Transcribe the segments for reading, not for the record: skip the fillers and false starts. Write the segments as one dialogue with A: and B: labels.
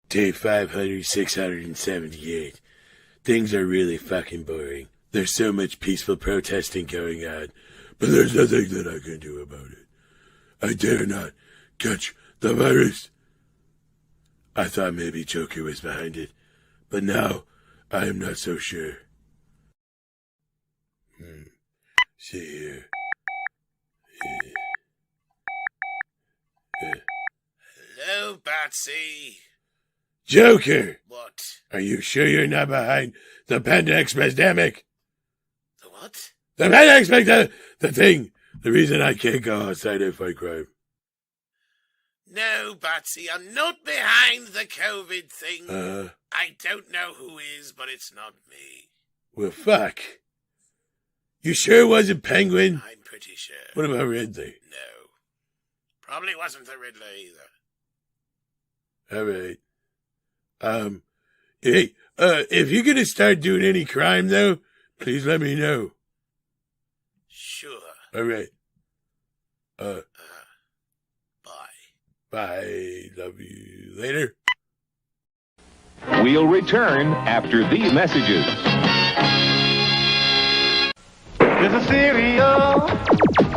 A: Day 500, 678. Things are really fucking boring. There's so much peaceful protesting going on, but there's nothing that I can do about it. I dare not catch the virus. I thought maybe Joker was behind it, but now I am not so sure. See here.
B: Hello, Batsy.
A: Joker!
B: What?
A: Are you sure you're not behind the Panda Express, damn it?
B: The what?
A: The Panda Express, the thing. The reason I can't go outside and fight crime.
B: No, Batsy, I'm not behind the COVID thing. I don't know who is, but it's not me.
A: Well, fuck. You sure it wasn't Penguin?
B: I'm pretty sure.
A: What about Ridley?
B: No. Probably wasn't the Riddler either.
A: All right. Hey, if you're gonna start doing any crime, though, please let me know.
B: Sure.
A: All right.
B: Bye.
A: Bye. Love you. Later.
C: We'll return after these messages.
D: There's a cereal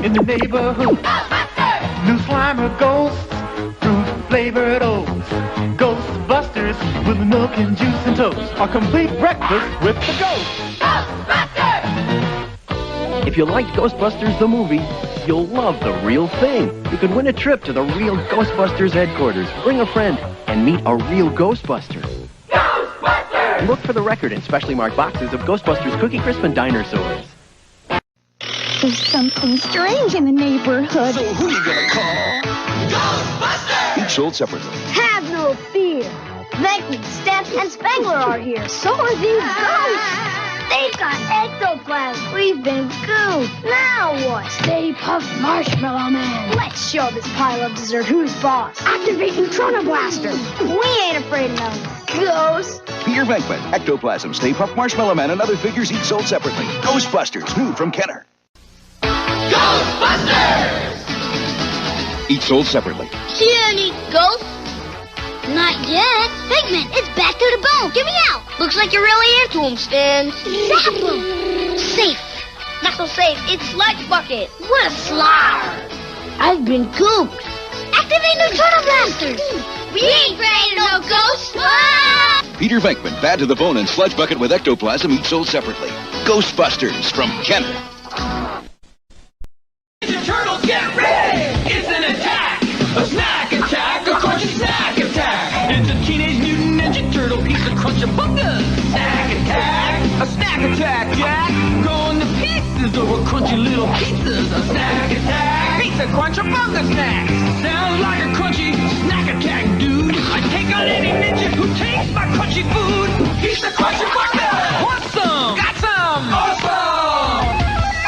D: in the neighborhood. New Slimer ghosts, fruit-flavored oats. Ghostbusters with milk and juice and toast. A complete breakfast with the ghosts. Ghostbusters!
E: If you liked Ghostbusters the movie, you'll love the real thing. You can win a trip to the real Ghostbusters headquarters. Bring a friend and meet a real Ghostbuster.
D: Ghostbusters!
E: Look for the record in specially marked boxes of Ghostbusters Cookie Crisp and Diner Sores.
F: There's something strange in the neighborhood.
G: So who you gonna call?
D: Ghostbusters!
G: Each sold separately.
F: Have no fear. Venkman, Stamps, and Spengler are here. So are these ghosts. They've got ectoplasm. We've been goofed. Now what? Stay Puft Marshmallow Man. Let's show this pile of dessert who's boss. Activate Neutrona Blaster. We ain't afraid of no ghosts.
G: Peter Venkman, Ectoplasm, Stay Puft Marshmallow Man, and other figures each sold separately. Ghostbusters, new from Kenner.
D: Ghostbusters!
G: Each sold separately.
F: See any ghosts? Not yet. Pigment, it's back to the bone. Get me out. Looks like you're really into them, Stan. Zap them. Safe. Not so safe. It's Sludge Bucket. What a slide. I've been gooped. Activate Neutrona Blasters. We ain't afraid of no ghosts. Ah!
G: Peter Venkman, Bad to the Bone, and Sludge Bucket with Ectoplasm, each sold separately. Ghostbusters from Kenner.
D: Ninja Turtles, get ready! It's an attack! A snack attack! A crunchy snack attack! It's a Teenage Mutant Ninja Turtle piece of crunch-a-bunga! Snack attack! A snack attack, Jack! Going to pieces over crunchy little pizzas! A snack attack! Pizza crunch-a-bunga snacks! Sounds like a crunchy snack attack, dude! I take on any ninja who takes my crunchy food! Pizza crunch-a-bunga! Want some? Got some! Awesome!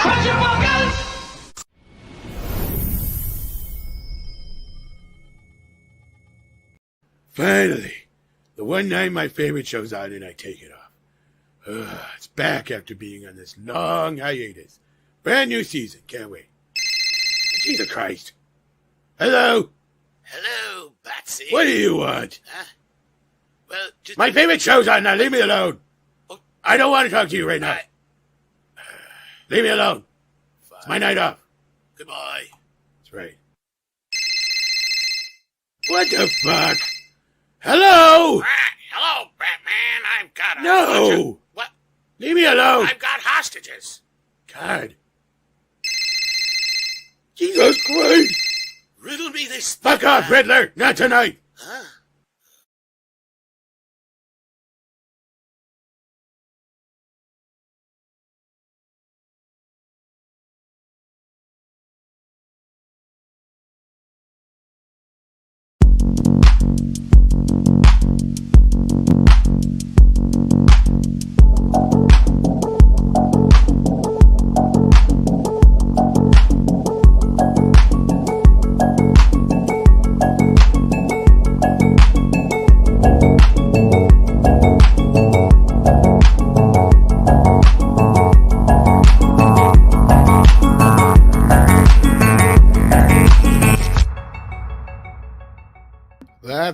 D: Crunch-a-bungas!
A: Finally. The one night my favorite show's on and I take it off. It's back after being on this long hiatus. Brand new season. Can't wait. Jesus Christ. Hello?
B: Hello, Batsy.
A: What do you want?
B: Huh? Well, just...
A: My favorite show's on now. Leave me alone.
B: Oh.
A: I don't want to talk to you right now. Leave me alone.
B: Fine.
A: It's my night off.
B: Goodbye.
A: That's right. What the fuck? Hello?
B: Hello, Batman. I've got a...
A: No!
B: What?
A: Leave me alone.
B: I've got hostages.
A: God. Jesus Christ.
B: Riddle me this...
A: Fuck off, Riddler. Not tonight.
B: Huh?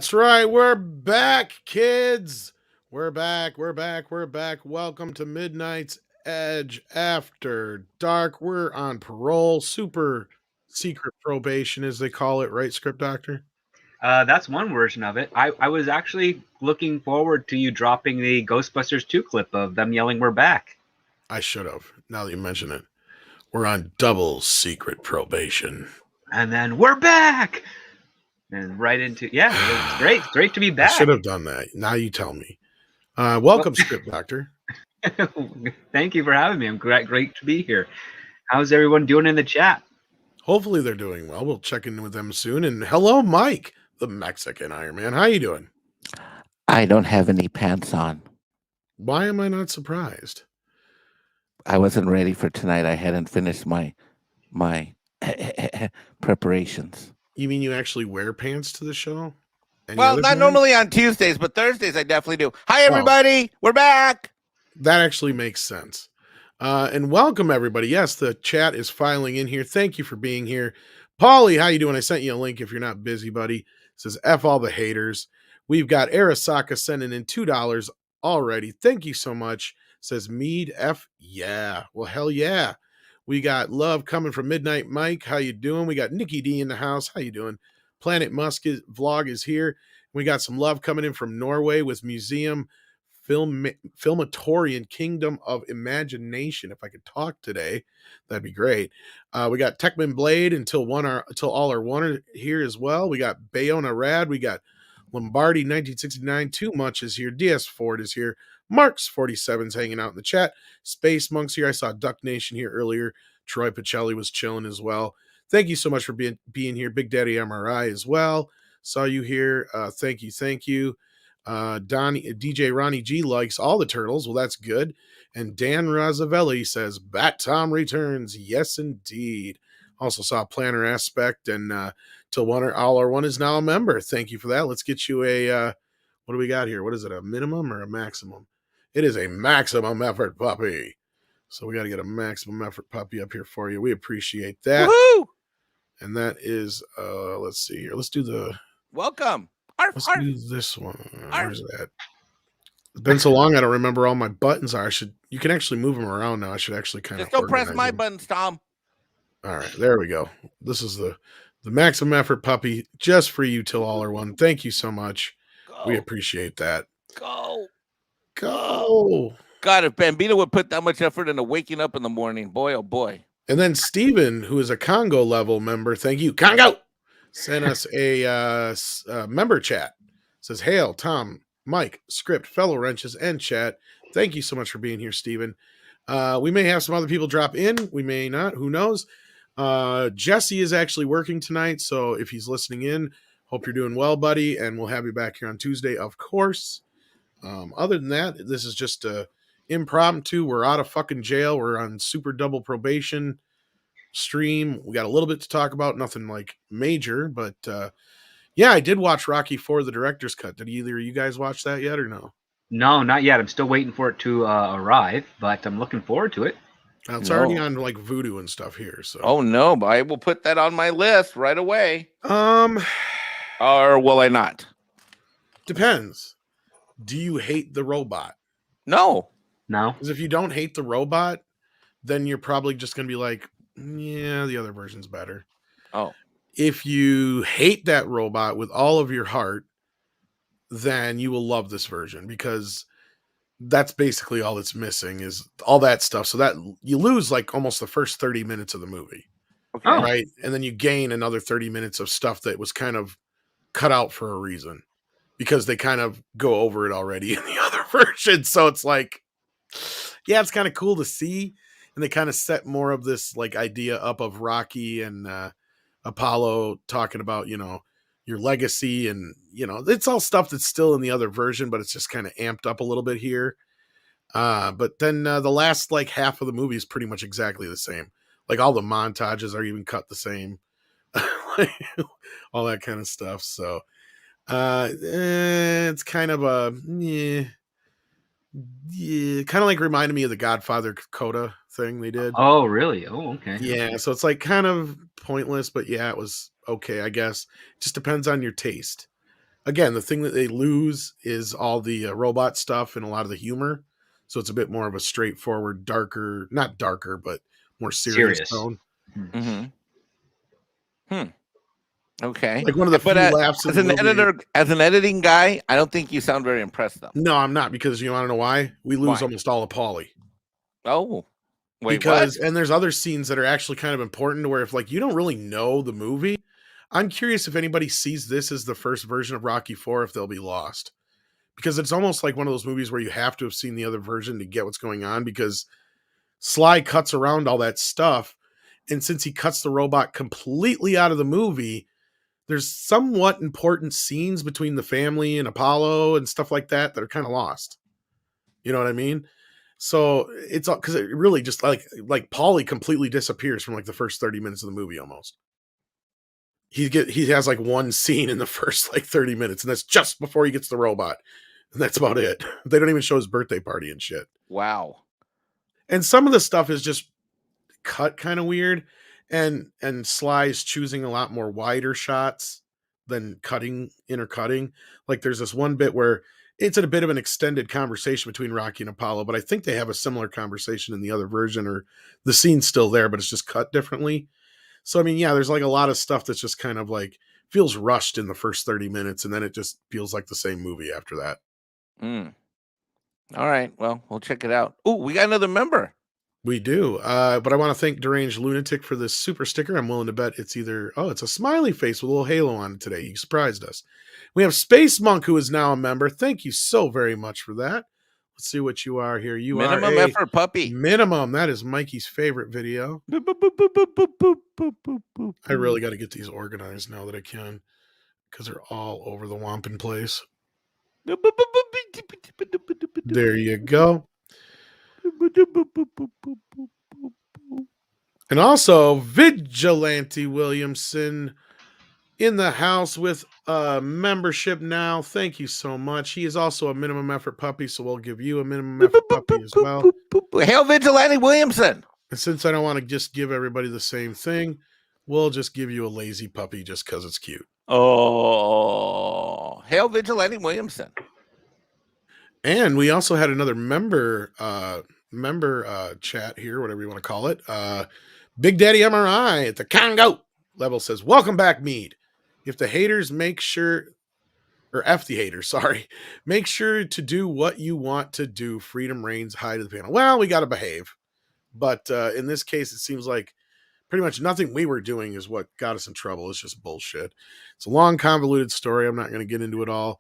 H: That's right. We're back, kids. We're back. Welcome to Midnight's Edge After Dark. We're on parole, super secret probation, as they call it, right, Script Doctor?
I: That's one version of it. I was actually looking forward to you dropping the Ghostbusters 2 clip of them yelling, "We're back."
H: I should have, now that you mention it. We're on double secret probation.
I: And then, "We're back!" And right into, yeah, it's great. It's great to be back.
H: I should have done that. Now you tell me. Welcome, Script Doctor.
I: Thank you for having me. I'm great to be here. How's everyone doing in the chat?
H: Hopefully they're doing well. We'll check in with them soon. And hello, Mike, the Mexican Iron Man. How you doing?
J: I don't have any pants on.
H: Why am I not surprised?
J: I wasn't ready for tonight. I hadn't finished my preparations.
H: You mean you actually wear pants to the show?
J: Well, not normally on Tuesdays, but Thursdays I definitely do. Hi, everybody. We're back.
H: That actually makes sense. And welcome, everybody. Yes, the chat is filing in here. Thank you for being here. Paulie, how you doing? I sent you a link if you're not busy, buddy. It says, F all the haters. We've got Arasaka sending in $2 already. Thank you so much. Says MEAD F. Yeah. Well, hell yeah. We got love coming from Midnight Mike. How you doing? We got Nikki D in the house. How you doing? Planet Musk vlog is here. We got some love coming in from Norway with Museum Filmatorian Kingdom of Imagination. If I could talk today, that'd be great. We got Techman Blade until all are one here as well. We got Bayona Rad. We got Lombardi 1969. Too Much is here. DS Ford is here. Marks 47's hanging out in the chat. Space Monk's here. I saw Duck Nation here earlier. Troy Pacelli was chilling as well. Thank you so much for being here. Big Daddy MRI as well. Saw you here. Thank you. DJ Ronnie G likes all the turtles. Well, that's good. And Dan Razzavelli says, Bat Tom returns. Yes, indeed. Also saw Planner Aspect, and Till One or All or One is now a member. Thank you for that. Let's get you a, what do we got here? What is it, a minimum or a maximum? It is a maximum effort puppy. So we got to get a maximum effort puppy up here for you. We appreciate that.
J: Woohoo!
H: And that is, let's see here. Let's do the...
J: Welcome.
H: Let's do this one. Where's that? It's been so long, I don't remember all my buttons are. You can actually move them around now. I should actually kind of...
J: Just don't press my buttons, Tom.
H: All right, there we go. This is the maximum effort puppy just for you, Till All Are One. Thank you so much.
J: Go.
H: We appreciate that.
J: Go.
H: God,
J: if Bambino would put that much effort into waking up in the morning, boy, oh boy.
H: And then Steven, who is a Congo level member, thank you, Congo, sent us a member chat. Says, hail, Tom, Mike, Script, fellow wrenches, and chat. Thank you so much for being here, Steven. We may have some other people drop in. We may not. Who knows? Jesse is actually working tonight, so if he's listening in, hope you're doing well, buddy, and we'll have you back here on Tuesday, of course. Other than that, this is just a impromptu. We're out of fucking jail. We're on super double probation stream. We got a little bit to talk about, nothing like major, but yeah, I did watch Rocky IV, the director's cut. Did either of you guys watch that yet or no?
I: No, not yet. I'm still waiting for it to arrive, but I'm looking forward to it.
H: It's already on like Vudu and stuff here. So.
J: Oh no, but I will put that on my list right away. Or will I not?
H: Depends. Do you hate the robot?
J: No.
H: Because if you don't hate the robot, then you're probably just going to be like, yeah, the other version's better.
J: Oh.
H: If you hate that robot with all of your heart, then you will love this version, because that's basically all it's missing is all that stuff. So that you lose like almost the first 30 minutes of the movie.
J: Okay.
H: Right. And then you gain another 30 minutes of stuff that was kind of cut out for a reason, because they kind of go over it already in the other version. So it's like, yeah, it's kind of cool to see. And they kind of set more of this like idea up of Rocky and Apollo talking about, your legacy, and, it's all stuff that's still in the other version, but it's just kind of amped up a little bit here. But then the last like half of the movie is pretty much exactly the same. Like all the montages are even cut the same, all that kind of stuff. So it's kind of a kind of like reminded me of the Godfather Coda thing they did.
I: Oh, really? Oh, okay.
H: Yeah, so it's like kind of pointless, but yeah, it was okay, I guess. Just depends on your taste. Again, the thing that they lose is all the robot stuff and a lot of the humor. So it's a bit more of a straightforward, darker, not darker, but more serious tone.
J: Mm-hmm. Okay.
H: Like one of the few laughs in
J: as
H: the
J: an
H: movie.
J: editor, as an editing guy, I don't think you sound very impressed, though.
H: No, I'm not, because you want to know why? We lose almost all of Paulie.
J: Oh, wait,
H: because
J: what?
H: And there's other scenes that are actually kind of important to where if like you don't really know the movie, I'm curious if anybody sees this as the first version of Rocky IV, if they'll be lost. Because it's almost like one of those movies where you have to have seen the other version to get what's going on, because Sly cuts around all that stuff. And since he cuts the robot completely out of the movie, there's somewhat important scenes between the family and Apollo and stuff like that that are kind of lost. You know what I mean? So it's all because it really just like Paulie completely disappears from like the first 30 minutes of the movie almost. He has like one scene in the first like 30 minutes, and that's just before he gets the robot. And that's about it. They don't even show his birthday party and shit.
J: Wow. And
H: some of the stuff is just cut kind of weird. And Sly's choosing a lot more wider shots than intercutting. Like there's this one bit where it's a bit of an extended conversation between Rocky and Apollo, but I think they have a similar conversation in the other version, or the scene's still there, but it's just cut differently. So, I mean, yeah, there's like a lot of stuff that's just kind of like feels rushed in the first 30 minutes, and then it just feels like the same movie after that.
J: All right. Well, we'll check it out. Oh, we got another member.
H: We do. But I want to thank Deranged Lunatic for this super sticker. I'm willing to bet it's it's a smiley face with a little halo on it today. You surprised us. We have Space Monk, who is now a member. Thank you so very much for that. Let's see what you are here. You
J: Minimum
H: are
J: effort puppy.
H: Minimum. That is Mikey's favorite video. I really got to get these organized now that I can, because they're all over the Wampin place. There you go. And also Vigilante Williamson in the house with a membership now. Thank you so much. He is also a minimum effort puppy, so we'll give you a minimum effort puppy as well.
J: Hail Vigilante Williamson.
H: And since I don't want to just give everybody the same thing, we'll just give you a lazy puppy just because it's cute.
J: Oh, hail Vigilante Williamson.
H: And we also had another member chat here, whatever you want to call it. Big Daddy MRI at the Congo level says, welcome back, Mead. If the haters make sure to do what you want to do. Freedom reigns high to the panel. Well, we got to behave. But in this case, it seems like pretty much nothing we were doing is what got us in trouble. It's just bullshit. It's a long, convoluted story. I'm not going to get into it all.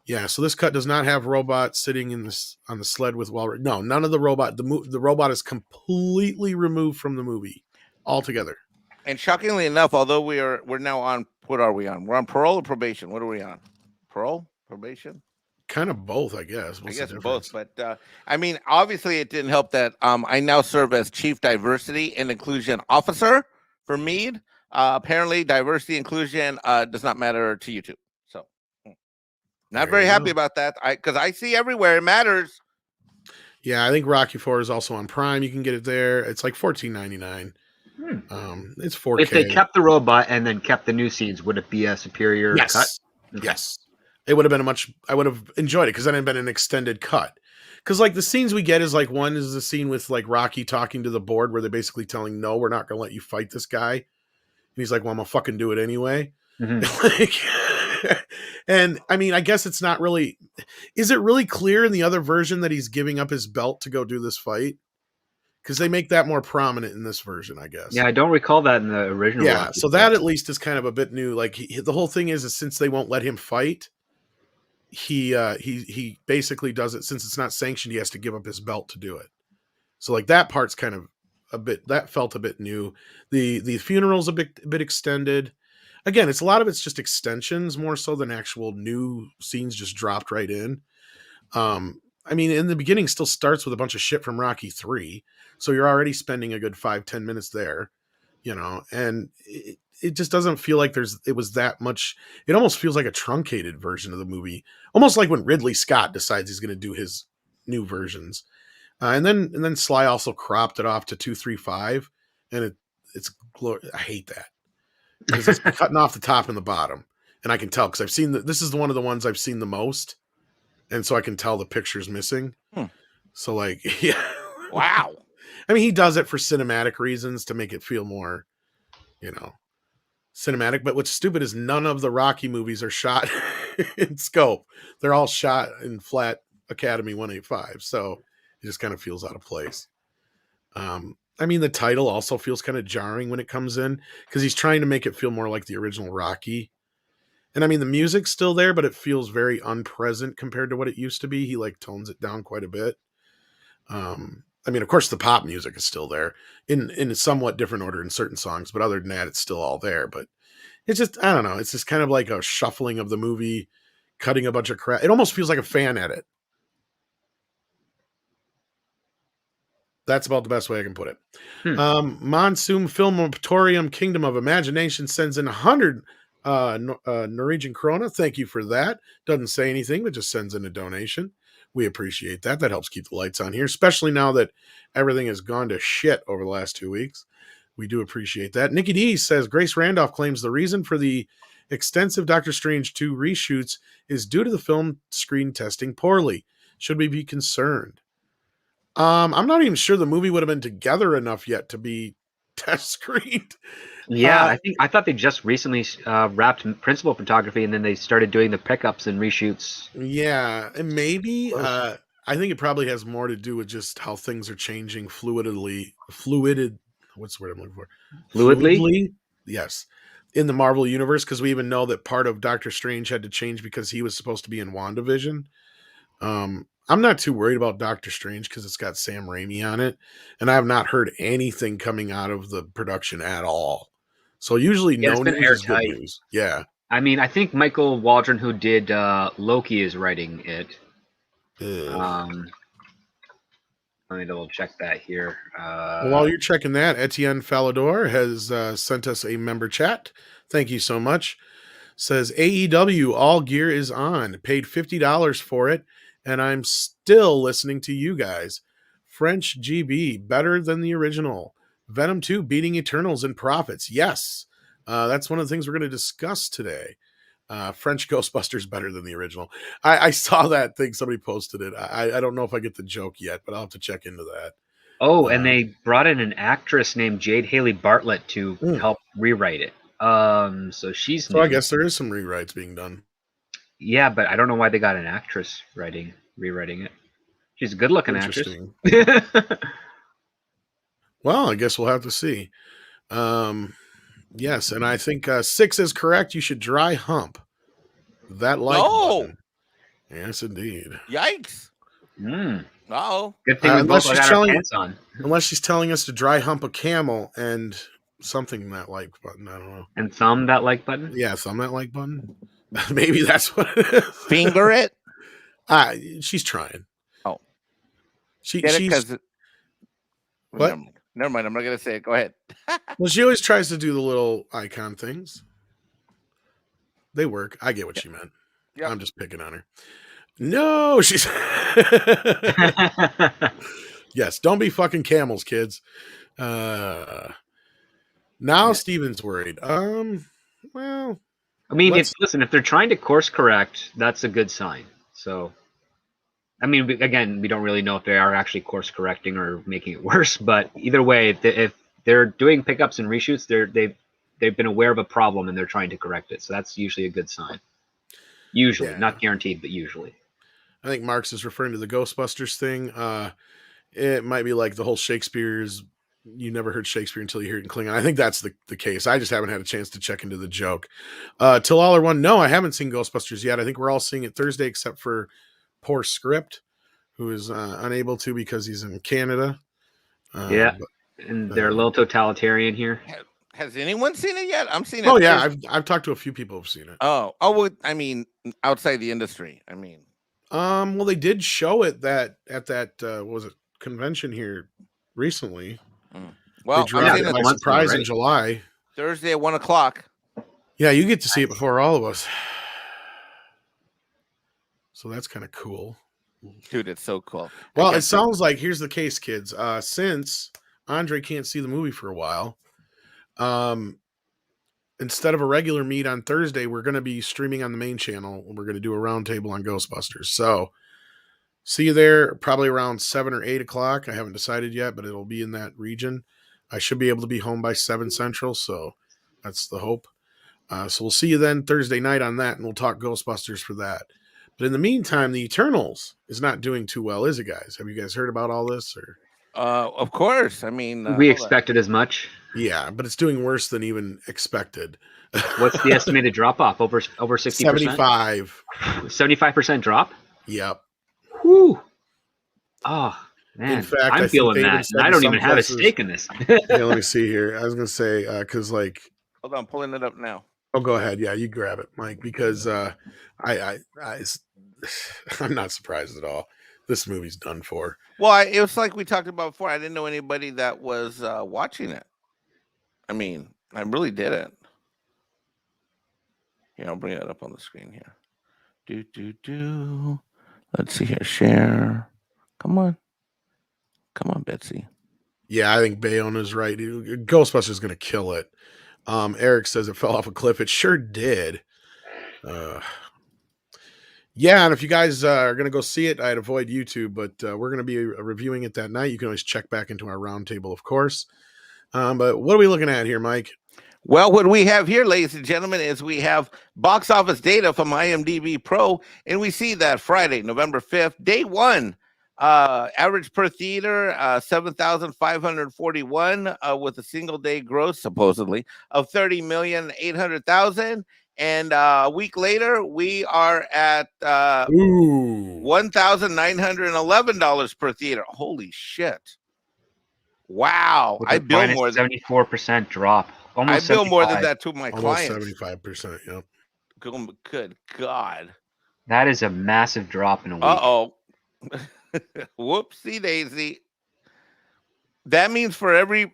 H: Yeah, so this cut does not have robot sitting on the sled with no, none of the robot. The robot is completely removed from the movie altogether.
J: And shockingly enough, although we're now on, what are we on? We're on parole or probation? What are we on? Parole? Probation?
H: Kind of both, I guess.
J: I guess both, but I mean, obviously it didn't help that I now serve as Chief Diversity and Inclusion Officer for MEAD. Apparently, diversity inclusion does not matter to you two. So, not very happy about that. Because I see everywhere it matters.
H: Yeah, I think Rocky IV is also on Prime. You can get it there. It's like $14.99. It's 4K.
I: If they kept the robot and then kept the new scenes, would it be a superior cut?
H: Yes. It would have been I would have enjoyed it because then it'd been an extended cut. Because like the scenes we get is like, one is the scene with like Rocky talking to the board where they're basically telling, no, we're not going to let you fight this guy. And he's like, well, I'm going to fucking do it anyway. Mm-hmm. And I mean, I guess it's not really, is it really clear in the other version that he's giving up his belt to go do this fight? Because they make that more prominent in this version, I guess.
I: Yeah, I don't recall that in the original.
H: Yeah, so that at least is kind of a bit new. Like the whole thing is since they won't let him fight, he basically does it since it's not sanctioned. He has to give up his belt to do it. So like that part's kind of that felt a bit new. The funeral's a bit extended. Again, a lot of it's just extensions more so than actual new scenes just dropped right in. I mean, in the beginning still starts with a bunch of shit from Rocky 3. So you're already spending a good 5-10 minutes there, and it just doesn't feel like it was that much. It almost feels like a truncated version of the movie, almost like when Ridley Scott decides he's going to do his new versions. And then Sly also cropped it off to 2:35, and it's I hate that because it's cutting off the top and the bottom. and I can tell because I've seen this is one of the ones I've seen the most, and so I can tell the picture's missing. So like, yeah,
J: Wow.
H: I mean, he does it for cinematic reasons to make it feel more, cinematic. But what's stupid is none of the Rocky movies are shot in scope. They're all shot in flat Academy 185. So it just kind of feels out of place. I mean, the title also feels kind of jarring when it comes in because he's trying to make it feel more like the original Rocky. And I mean, the music's still there, but it feels very unpresent compared to what it used to be. He like tones it down quite a bit. I mean, of course, the pop music is still there in a somewhat different order in certain songs, but other than that, it's still all there. But it's just, I don't know. It's just kind of like a shuffling of the movie, cutting a bunch of crap. It almost feels like a fan edit. That's about the best way I can put it. Monsoon Filmatorium Kingdom of Imagination sends in 100 Norwegian krona. Thank you for that. Doesn't say anything, but just sends in a donation. We appreciate that. That helps keep the lights on here, especially now that everything has gone to shit over the last 2 weeks. We do appreciate that. Nikki D says Grace Randolph claims the reason for the extensive Doctor Strange 2 reshoots is due to the film screen testing poorly. Should we be concerned? I'm not even sure the movie would have been together enough yet to be test screened.
I: Yeah, I thought they just recently wrapped principal photography and then they started doing the pickups and reshoots.
H: Yeah, and maybe I think it probably has more to do with just how things are changing fluidly. What's the word I'm looking for?
I: Fluidly?
H: Yes. In the Marvel universe, because we even know that part of Doctor Strange had to change because he was supposed to be in WandaVision. I'm not too worried about Doctor Strange because it's got Sam Raimi on it, and I have not heard anything coming out of the production at all. So usually no news is good news. Yeah.
I: I mean, I think Michael Waldron, who did Loki, is writing it. Let me double check that here.
H: While you're checking that, Etienne Falador has sent us a member chat. Thank you so much. Says AEW All Gear is on. Paid $50 for it, and I'm still listening to you guys. French GB, better than the original. Venom 2 beating Eternals in profits. Yes, that's one of the things we're going to discuss today. French Ghostbusters better than the original. I saw that thing. Somebody posted it. I don't know if I get the joke yet, but I'll have to check into that.
I: Oh, and they brought in an actress named Jade Haley Bartlett to help rewrite it. So she's
H: I guess there is some rewrites being done.
I: Yeah, but I don't know why they got an actress rewriting it. She's a good-looking actress.
H: Well, I guess we'll have to see. Yes, and I think 6 is correct. You should dry hump that like button. Yes, indeed.
J: Yikes. Uh-oh.
I: Good thing we both got our pants on.
H: Unless she's telling us to dry hump a camel and something that like button. I don't know.
I: And thumb that like button?
H: Yeah, thumb that like button. Maybe that's what it is.
J: Finger it?
H: She's trying.
J: Oh.
H: She's... What?
J: Never mind. I'm not going to say it. Go ahead.
H: Well, she always tries to do the little icon things. They work. I get what she meant. Yep. I'm just picking on her. No, she's... Yes, don't be fucking camels, kids. Now Steven's worried. Well...
I: I mean, if they're trying to course correct, that's a good sign. So... I mean, again, we don't really know if they are actually course correcting or making it worse. But either way, if they're doing pickups and reshoots, they've been aware of a problem and they're trying to correct it. So that's usually a good sign. Usually, not guaranteed, but usually.
H: I think Marx is referring to the Ghostbusters thing. It might be like the whole Shakespeare's. You never heard Shakespeare until you hear it in Klingon. I think that's the case. I just haven't had a chance to check into the joke. Till all are one. No, I haven't seen Ghostbusters yet. I think we're all seeing it Thursday, except for poor Script, who is unable to because he's in Canada.
I: And they're a little totalitarian here.
J: Has anyone seen it yet? I'm seeing it.
H: Oh yeah, I've talked to a few people who've seen it.
J: Oh, well, I mean, outside the industry. I mean,
H: well, they did show it at that what was it, convention here recently.
J: Well,
H: they dropped it by surprise in July.
J: Thursday at 1:00.
H: Yeah, you get to see it before all of us. So that's kind of cool.
J: Dude, it's so cool.
H: Well, it sounds like, here's the case, kids. Since Andre can't see the movie for a while, instead of a regular meet on Thursday, we're going to be streaming on the main channel. We're going to do a roundtable on Ghostbusters. So see you there probably around 7 or 8 o'clock. I haven't decided yet, but it'll be in that region. I should be able to be home by 7 Central, so that's the hope. So we'll see you then Thursday night on that, and we'll talk Ghostbusters for that. But in the meantime, the Eternals is not doing too well, is it, guys? Have you guys heard about all this? Or
J: Of course. I mean,
I: we expected as much.
H: yeah, but it's doing worse than even expected.
I: What's the estimated drop off? Over 60%?
H: 75.
I: 75% drop?
H: Yep.
I: Whew. Oh, man.
H: In fact,
I: I'm feeling
H: they even
I: that.
H: said
I: And I don't
H: some
I: even have a
H: places-
I: stake in this.
H: Yeah, let me see here. I was going to say, because like,
J: hold on, pulling it up now.
H: oh, go ahead. Yeah, you grab it, Mike, because I'm not surprised at all. This movie's done for.
J: Well, it was like we talked about before. I didn't know anybody that was watching it. I mean, I really didn't. Here, I'll bring it up on the screen here. Let's see here. Share. Come on, Betsy.
H: Yeah, I think Bayona's right. Ghostbusters is going to kill it. Eric says it fell off a cliff. It sure did. Yeah, and if you guys are going to go see it, I'd avoid YouTube, but we're going to be reviewing it that night. You can always check back into our roundtable, of course. But what are we looking at here, Mike?
J: Well, what we have here, ladies and gentlemen, is we have box office data from IMDb Pro, and we see that Friday, November 5th, day one, average per theater, 7,541 with a single day gross, supposedly, of 30,800,000. And a week later, we are at $1,911 per theater. Holy shit. Wow. I bill more than
I: 74% drop. Almost
J: I bill more than
I: 75.
J: that to my
H: Almost
J: clients.
H: 75%, yep.
J: Good God.
I: That is a massive drop in a week.
J: Uh-oh. Whoopsie daisy. That means for every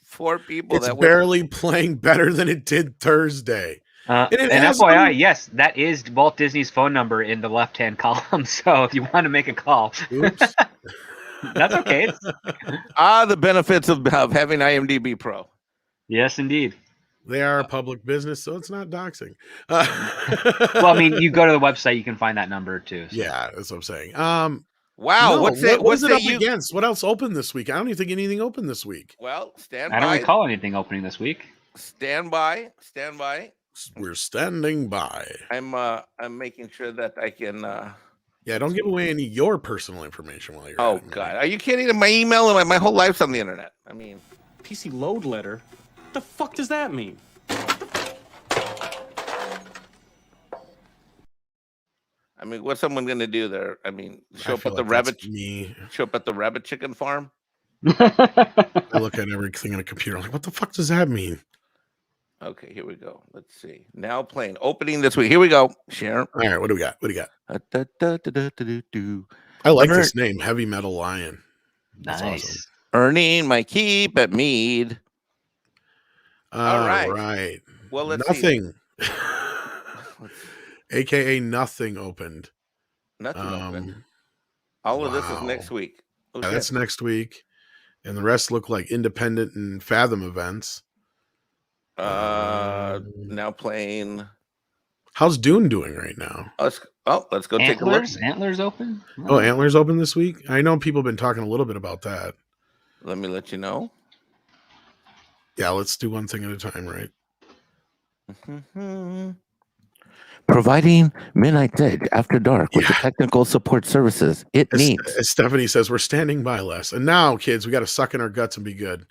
J: 4 people
H: It's
J: that
H: barely playing better than it did Thursday.
I: And FYI, yes, that is Walt Disney's phone number in the left-hand column. So if you want to make a call,
H: oops.
I: That's okay.
J: The benefits of having IMDb Pro.
I: Yes, indeed.
H: They are a public business, so it's not doxing.
I: Well, I mean, you go to the website, you can find that number too. So.
H: Yeah, that's what I'm saying.
J: Wow,
H: no,
J: what's it
H: up against? What else opened this week? I don't even think anything opened this week.
J: Well, stand by.
I: I don't recall anything opening this week.
J: Stand by.
H: We're standing by.
J: I'm making sure that I can.
H: Yeah, don't give away any of your personal information while you're.
J: Oh God, are you kidding? My email and my whole life's on the internet. I mean,
K: PC load letter. What the fuck does that mean?
J: I mean, what's someone gonna do there? I mean, show up
H: feel
J: at the
H: like
J: rabbit.
H: that's me.
J: Show up at the rabbit chicken farm.
H: I look at everything on a computer. I'm like, what the fuck does that mean?
J: Okay, here we go. Let's see. Now playing opening this week. Here we go. Share.
H: All right, what do we got? I like this name, Heavy Metal Lion. That's
I: Nice.
H: awesome.
J: Earning my keep at Mead. All right.
H: Right.
J: Well, let's
H: nothing. AKA nothing opened.
J: Nothing opened. All of this is next week. Oh,
H: yeah, that's next week. And the rest look like independent and Fathom events.
J: Now playing.
H: How's Dune doing right now?
J: Let's go take a look.
I: Antlers open?
H: Oh, Antlers open this week? I know people have been talking a little bit about that.
J: Let me let you know.
H: Yeah, let's do one thing at a time, right?
J: Providing Midnight Edge after dark with the technical support services it needs.
H: As Stephanie says, we're standing by, Les. And now, kids, we got to suck in our guts and be good.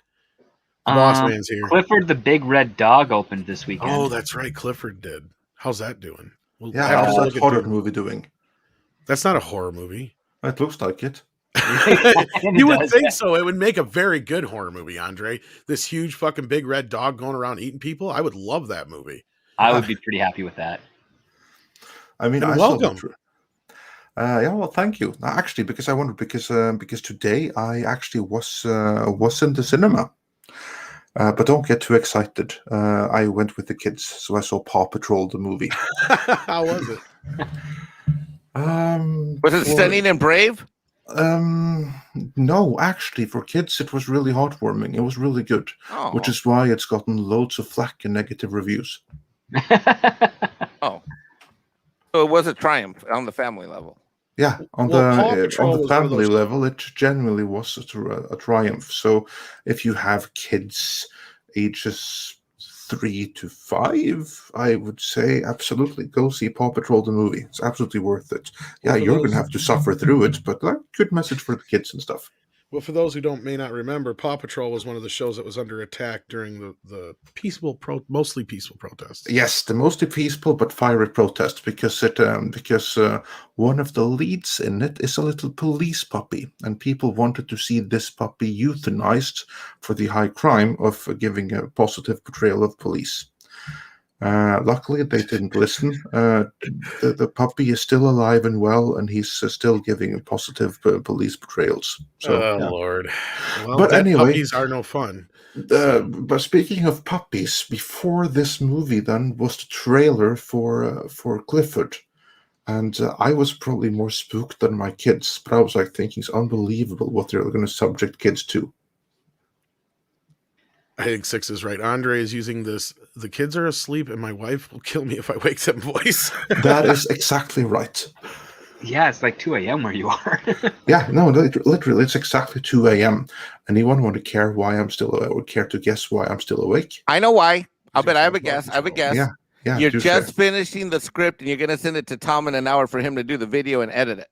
H: The boss man's here.
I: Clifford the Big Red Dog opened this weekend.
H: Oh, that's right. Clifford did. How's that doing? Well,
L: yeah, how's that horror movie doing?
H: That's not a horror movie.
L: It looks like it.
H: You would think so. It would make a very good horror movie, Andre. This huge fucking big red dog going around eating people. I would love that movie.
I: I would be pretty happy with that.
L: I mean,
H: welcome.
L: Yeah, well, thank you. Actually, because I wondered because today I actually was in the cinema. But don't get too excited. I went with the kids, so I saw Paw Patrol the movie.
H: How was it?
J: Was it Stunning and Brave?
L: No, actually, for kids, it was really heartwarming. It was really good, which
J: Oh.
L: is why it's gotten loads of flack and negative reviews.
J: Oh. So it was a triumph on the family level.
L: Yeah, on
H: Paw
L: the
H: Patrol was one of
L: family
H: those.
L: level, it genuinely was a triumph. So if you have kids ages 3 to 5, I would say absolutely go see Paw Patrol the movie. It's absolutely worth it. Yeah,
H: Well, for
L: you're going
H: those-
L: to have to suffer through it, but like, good message for the kids and stuff.
H: Well, for those who may not remember, Paw Patrol was one of the shows that was under attack during the mostly peaceful protests.
L: Yes, the mostly peaceful but fiery protest because one of the leads in it is a little police puppy, and people wanted to see this puppy euthanized for the high crime of giving a positive portrayal of police. Luckily, they didn't listen. The puppy is still alive and well, and he's still giving positive police portrayals. So,
H: Lord! Well,
L: but
H: dead
L: anyway,
H: puppies are no fun.
L: But speaking of puppies, before this movie, then was the trailer for Clifford, and I was probably more spooked than my kids. But I was like thinking, it's unbelievable what they're going to subject kids to.
H: I think 6 is right. Andre is using this. The kids are asleep, and my wife will kill me if I wake them voice.
L: That is exactly right.
I: Yeah, it's like 2 a.m. where you are.
L: Yeah, no, literally, it's exactly 2 a.m. Anyone want to care why I'm still would care to guess why I'm still awake?
J: I know why. I have a guess.
L: Yeah,
J: You're
L: do
J: just
L: share.
J: finishing the script and you're going to send it to Tom in an hour for him to do the video and edit it.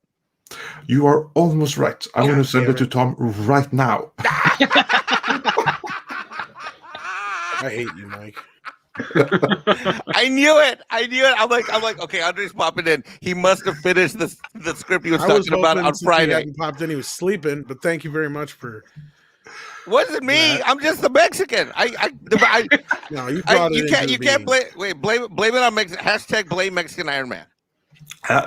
L: You are almost right. I'm going to send it to Tom right now.
H: I hate you, Mike.
J: I knew it. I'm like, okay, Andre's popping in. He must have finished the script he was talking about on
H: since he
J: Friday.
H: hadn't popped in. He was sleeping, but thank you very much for.
J: Wasn't me. I'm just the Mexican.
H: No, you brought it.
J: You can't blame it on Mexican. Hashtag blame Mexican Iron Man.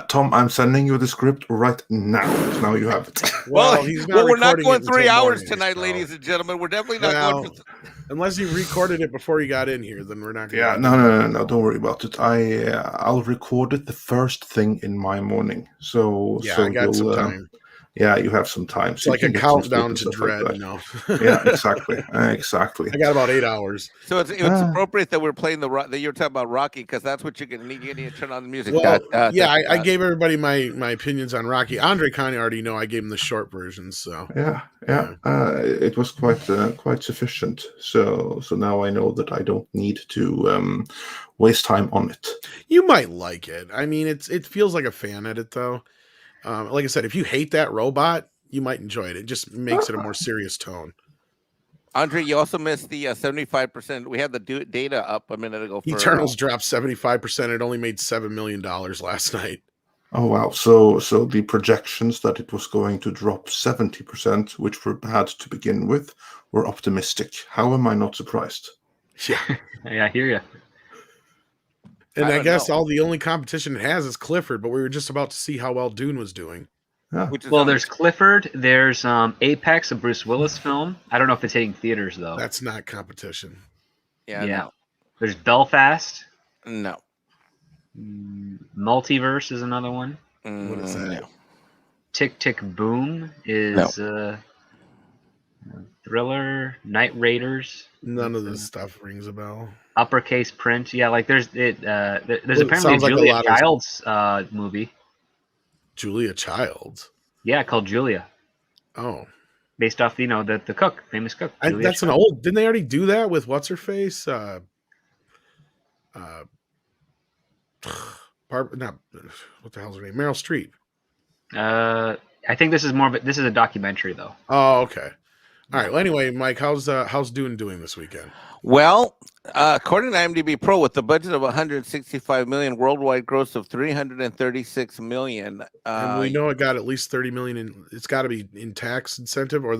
L: Tom, I'm sending you the script right now. Now you have it.
H: Well,
J: we're not going 3 hours tonight, ladies and gentlemen. We're definitely not going for.
H: Unless you recorded it before you got in here, then we're not going
L: Yeah, no. Don't worry about it. I'll record it the first thing in my morning. So
H: yeah, I got some time.
L: Yeah, you have some time.
H: It's like a countdown to dread,
L: like
H: you know.
L: Yeah, exactly. Exactly.
H: I got about 8 hours.
J: So it's appropriate that we're playing that you're talking about Rocky, because that's what you're going to need. You need to turn on the music.
H: Well, I gave everybody my opinions on Rocky. Andre kind of already know I gave him the short version, so
L: yeah. It was quite sufficient. So now I know that I don't need to waste time on it.
H: You might like it. I mean, it feels like a fan edit though. Like I said, if you hate that robot, you might enjoy it. It just makes it a more serious tone.
J: Andre, you also missed the 75%. We had the data up a minute ago. For,
H: Eternals dropped 75%. It only made $7 million last night.
L: Oh wow! So the projections that it was going to drop 70%, which were bad to begin with, were optimistic. How am I not surprised?
H: Yeah,
I: I hear you.
H: And I guess the only competition it has is Clifford, but we were just about to see how well Dune was doing.
L: Yeah.
I: Well, there's Clifford. There's Apex, a Bruce Willis film. I don't know if it's hitting theaters though.
H: That's not competition.
J: Yeah.
I: No. There's Belfast.
J: No.
I: Multiverse is another one.
H: What is that?
J: No.
I: Tick Tick Boom is Thriller. Night Raiders.
H: None of this stuff rings a bell.
I: Uppercase Print. Yeah, like there's apparently
H: sounds
I: a
H: like a
I: Julia
H: lot of-
I: Childs movie.
H: Julia Childs.
I: Yeah, called Julia.
H: Oh,
I: based off the cook, famous cook. Julia
H: that's an
I: Childs.
H: old. Didn't they already do that with what's her face? Not what the hell's her name? Meryl Streep.
I: I think this is more of this is a documentary though.
H: Oh, okay. All right. Well, anyway, Mike, how's Dune doing this weekend?
J: Well, according to IMDb Pro, with the budget of 165 million, worldwide gross of 336 million,
H: and we know it got at least 30 million in. It's got to be in tax incentive, or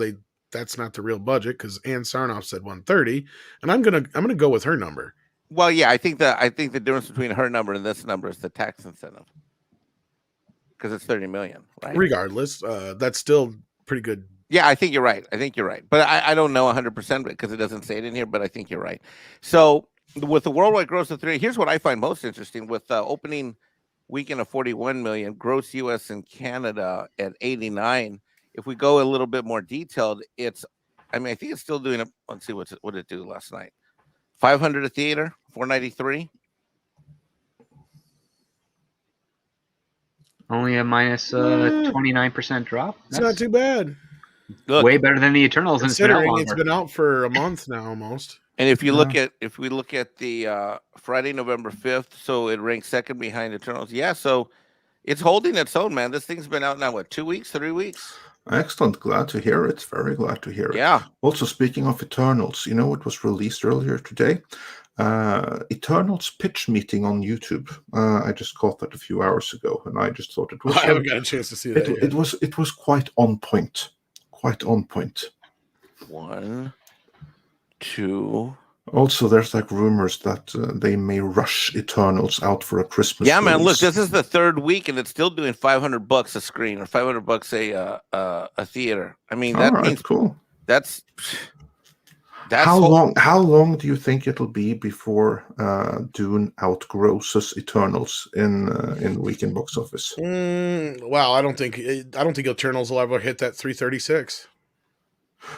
H: that's not the real budget because Ann Sarnoff said 130, and I'm gonna go with her number.
J: Well, yeah, I think the difference between her number and this number is the tax incentive, because it's 30 million, right?
H: Regardless, that's still pretty good.
J: Yeah, I think you're right. But I don't know 100% because it doesn't say it in here, but I think you're right. So with the worldwide gross of 3, here's what I find most interesting. With opening weekend of 41 million, gross U.S. and Canada at 89, if we go a little bit more detailed, it's, I mean, I think it's still doing. Let's see what did it do last night. 500 a theater, 493.
I: Only a minus 29% drop.
H: It's not too bad.
J: Look,
I: way better than the Eternals, and it's been out
H: Considering
I: longer.
H: it's been out for a month now almost.
J: And if you look at the Friday, November 5th, so it ranks second behind Eternals. Yeah, so it's holding its own, man. This thing's been out now, what, 2 weeks, 3 weeks?
L: Excellent. Glad to hear it. Very glad to hear it.
J: Yeah.
L: Also, speaking of Eternals, you know what was released earlier today? Eternals pitch meeting on YouTube. I just caught that a few hours ago, and I just thought it was.
H: I haven't got a chance to see that yet.
L: It was quite on point. Quite on point.
J: 1, 2.
L: Also, there's like rumors that they may rush Eternals out for a Christmas.
J: Yeah, man. Look,
L: release.
J: this is the third week, and it's still doing $500 a screen or $500 a theater. I mean, that means
L: cool.
J: That's
L: how long? How long do you think it'll be before Dune outgrosses Eternals in weekend box office?
H: Wow, I don't think Eternals will ever hit that 336.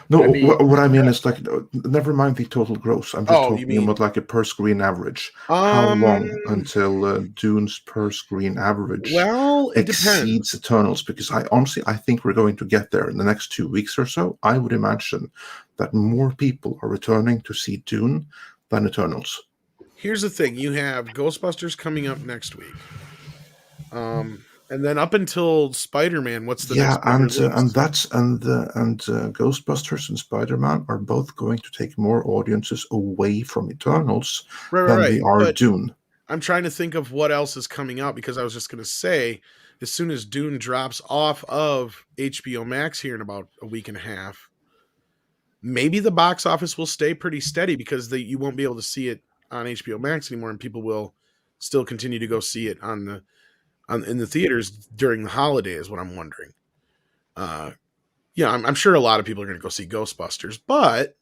L: No, what I mean is like, never mind the total gross. I'm just talking about like a per screen average. How long until Dune's per screen average exceeds Eternals? Because I think we're going to get there in the next 2 weeks or so. I would imagine that more people are returning to see Dune than Eternals.
H: Here's the thing: you have Ghostbusters coming up next week. And then up until Spider-Man, what's the next?
L: Ghostbusters and Spider-Man are both going to take more audiences away from Eternals than they are Dune.
H: I'm trying to think of what else is coming out, because I was just going to say, as soon as Dune drops off of HBO Max here in about a week and a half, maybe the box office will stay pretty steady, because you won't be able to see it on HBO Max anymore, and people will still continue to go see it in the theaters during the holiday, is what I'm wondering. I'm sure a lot of people are going to go see Ghostbusters, but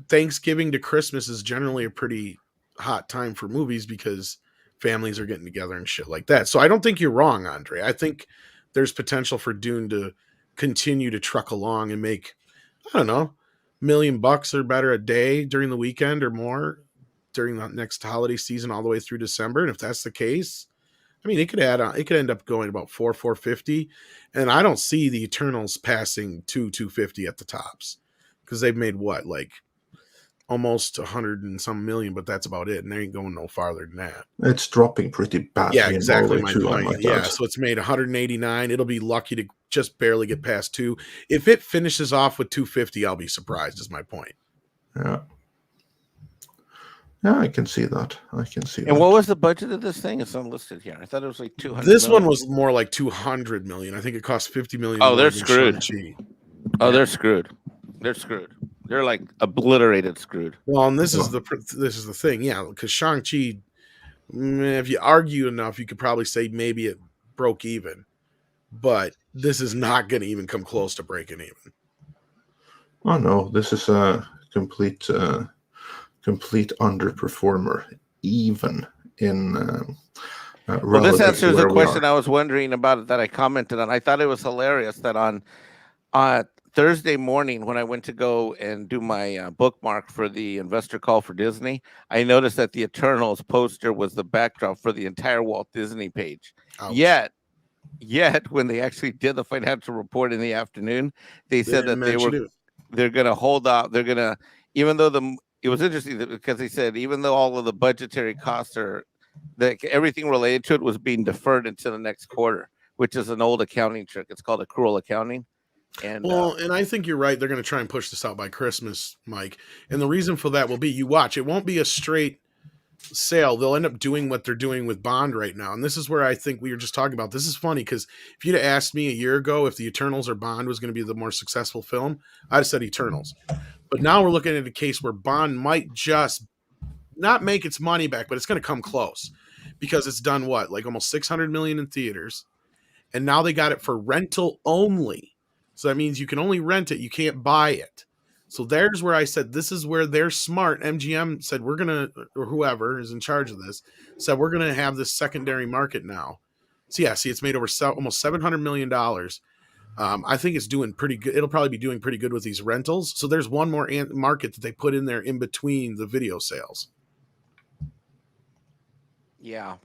H: Thanksgiving to Christmas is generally a pretty hot time for movies, because families are getting together and shit like that. So I don't think you're wrong, Andre. I think there's potential for Dune to continue to truck along and make, I don't know, $1 million or better a day during the weekend or more during the next holiday season all the way through December. And if that's the case, I mean, it could end up going about 450, and I don't see the Eternals passing 250 at the tops, because they've made like almost 100 and some million, but that's about it, and they ain't going no farther than that.
L: It's dropping pretty badly.
H: Yeah, exactly my point.
L: Like
H: yeah,
L: that.
H: so it's made 189. It'll be lucky to just barely get past 2. If it finishes off with 250, I'll be surprised. Is my point.
L: Yeah. Yeah, I can see that.
J: And what was the budget of this thing? It's unlisted here. I thought it was like 200.
H: This one was more like 200 million. I think it cost 50 million.
J: Oh, they're screwed. They're screwed. They're screwed. They're like obliterated screwed.
H: Well, and this is the thing, yeah, because Shang-Chi, if you argue enough, you could probably say maybe it broke even, but this is not going to even come close to breaking even.
L: Oh no, this is a complete underperformer, even in.
J: Well, this answers a question I was wondering about that I commented on. I thought it was hilarious that on Thursday morning, when I went to go and do my bookmark for the investor call for Disney, I noticed that the Eternals poster was the backdrop for the entire Walt Disney page. Ouch. Yet, when they actually did the financial report in the afternoon, they said that they're going to hold out. They're going to, even though it was interesting because they said even though all of the budgetary costs everything related to it was being deferred into the next quarter, which is an old accounting trick. It's called accrual accounting. And
H: and I think you're right. They're going to try and push this out by Christmas, Mike. And the reason for that will be, you watch, it won't be a straight sale. They'll end up doing what they're doing with Bond right now. And this is where I think we were just talking about. This is funny, because if you'd have asked me a year ago if the Eternals or Bond was going to be the more successful film, I'd have said Eternals. But now we're looking at a case where Bond might just not make its money back, but it's going to come close, because it's done like almost 600 million in theaters, and now they got it for rental only. So that means you can only rent it, you can't buy it. So there's where I said this is where they're smart. MGM said we're gonna, or whoever is in charge of this, said we're gonna have this secondary market now. So yeah, see, it's made over almost $700 million. I think it's doing pretty good. It'll probably be doing pretty good with these rentals. So there's one more market that they put in there in between the video sales.
J: Yeah.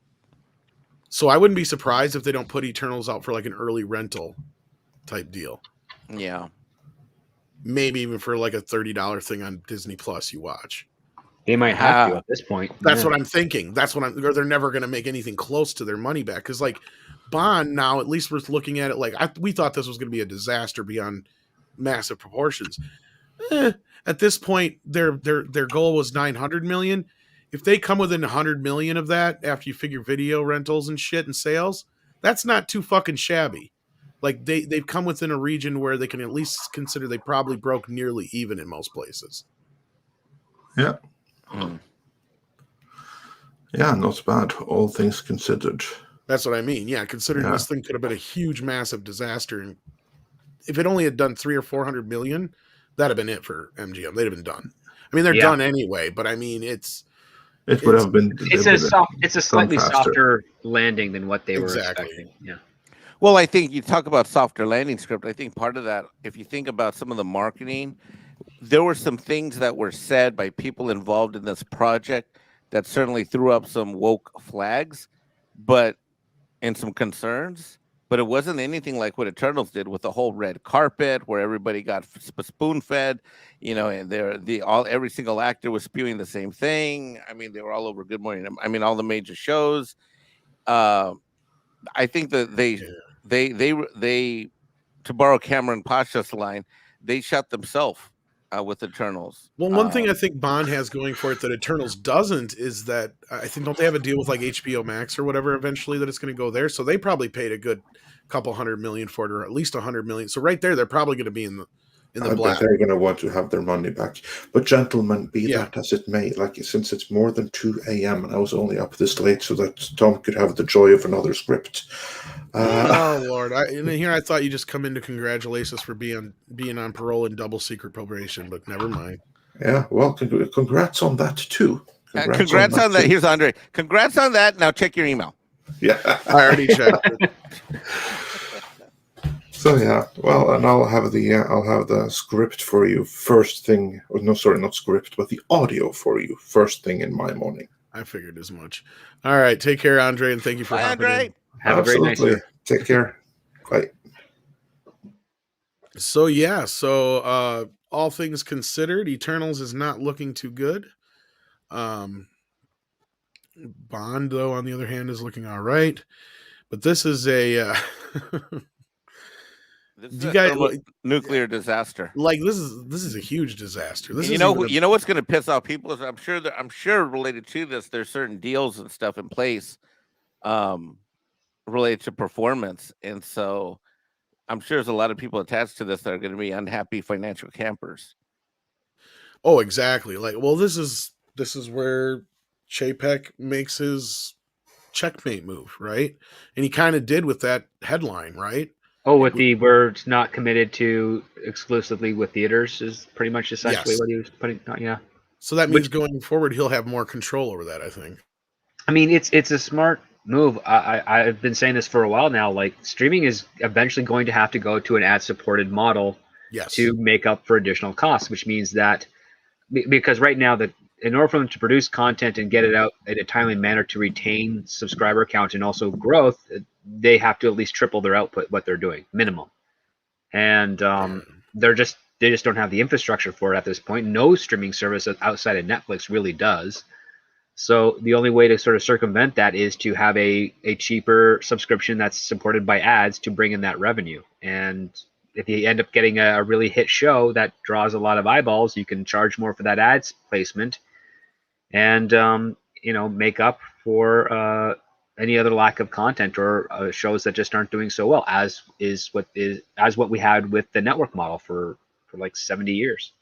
H: So I wouldn't be surprised if they don't put Eternals out for like an early rental type deal.
J: Yeah.
H: Maybe even for like a $30 thing on Disney Plus you watch.
I: They might have to at this point.
H: That's what I'm thinking. Or they're never going to make anything close to their money back. Because like Bond now, at least we're looking at it like we thought this was going to be a disaster beyond massive proportions. At this point, their goal was 900 million. If they come within 100 million of that after you figure video rentals and shit and sales, that's not too fucking shabby. Like they've come within a region where they can at least consider they probably broke nearly even in most places.
L: Yeah. Yeah, not bad, all things considered.
H: That's what I mean. Yeah, considering this thing could have been a huge, massive disaster, and if it only had done 300 or 400 million, that'd have been it for MGM. They'd have been done. I mean, they're done anyway, but I mean, it
L: would have been.
I: It's a slightly softer landing than what they were expecting. Yeah.
J: Well, I think you talk about softer landing script. I think part of that, if you think about some of the marketing, there were some things that were said by people involved in this project that certainly threw up some woke flags, and some concerns. But it wasn't anything like what Eternals did with the whole red carpet, where everybody got spoon fed, and every single actor was spewing the same thing. I mean, they were all over Good Morning. I mean, all the major shows. I think that they, to borrow Cameron Pasha's line, they shot themselves with Eternals.
H: Well, one thing I think Bond has going for it that Eternals doesn't is that I think, don't they have a deal with like HBO Max or whatever eventually that it's going to go there? So they probably paid a good couple $100 million for it, or at least $100 million. So right there, they're probably going to be in the black.
L: They're going to want to have their money back. But gentlemen, be that as it may, like since it's more than 2 a.m. and I was only up this late so that Tom could have the joy of another script.
H: Oh Lord! I thought you just come in to congratulate us for being on parole and double secret probation, but never mind.
L: Yeah, well, congrats on that too.
J: Congrats on that. Here's Andre. Congrats on that. Now check your email.
L: Yeah,
H: I already checked it.
L: So yeah, well, and I'll have the script for you first thing. No, sorry, not script, but the audio for you first thing in my morning.
H: I figured as much. All right, take care, Andre, and thank you for hopping in.
I: Have a great night, sir.
L: Take care. Bye.
H: So all things considered, Eternals is not looking too good. Bond, though, on the other hand, is looking all right. But this is a
J: nuclear disaster.
H: Like this is a huge disaster.
J: You know what's going to piss off people is I'm sure related to this, there's certain deals and stuff in place, related to performance, and so I'm sure there's a lot of people attached to this that are going to be unhappy financial campers.
H: Oh, exactly. Like, well, this is where Chapek makes his checkmate move, right? And he kind of did with that headline, right?
I: Oh, with the words not committed to exclusively with theaters is pretty much essentially what he was putting on. Yeah.
H: So that means going forward, he'll have more control over that, I think.
I: I mean, it's a smart move. I've been saying this for a while now. Like, streaming is eventually going to have to go to an ad-supported model to make up for additional costs, which means that because right now in order for them to produce content and get it out in a timely manner to retain subscriber count and also growth, they have to at least triple their output, what they're doing, minimum. And they just don't have the infrastructure for it at this point. No streaming service outside of Netflix really does. So the only way to sort of circumvent that is to have a cheaper subscription that's supported by ads to bring in that revenue. And if you end up getting a really hit show that draws a lot of eyeballs, you can charge more for that ads placement and make up for any other lack of content or shows that just aren't doing so well, as what we had with the network model for like 70 years.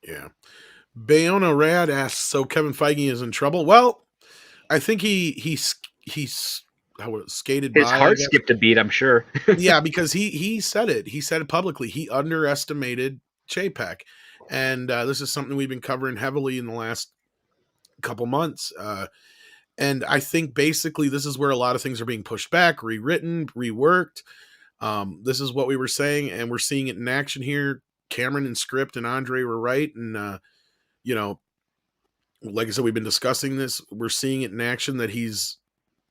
H: Yeah. Bayona Rad asks, so Kevin Feige is in trouble? Well, I think he's skated by.
I: His heart skipped a beat, I'm sure.
H: Yeah, because he said it. He said it publicly. He underestimated Chapek. And this is something we've been covering heavily in the last couple months. And I think basically this is where a lot of things are being pushed back, rewritten, reworked. This is what we were saying, and we're seeing it in action here. Cameron and script and Andre were right, and you know, like I said, we've been discussing this. We're seeing it in action that he's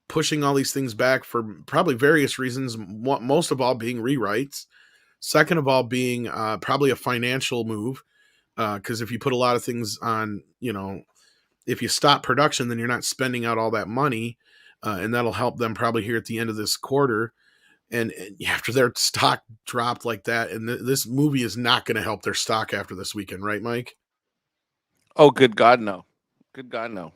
H: pushing all these things back for probably various reasons. Most of all, being rewrites. Second of all, being probably a financial move, because if you put a lot of things on, if you stop production, then you're not spending out all that money, and that'll help them probably here at the end of this quarter. And after their stock dropped like that, and this movie is not going to help their stock after this weekend, right, Mike?
J: Oh, good God, no! Good God, no!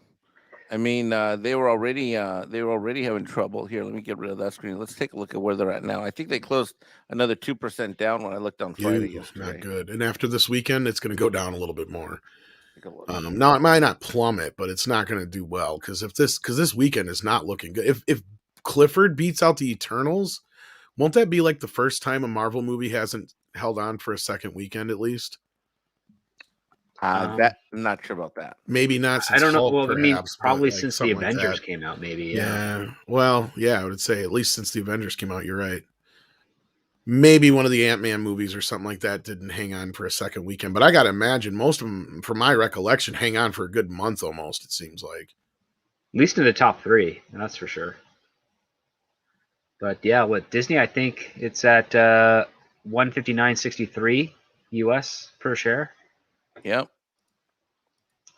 J: I mean, they were already having trouble. Here, let me get rid of that screen. Let's take a look at where they're at now. I think they closed another 2% down when I looked on Friday yesterday.
H: Not good. And after this weekend, it's going to go down a little bit more. Now it might not plummet, but it's not going to do well because this weekend is not looking good. If Clifford beats out the Eternals, won't that be like the first time a Marvel movie hasn't held on for a second weekend at least?
J: That I'm not sure about that.
H: Maybe not. Since
I: I don't know.
H: Hulk,
I: Well,
H: perhaps,
I: I mean, probably
H: like
I: since the
H: something like
I: Avengers
H: that.
I: came out, maybe.
H: Yeah. Well, yeah, I would say at least since the Avengers came out. You're right. Maybe one of the Ant-Man movies or something like that didn't hang on for a second weekend, but I got to imagine most of them, from my recollection, hang on for a good month almost. It seems like.
I: At least in the top 3, that's for sure. But yeah, with Disney, I think it's at $159.63 US per share.
J: Yep.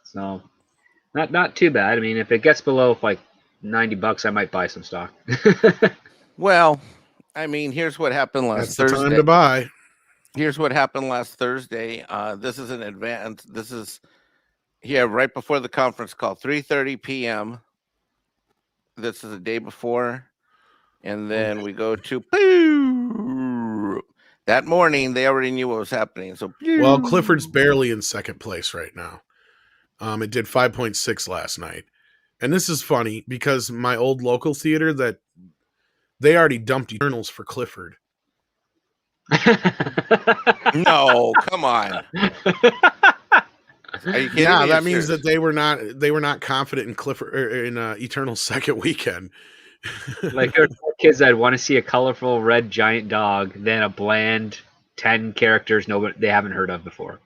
I: So not too bad. I mean, if it gets below like $90, I might buy some stock.
J: Well, I mean, here's what happened last Thursday.
H: That's the time to buy.
J: Here's what happened last Thursday. This is an advance. This is here right before the conference call, 3:30 p.m. This is the day before, and then we go to that morning. They already knew what was happening. So
H: well, Clifford's barely in second place right now. It did 5.6 last night, and this is funny because my old local theater that they already dumped Eternals for Clifford.
J: No, come on. Are you kidding me?
H: That means that they were not confident in Clifford or in Eternal's second weekend.
I: Like there are kids that want to see a colorful red giant dog than a bland 10 characters they haven't heard of before.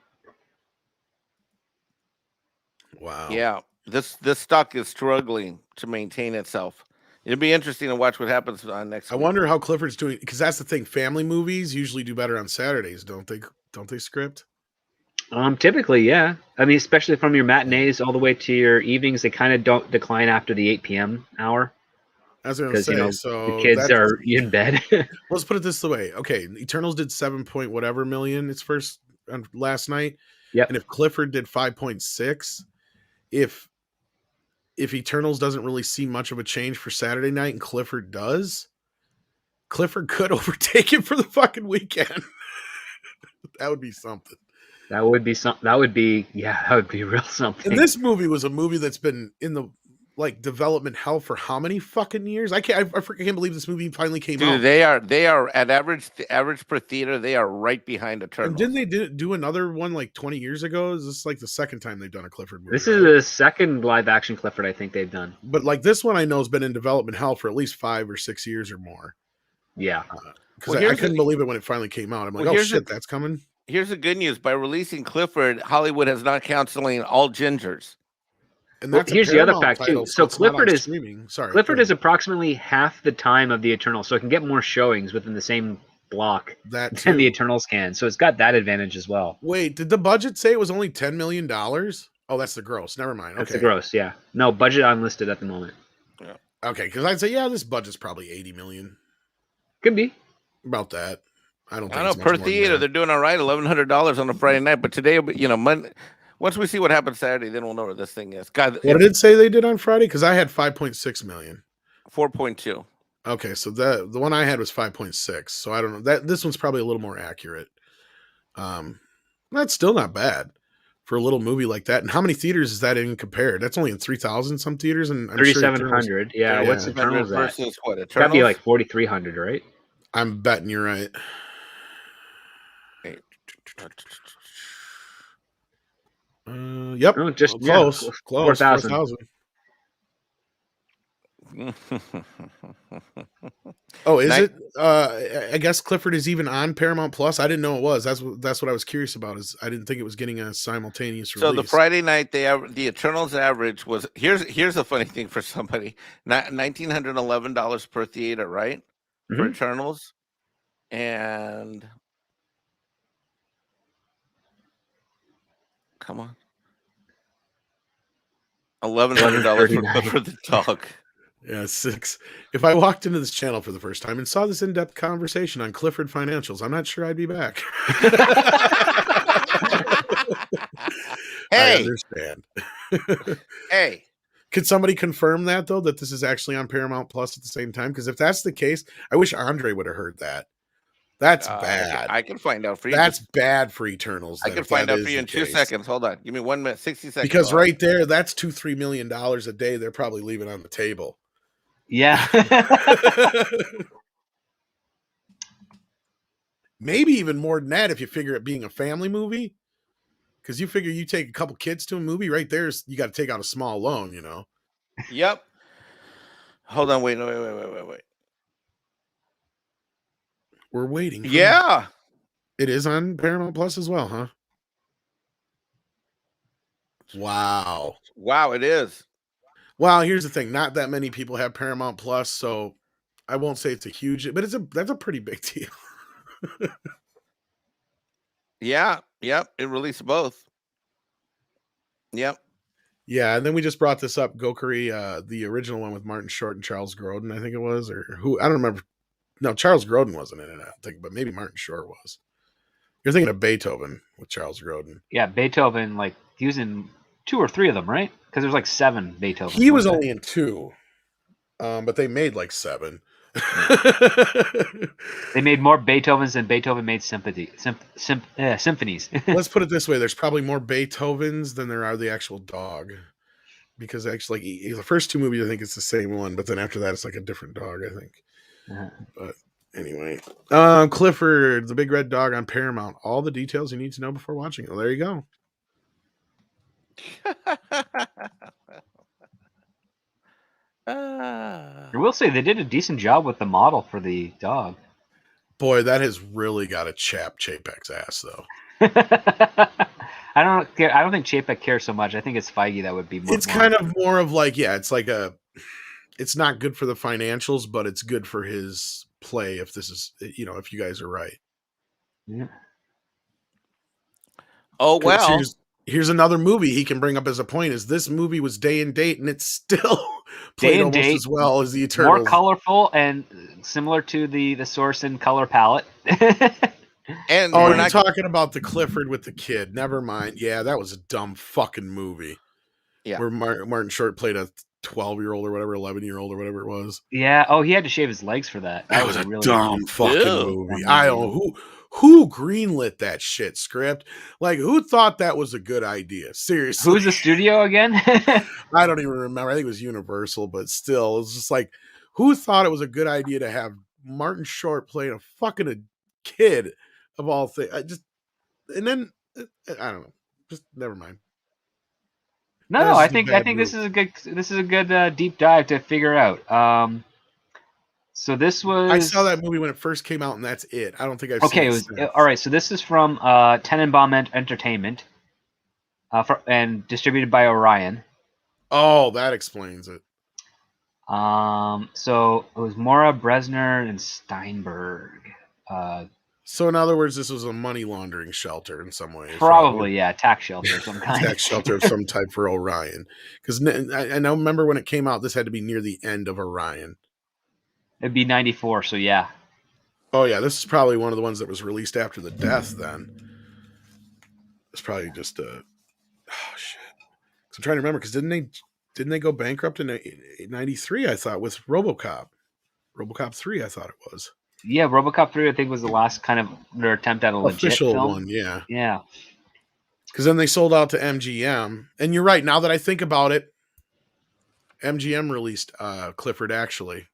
H: Wow.
J: Yeah, this stock is struggling to maintain itself. It'll be interesting to watch what happens next.
H: I wonder how Clifford's doing, because that's the thing. Family movies usually do better on Saturdays, don't they? Don't they, Script?
I: Typically, yeah. I mean, especially from your matinees all the way to your evenings, they kind of don't decline after the 8 p.m. hour.
H: I was going to say, so
I: the kids are in bed.
H: Let's put it this way. Okay, Eternals did 7 point whatever million its first last night.
I: Yeah.
H: And if Clifford did 5.6, if Eternals doesn't really see much of a change for Saturday night and Clifford does, Clifford could overtake it for the fucking weekend. That would be something.
I: That would be real something.
H: And this movie was a movie that's been in the development hell for how many fucking years? I can't believe this movie finally came out.
J: They are at average per theater. They are right behind Eternals.
H: And didn't they do another one like 20 years ago? Is this like the second time they've done a Clifford movie?
I: This is the second live action Clifford I think they've done.
H: But like this one I know has been in development hell for at least 5 or 6 years or more.
I: Yeah.
H: Because I couldn't believe it when it finally came out. I'm like, oh shit, that's coming.
J: Here's the good news. By releasing Clifford, Hollywood has not canceling all gingers.
H: And that's
I: here's the other fact too. So Clifford is
H: Clifford
I: is approximately half the time of the Eternals, so it can get more showings within the same block than the Eternals can. So it's got that advantage as well.
H: Wait, did the budget say it was only $10 million? Oh, that's the gross. Never mind.
I: That's the gross. Yeah. No budget unlisted at the moment.
H: Yeah. Okay, because I'd say this budget's probably $80 million.
I: Could be
H: about that. I don't
J: know. Per theater, they're doing all right. $1,100 on a Friday night, but today, Monday. Once we see what happens Saturday, then we'll know where this thing is. God,
H: what did it say they did on Friday? Because I had 5.6 million.
J: 4.2.
H: Okay, so the one I had was 5.6. So I don't know. This one's probably a little more accurate. That's still not bad for a little movie like that. And how many theaters is that in compared? That's only in 3,000 some theaters, and
I: 3,700. Yeah, what's Eternals
J: versus what? Eternals?
I: That'd be like 4,300, right?
H: I'm betting you're right. Yep.
I: Oh, just
H: close.
I: 4,000.
H: Oh, is it? I guess Clifford is even on Paramount Plus. I didn't know it was. That's what I was curious about. Is I didn't think it was getting a simultaneous release.
J: So the Friday night, the Eternals average was here's a funny thing for somebody: $1,911 per theater, right? For Eternals, and come on, $1,100 for the dog.
H: Yeah, 6. If I walked into this channel for the first time and saw this in-depth conversation on Clifford financials, I'm not sure I'd be back. I
J: Hey,
H: understand.
J: hey,
H: Could somebody confirm that though, that this is actually on Paramount Plus at the same time? Because if that's the case, I wish Andre would have heard that. That's bad.
J: I can find out for you.
H: That's bad for Eternals.
J: I can find out for you in 2 seconds. Hold on, give me 1 minute, 60 seconds.
H: Because right there, that's $2-3 million a day. They're probably leaving on the table.
I: Yeah.
H: Maybe even more than that if you figure it being a family movie. Because you figure you take a couple kids to a movie, right there, you got to take out a small loan, you know?
J: Yep. Hold on, wait.
H: We're waiting.
J: Yeah.
H: It is on Paramount Plus as well, huh? Wow.
J: Wow, it is.
H: Well, here's the thing. Not that many people have Paramount Plus, so I won't say it's a huge, but that's a pretty big deal.
J: Yeah. Yep. It released both. Yep.
H: Yeah, and then we just brought this up, Gokuri, the original one with Martin Short and Charles Grodin, I think it was, or who, I don't remember. No, Charles Grodin wasn't in it, I don't think, but maybe Martin Short was. You're thinking of Beethoven with Charles Grodin.
I: Yeah, Beethoven, like, he was in 2 or 3 of them, right? Because there's like 7 Beethovens.
H: He was only in 2, but they made like 7.
I: They made more Beethovens than Beethoven made symphonies.
H: Let's put it this way: there's probably more Beethovens than there are the actual dog, because actually, the first 2 movies I think it's the same one, but then after that it's like a different dog, I think. But anyway, Clifford, the Big Red Dog on Paramount. All the details you need to know before watching it. Well, there you go.
I: I will say they did a decent job with the model for the dog.
H: Boy, that has really got to chap Chapek's ass, though.
I: I don't think Chapek cares so much. I think it's Feige that would be more.
H: It's kind of more of like, yeah, it's like it's not good for the financials, but it's good for his play if this is, if you guys are right.
I: Yeah.
J: Oh, well.
H: Here's another movie he can bring up as a point: is this movie was day and date, and it's still played almost as well as the Eternals.
I: More colorful and similar to the source and color palette.
J: And
H: you're talking about the Clifford with the kid. Never mind. Yeah, that was a dumb fucking movie.
J: Yeah,
H: where Martin Short played a 12-year-old or whatever, 11-year-old or whatever it was.
I: Yeah. Oh, he had to shave his legs for that.
H: That was a really dumb fucking movie. I don't know who greenlit that shit script. Like, who thought that was a good idea? Seriously.
I: Who's the studio again?
H: I don't even remember. I think it was Universal, but still, it's just like, who thought it was a good idea to have Martin Short playing a fucking kid of all things? I don't know. Just never mind.
I: No, I think this is a good deep dive to figure out. So this was.
H: I saw that movie when it first came out, and that's it. I don't think I've seen it.
I: All right. So this is from Tenenbaum Entertainment, and distributed by Orion.
H: Oh, that explains it.
I: So it was Maura Bresner and Steinberg.
H: So in other words, this was a money laundering shelter in some ways.
I: Probably, yeah, tax shelter of some kind.
H: Tax shelter of some type for Orion. Because I now remember when it came out, this had to be near the end of Orion.
I: It'd be 94, so yeah.
H: Oh yeah, this is probably one of the ones that was released after the death. Then it's probably just a. Oh shit! So I'm trying to remember, because didn't they go bankrupt in '93? I thought with RoboCop 3. I thought it was.
I: Yeah, RoboCop 3, I think, was the last kind of their attempt at a legit
H: official
I: film.
H: one. Yeah.
I: Yeah.
H: Because then they sold out to MGM, and you're right. Now that I think about it, MGM released Clifford actually.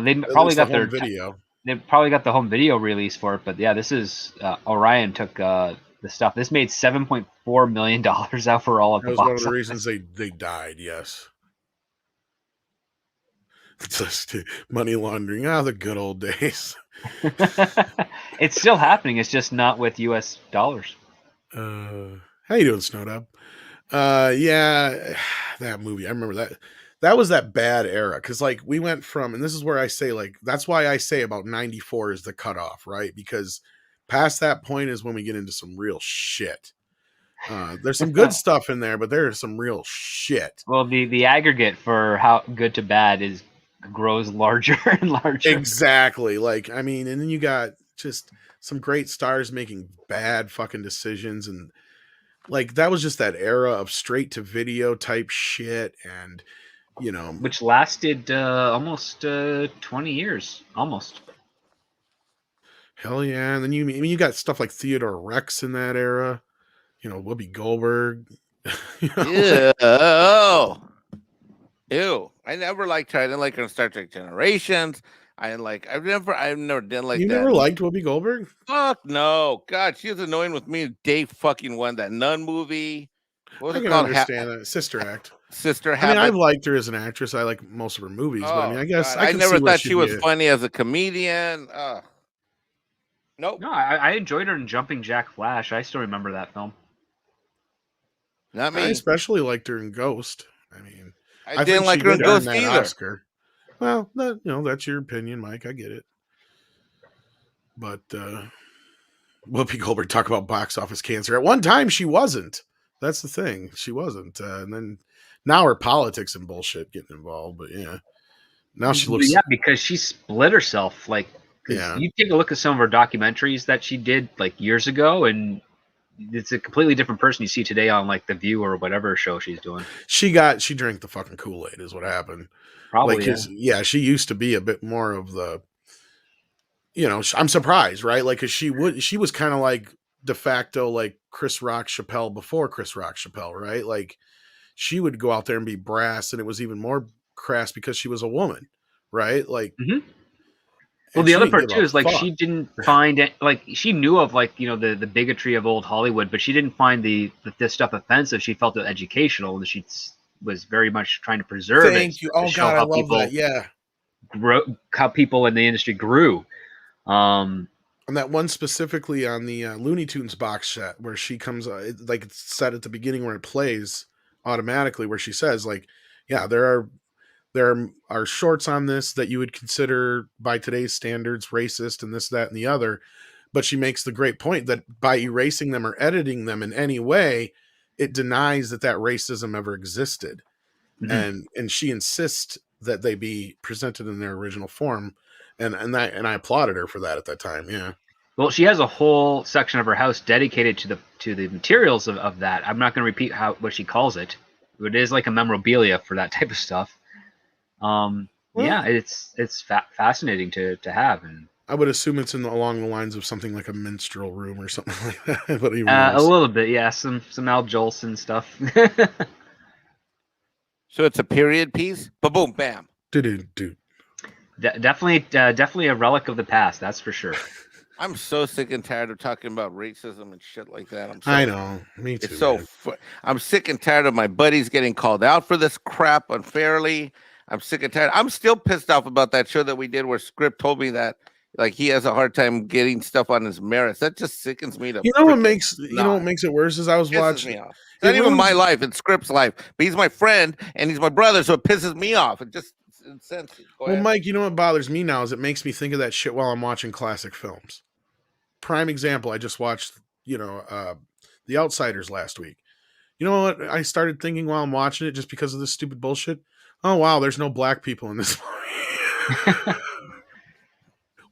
I: They probably got their
H: video.
I: They probably got the home video release for it, but yeah, this is Orion took the stuff. This made $7.4 million out for all of the box.
H: That was one of the reasons they died. Yes. Just money laundering. The good old days.
I: It's still happening. It's just not with U.S. dollars.
H: How you doing, Snowdub? Yeah, that movie. I remember that. That was that bad era because like we went from, and this is where I say like that's why I say about 94 is the cutoff, right? Because past that point is when we get into some real shit. There's some good stuff in there, but there's some real shit.
I: Well, the aggregate for how good to bad grows larger and larger.
H: Exactly. Like, I mean, and then you got just some great stars making bad fucking decisions, and like that was just that era of straight to video type shit, and you know,
I: which lasted almost 20 years, almost.
H: Hell yeah! And then you got stuff like Theodore Rex in that era. You know, Whoopi Goldberg.
J: You know? Ew. I never liked her. I didn't like her in Star Trek Generations. I've never did like
H: you
J: that.
H: You never liked Whoopi Goldberg?
J: Fuck no. God, she was annoying with me. Dave fucking won that Nun movie.
H: What was I can understand that. Sister Act.
J: Sister
H: Habit. I mean, I've liked her as an actress. I like most of her movies, but I mean, I guess
J: God. I never thought she was funny as a comedian. Nope.
I: No, I enjoyed her in Jumping Jack Flash. I still remember that film.
J: Not me.
H: I especially liked her in Ghost. I mean,
J: I didn't like her in Ghost either.
H: Oscar. Well, that's your opinion, Mike. I get it. But Whoopi Goldberg, talk about box office cancer. At one time, she wasn't. That's the thing. She wasn't. And then now her politics and bullshit getting involved. But yeah, now she looks.
I: Yeah, because she split herself. Like,
H: yeah.
I: You take a look at some of her documentaries that she did like years ago, and it's a completely different person you see today on like The View or whatever show she's doing.
H: She drank the fucking Kool-Aid is what happened.
I: Probably.
H: Like, yeah, she used to be a bit more of the, you know, I'm surprised, right? Like, cause she was kind of like de facto, like Chris Rock Chappelle before Chris Rock Chappelle, right? Like she would go out there and be brass, and it was even more crass because she was a woman, right? Like,
I: well, the other part too is like she didn't find it, like she knew of like, you know, the bigotry of old Hollywood, but she didn't find this stuff offensive. She felt it educational, and she was very much trying to preserve it.
H: Thank you. Oh God, I love that. Yeah,
I: how people in the industry grew.
H: And that one specifically on the Looney Tunes box set where she comes, like it's set at the beginning where it plays automatically, where she says like, yeah, there are shorts on this that you would consider by today's standards racist and this, that, and the other. But she makes the great point that by erasing them or editing them in any way, it denies that racism ever existed. And she insists that they be presented in their original form. And I applauded her for that at that time. Yeah.
I: Well, she has a whole section of her house dedicated to the materials of that. I'm not going to repeat what she calls it. It is like a memorabilia for that type of stuff. Yeah, it's fascinating to have, and
H: I would assume it's along the lines of something like a minstrel room or something like that. But
I: a little bit, yeah, some Al Jolson stuff.
J: So it's a period piece. Ba-boom, bam.
H: Dude.
I: Definitely a relic of the past. That's for sure.
J: I'm so sick and tired of talking about racism and shit like that.
H: I know, me too.
J: It's so I'm sick and tired of my buddies getting called out for this crap unfairly. I'm sick and tired. I'm still pissed off about that show that we did where Script told me that like he has a hard time getting stuff on his merits. That just sickens me to.
H: You know what makes it worse is I was watching.
J: Me off. It's not even my life; it's Script's life. But he's my friend and he's my brother, so it pisses me off. It just incensed me.
H: Well, Mike, you know what bothers me now is it makes me think of that shit while I'm watching classic films. Prime example, I just watched, The Outsiders last week. You know what I started thinking while I'm watching it just because of this stupid bullshit? Oh, wow, there's no black people in this movie.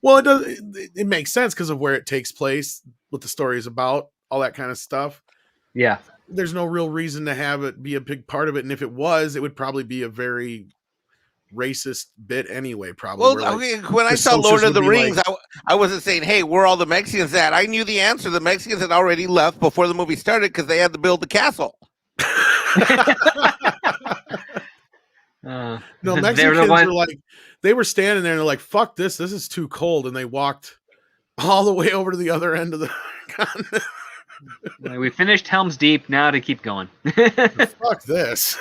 H: Well, it makes sense because of where it takes place, what the story is about, all that kind of stuff.
I: Yeah.
H: There's no real reason to have it be a big part of it. And if it was, it would probably be a very racist bit anyway, probably.
J: Well, when I saw Lord of the Rings, I wasn't saying, hey, where are all the Mexicans at? I knew the answer. The Mexicans had already left before the movie started because they had to build the castle.
H: No, Mexicans were like, they were standing there and they're like, fuck this is too cold. And they walked all the way over to the other end of the continent.
I: We finished Helm's Deep, now to keep going.
H: Fuck this.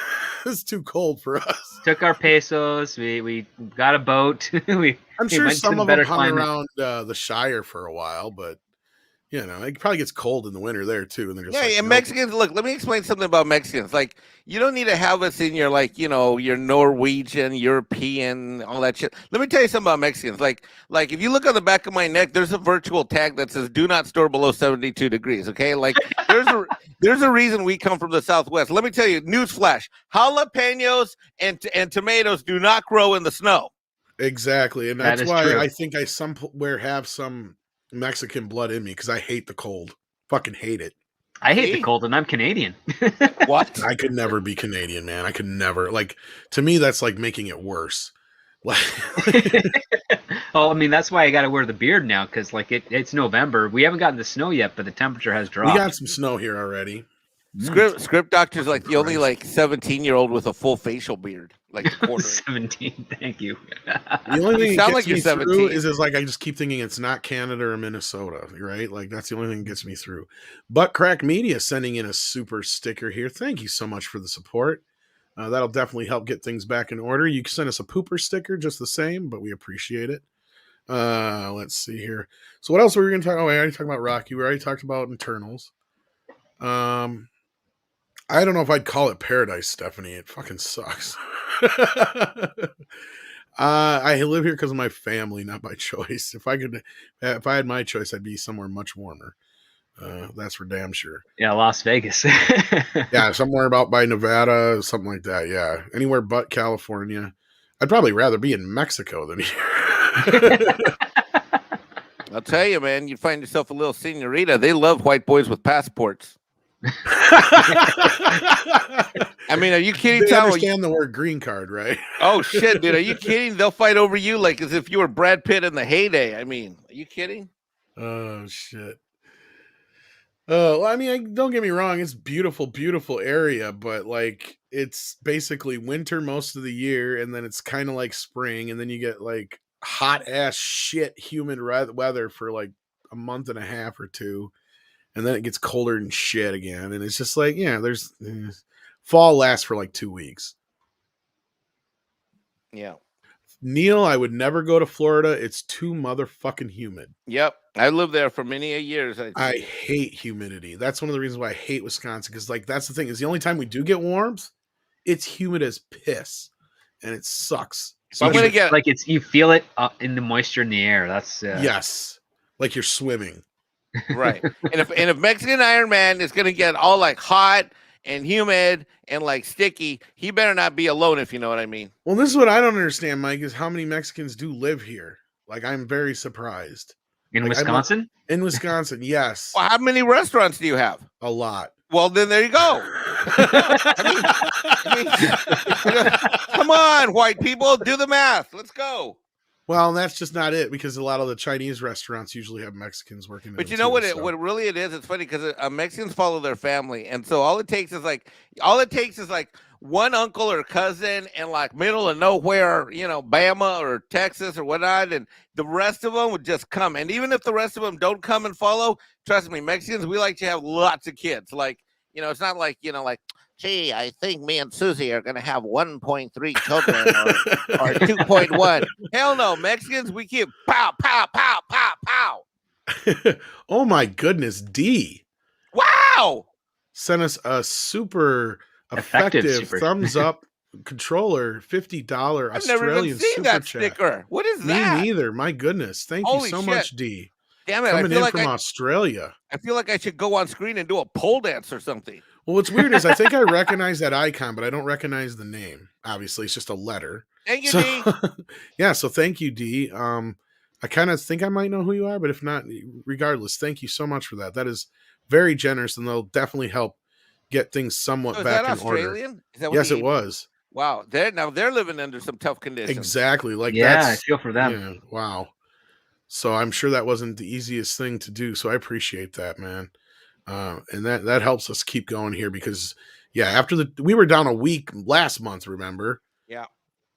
H: it's too cold for us.
I: Took our pesos. We got a boat.
H: I'm sure
I: went to
H: some
I: the
H: of them
I: better
H: hung
I: climate.
H: around the Shire for a while, but it probably gets cold in the winter there too. And they're just
J: Yeah, and
H: nope.
J: Mexicans, look, let me explain something about Mexicans. Like, you don't need to have us in your, like, your Norwegian, European, all that shit. Let me tell you something about Mexicans. Like if you look on the back of my neck, there's a virtual tag that says "Do not store below 72 degrees." Okay, like there's a reason we come from the Southwest. Let me tell you, newsflash: jalapenos and tomatoes do not grow in the snow.
H: Exactly, and
I: That
H: that's
I: is
H: why
I: true.
H: I think I somewhere have some Mexican blood in me because I hate the cold. Fucking hate it.
I: I hate the
J: See?
I: cold, and I'm Canadian.
J: What?
H: I could never be Canadian, man. I could never. Like, to me, that's like making it worse. Like,
I: Well, I mean, that's why I got to wear the beard now, because like it's November. We haven't gotten the snow yet, but the temperature has
H: we
I: dropped.
H: got some snow here already.
J: Script doctor's like the only
H: Christ.
J: like 17-year-old with a full facial beard, like the quarter.
I: 17. Thank you.
H: The only thing
J: You
H: that
J: sound
H: gets
J: like you're
H: me
J: 17.
H: through is like I just keep thinking it's not Canada or Minnesota, right? Like that's the only thing that gets me through. But Crack Media sending in a super sticker here. Thank you so much for the support. That'll definitely help get things back in order. You can send us a pooper sticker just the same, but we appreciate it. Let's see here. So what else were we going to talk? Oh, I already talked about Rocky. We already talked about Internals. I don't know if I'd call it paradise, Stephanie. It fucking sucks. I live here because of my family, not by choice. If I had my choice, I'd be somewhere much warmer. That's for damn sure.
I: Yeah, Las Vegas.
H: Yeah, somewhere about by Nevada, something like that. Yeah, anywhere but California. I'd probably rather be in Mexico than here.
J: I'll tell you, man, you find yourself a little senorita. They love white boys with passports. I mean, are you kidding?
H: They
J: Tom?
H: understand the word green card, right?
J: Oh shit, dude! Are you kidding? They'll fight over you like as if you were Brad Pitt in the heyday. I mean, are you kidding?
H: Oh shit. Well, I mean, don't get me wrong; it's beautiful, beautiful area, but like it's basically winter most of the year, and then it's kind of like spring, and then you get like hot ass shit, humid weather for like a month and a half or two, and then it gets colder and shit again, and it's just like, yeah, there's fall lasts for like 2 weeks.
J: Yeah.
H: Neil, I would never go to Florida. It's too motherfucking humid.
J: Yep, I lived there for many years.
H: I hate humidity. That's one of the reasons why I hate Wisconsin, because like that's the thing, is the only time we do get warmth, it's humid as piss, and it sucks.
J: So I'm gonna get
I: like you feel it in the moisture in the air. That's
H: yes, like you're swimming.
J: Right. And if Mexican Iron Man is gonna get all like hot and humid and like sticky, he better not be alone, if you know what I mean.
H: Well, this is what I don't understand, Mike, is how many Mexicans do live here. Like, I'm very surprised.
I: In
H: like,
I: Wisconsin?
H: In Wisconsin, yes.
J: Well, how many restaurants do you have?
H: A lot.
J: Well, then there you go. Come on, white people, do the math. Let's go.
H: Well, that's just not it, because a lot of the Chinese restaurants usually have Mexicans working in
J: But you
H: them
J: know
H: too,
J: what? What really it is? It's funny because Mexicans follow their family, and so all it takes is like one uncle or cousin in like middle of nowhere, Bama or Texas or whatnot, and the rest of them would just come. And even if the rest of them don't come and follow, trust me, Mexicans, we like to have lots of kids. Like, it's not like like, gee, I think me and Susie are going to have 1.3 children or 2.1. Hell no. Mexicans, we keep pow, pow, pow, pow, pow.
H: Oh my goodness, D.
J: Wow.
H: Sent us a super effective thumbs up controller, $50
J: I've never even
H: Australian
J: seen
H: super
J: that
H: chat.
J: sticker. What is
H: Me
J: that?
H: neither. My goodness. Thank
J: Holy
H: you so
J: shit.
H: much, D.
J: Damn it.
H: Coming
J: I feel
H: in
J: like
H: from Australia.
J: I feel like I should go on screen and do a pole dance or something.
H: Well, what's weird is I think I recognize that icon, but I don't recognize the name. Obviously, it's just a letter.
J: Thank you, D.
H: Yeah, so thank you, D. I kind of think I might know who you are, but if not, regardless, thank you so much for that. That is very generous, and they'll definitely help get things somewhat
J: Is
H: back
J: that
H: in order.
J: Australian? Is that what
H: Yes,
J: they
H: it
J: eat?
H: was.
J: Wow. They're living under some tough conditions.
H: Exactly. Like
I: yeah, I feel for them.
H: Yeah, wow. So I'm sure that wasn't the easiest thing to do. So I appreciate that, man. And that helps us keep going here because, yeah, after we were down a week last month, remember?
J: Yeah.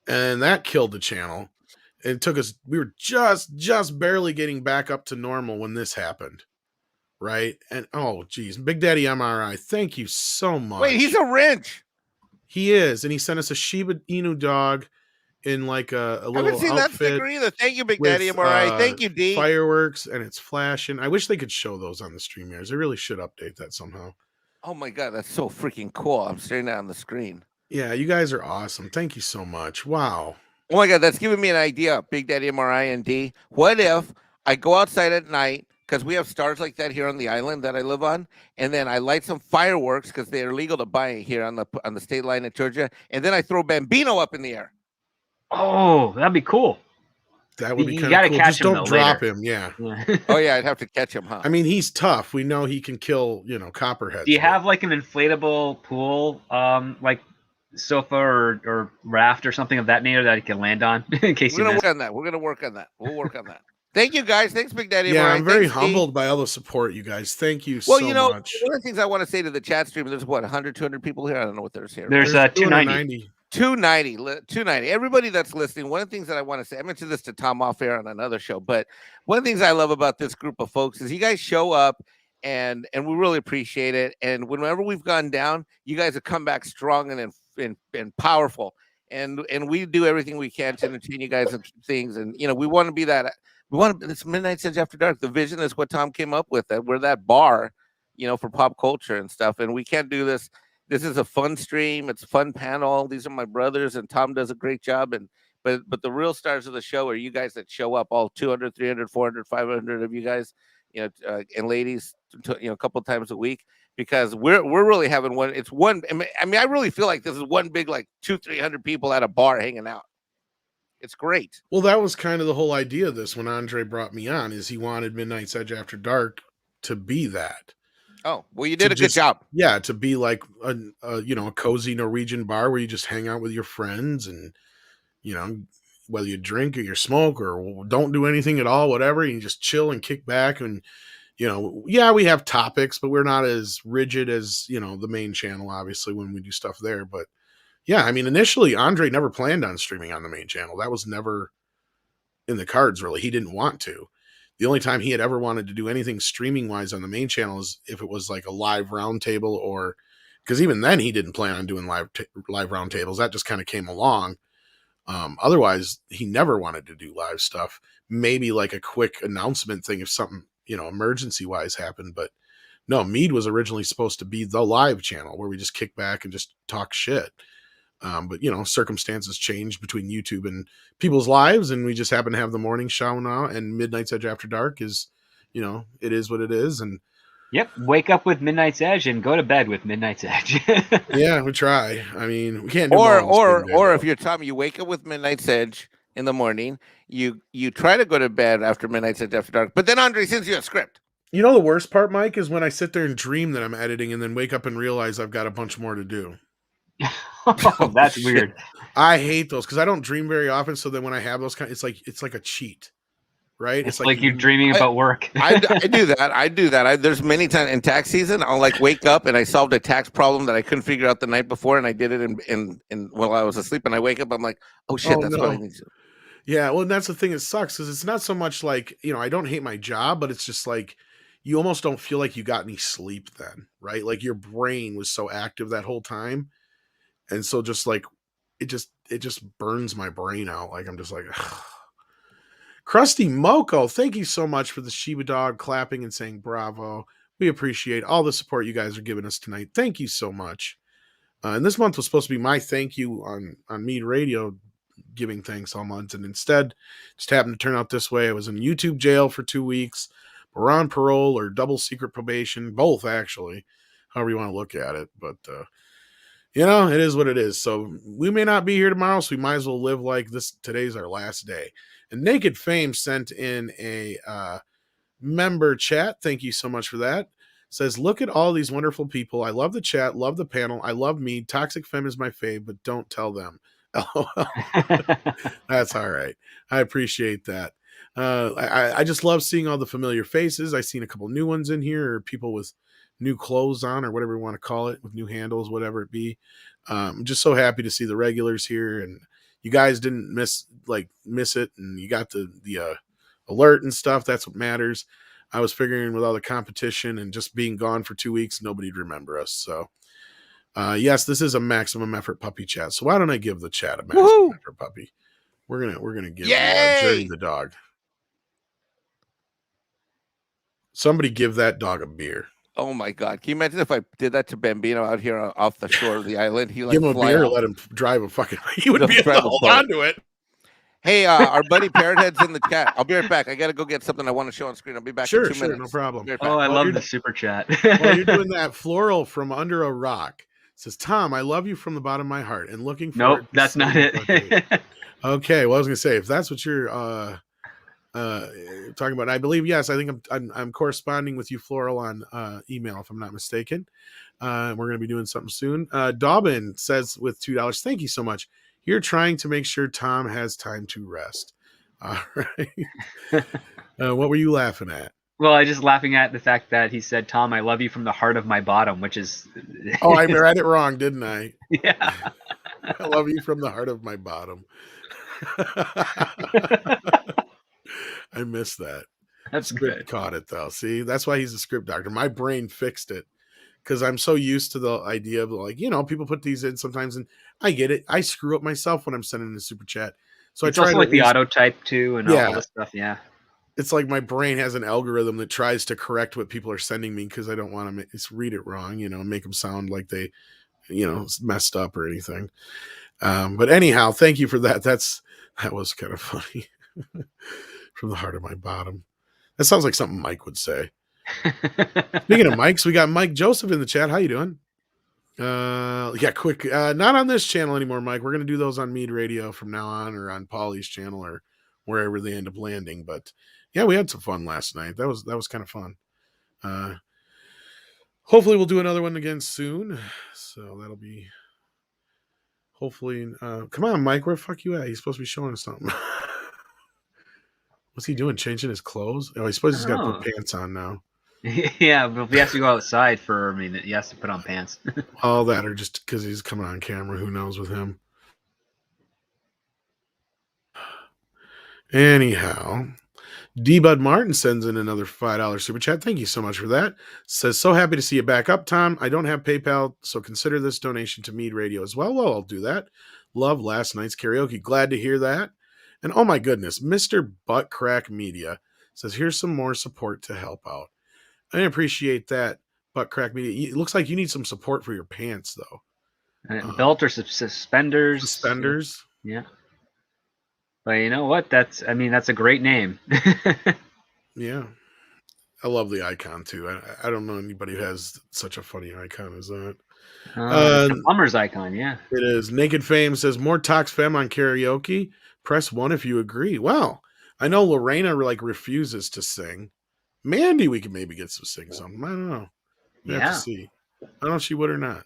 H: And that killed the channel. It took us, we were just barely getting back up to normal when this happened. Right? And oh, geez, Big Daddy MRI, thank you so much.
J: Wait, he's a wrench.
H: He is, and he sent us a Shiba Inu dog in like a
J: I haven't
H: little
J: seen that
H: outfit
J: sticker either. Thank you, Big
H: with
J: Daddy MRI. Thank you, D.
H: fireworks, and it's flashing. I wish they could show those on the stream airs. They really should update that somehow.
J: Oh my god, that's so freaking cool. I'm staring at it on the screen.
H: Yeah, you guys are awesome. Thank you so much. Wow.
J: Oh my god, that's giving me an idea, Big Daddy MRI and D. What if I go outside at night, because we have stars like that here on the island that I live on, and then I light some fireworks because they're legal to buy here on the state line in Georgia, and then I throw Bambino up in the air.
I: Oh, that'd be cool.
H: That would be
I: You
H: kind
I: gotta
H: of cool.
I: catch
H: Just
I: him,
H: don't
I: though,
H: drop
I: later.
H: him. Yeah.
J: Oh yeah, I'd have to catch him, huh?
H: I mean, he's tough. We know he can kill, copperheads.
I: Do you have like an inflatable pool, like sofa or raft or something of that nature that you can land on in case
J: We're
I: you
J: gonna
I: miss?
J: work on that. We're gonna work on that. We'll work on that. Thank you guys. Thanks, Big Daddy.
H: Yeah,
J: MRI.
H: I'm very
J: Thanks, D.
H: humbled by all the support, you guys. Thank you
J: Well,
H: so
J: you know,
H: much.
J: one of the things I want to say to the chat stream, there's what, 100, 200 people here? I don't know what there's here.
I: There's 290.
J: 290. Everybody that's listening, one of the things that I want to say, I mentioned this to Tom off air on another show, but one of the things I love about this group of folks is you guys show up and we really appreciate it. And whenever we've gone down, you guys have come back strong and powerful. And we do everything we can to entertain you guys and things. And we want to be that. We want to. It's Midnight Edge After Dark. The vision is what Tom came up with. That we're that bar, for pop culture and stuff. And we can't do this. This is a fun stream. It's a fun panel. These are my brothers, and Tom does a great job. But the real stars of the show are you guys that show up, all 200, 300, 400, 500 of you guys, and ladies, a couple times a week, because we're really having one. It's one. I mean, I really feel like this is one big, like 200-300 people at a bar hanging out. It's great.
H: Well, that was kind of the whole idea of this when Andre brought me on, is he wanted Midnight's Edge After Dark to be that.
J: Oh, well, you did a good job.
H: Yeah, to be like a cozy Norwegian bar where you just hang out with your friends and, whether you drink or you smoke or don't do anything at all, whatever, you just chill and kick back. And, yeah, we have topics, but we're not as rigid as, the main channel, obviously, when we do stuff there. But yeah, I mean, initially, Andre never planned on streaming on the main channel. That was never in the cards, really. He didn't want to. The only time he had ever wanted to do anything streaming wise on the main channel is if it was like a live roundtable, or because even then he didn't plan on doing live roundtables. That just kind of came along. Otherwise, he never wanted to do live stuff. Maybe like a quick announcement thing if something, emergency wise happened. But no, MEAD was originally supposed to be the live channel where we just kick back and just talk shit. But circumstances changed between YouTube and people's lives, and we just happen to have the morning show now, and Midnight's Edge After Dark is, it is what it is. And
I: yep, wake up with Midnight's Edge and go to bed with Midnight's Edge.
H: Yeah, we try. I mean, we can't do
J: or if you're Tom, you wake up with Midnight's Edge in the morning, you try to go to bed after Midnight's Edge After Dark, but then Andre sends you a script.
H: The worst part, Mike, is when I sit there and dream that I'm editing and then wake up and realize I've got a bunch more to do.
I: Oh, that's weird.
H: I hate those because I don't dream very often. So then when I have those it's like a cheat, right?
I: It's like you're dreaming about work.
J: I do that. There's many times in tax season, I'll like wake up and I solved a tax problem that I couldn't figure out the night before, and I did it in while I was asleep. And I wake up, I'm like, oh shit, that's what I need to do.
H: Yeah, well, and that's the thing. It sucks because it's not so much like I don't hate my job, but it's just like you almost don't feel like you got any sleep then, right? Like your brain was so active that whole time. And so just like, it just burns my brain out. Like, I'm just like, ugh. Krusty Moko, thank you so much for the Shiba dog clapping and saying bravo. We appreciate all the support you guys are giving us tonight. Thank you so much. And this month was supposed to be my thank you on MEAD Radio, giving thanks all month. And instead, just happened to turn out this way. I was in YouTube jail for 2 weeks. We're on parole or double secret probation, both actually, however you want to look at it. But, it is what it is. So we may not be here tomorrow, so we might as well live like this. Today's our last day. And Naked Fame sent in a member chat. Thank you so much for that. Says, look at all these wonderful people. I love the chat, love the panel. I love me. Toxic Femme is my fave, but don't tell them. That's all right. I appreciate that. I just love seeing all the familiar faces. I've seen a couple new ones in here, or people with new clothes on, or whatever you want to call it, with new handles, whatever it be. I'm just so happy to see the regulars here, and you guys didn't miss it, and you got the alert and stuff. That's what matters. I was figuring with all the competition and just being gone for 2 weeks, nobody'd remember us. So Yes, this is a maximum effort puppy chat. So why don't I give the chat a maximum effort puppy? We're gonna give Journey the dog. Somebody give that dog a beer.
J: Oh my God! Can you imagine if I did that to Bambino out here off the shore of the island? He like
H: give him a
J: fly
H: beer,
J: off.
H: let him drive a fucking. He would be able to hold on to it.
J: Hey, our buddy Parrothead's in the chat. I'll be right back. I got to go get something I want to show on screen. I'll be back in 2 minutes.
H: No problem.
I: Oh, I love the super chat.
H: While you're doing that, Floral from Under a Rock says, Tom, I love you from the bottom of my heart and looking forward.
I: Nope, that's not it.
H: Okay, well, I was gonna say, if that's what you're talking about, I believe, yes, I think I'm corresponding with you, Floral, on email, if I'm not mistaken. We're gonna be doing something soon. Dobbin says with $2, thank you so much. You're trying to make sure Tom has time to rest. All right. What were you laughing at?
I: Well, I just laughing at the fact that he said, Tom, I love you from the heart of my bottom, which is...
H: Oh, I read it wrong, didn't I?
I: Yeah.
H: I love you from the heart of my bottom. I missed that.
I: That's
H: Script
I: good.
H: Caught it, though. See, that's why he's a script doctor. My brain fixed it because I'm so used to the idea of, like, people put these in sometimes, and I get it. I screw up myself when I'm sending a super chat. So
I: it's
H: I try
I: also
H: to
I: like the auto type too, and all this stuff. Yeah.
H: It's like my brain has an algorithm that tries to correct what people are sending me because I don't want to read it wrong, make them sound like they, messed up or anything. But anyhow, thank you for that. That was kind of funny. From the heart of my bottom. That sounds like something Mike would say. Speaking of Mikes, we got Mike Joseph in the chat. How you doing? Quick. Not on this channel anymore, Mike. We're going to do those on Mead Radio from now on, or on Polly's channel, or wherever they end up landing. But yeah, we had some fun last night. That was kind of fun. Hopefully we'll do another one again soon. So that'll be hopefully. Come on, Mike. Where the fuck you at? He's supposed to be showing us something. What's he doing? Changing his clothes? Oh, I suppose he's got to put pants on now.
I: Yeah, but if he has to go outside he has to put on pants.
H: All that, or just because he's coming on camera. Who knows with him? Anyhow, D. Bud Martin sends in another $5 super chat. Thank you so much for that. Says, so happy to see you back up, Tom. I don't have PayPal, so consider this donation to Mead Radio as well. Well, I'll do that. Love last night's karaoke. Glad to hear that. And oh my goodness, Mr. Buttcrack Media says, here's some more support to help out. I appreciate that, Buttcrack Media. It looks like you need some support for your pants, though.
I: Belt or suspenders.
H: Suspenders.
I: Yeah. But you know what? That's a great name.
H: Yeah. I love the icon, too. I don't know anybody who has such a funny icon as that.
I: The plumber's icon, yeah.
H: It is. Naked Fame says, more Tox Femme on karaoke. Press 1 if you agree. Well, I know Lorena refuses to sing. Mandy, we can maybe get to sing something. I don't know. We have to see. I don't know if she would or not.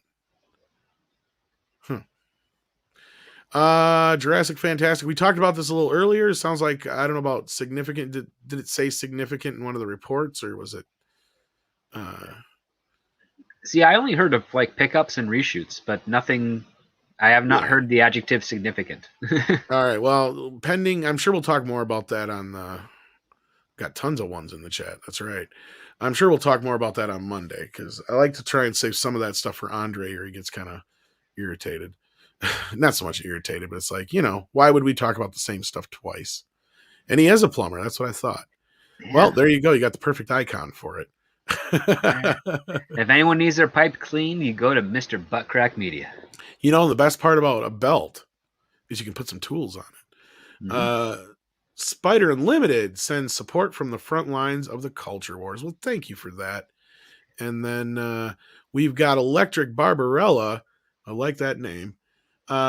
H: Jurassic Fantastic. We talked about this a little earlier. It sounds like, I don't know about significant. Did it say significant in one of the reports, or was it?
I: See, I only heard of like pickups and reshoots, but nothing. I have not heard the adjective significant.
H: All right. Well, pending. I'm sure we'll talk more about that on got tons of ones in the chat. That's right. I'm sure we'll talk more about that on Monday, because I like to try and save some of that stuff for Andre, or he gets kind of irritated. Not so much irritated, but it's like, why would we talk about the same stuff twice? And he is a plumber. That's what I thought. Yeah. Well, there you go. You got the perfect icon for it.
I: If anyone needs their pipe clean, you go to Mr. Buttcrack Media.
H: The best part about a belt is you can put some tools on it. Mm-hmm. Spider Unlimited sends support from the front lines of the culture wars. Well, thank you for that. And then we've got Electric Barbarella. I like that name.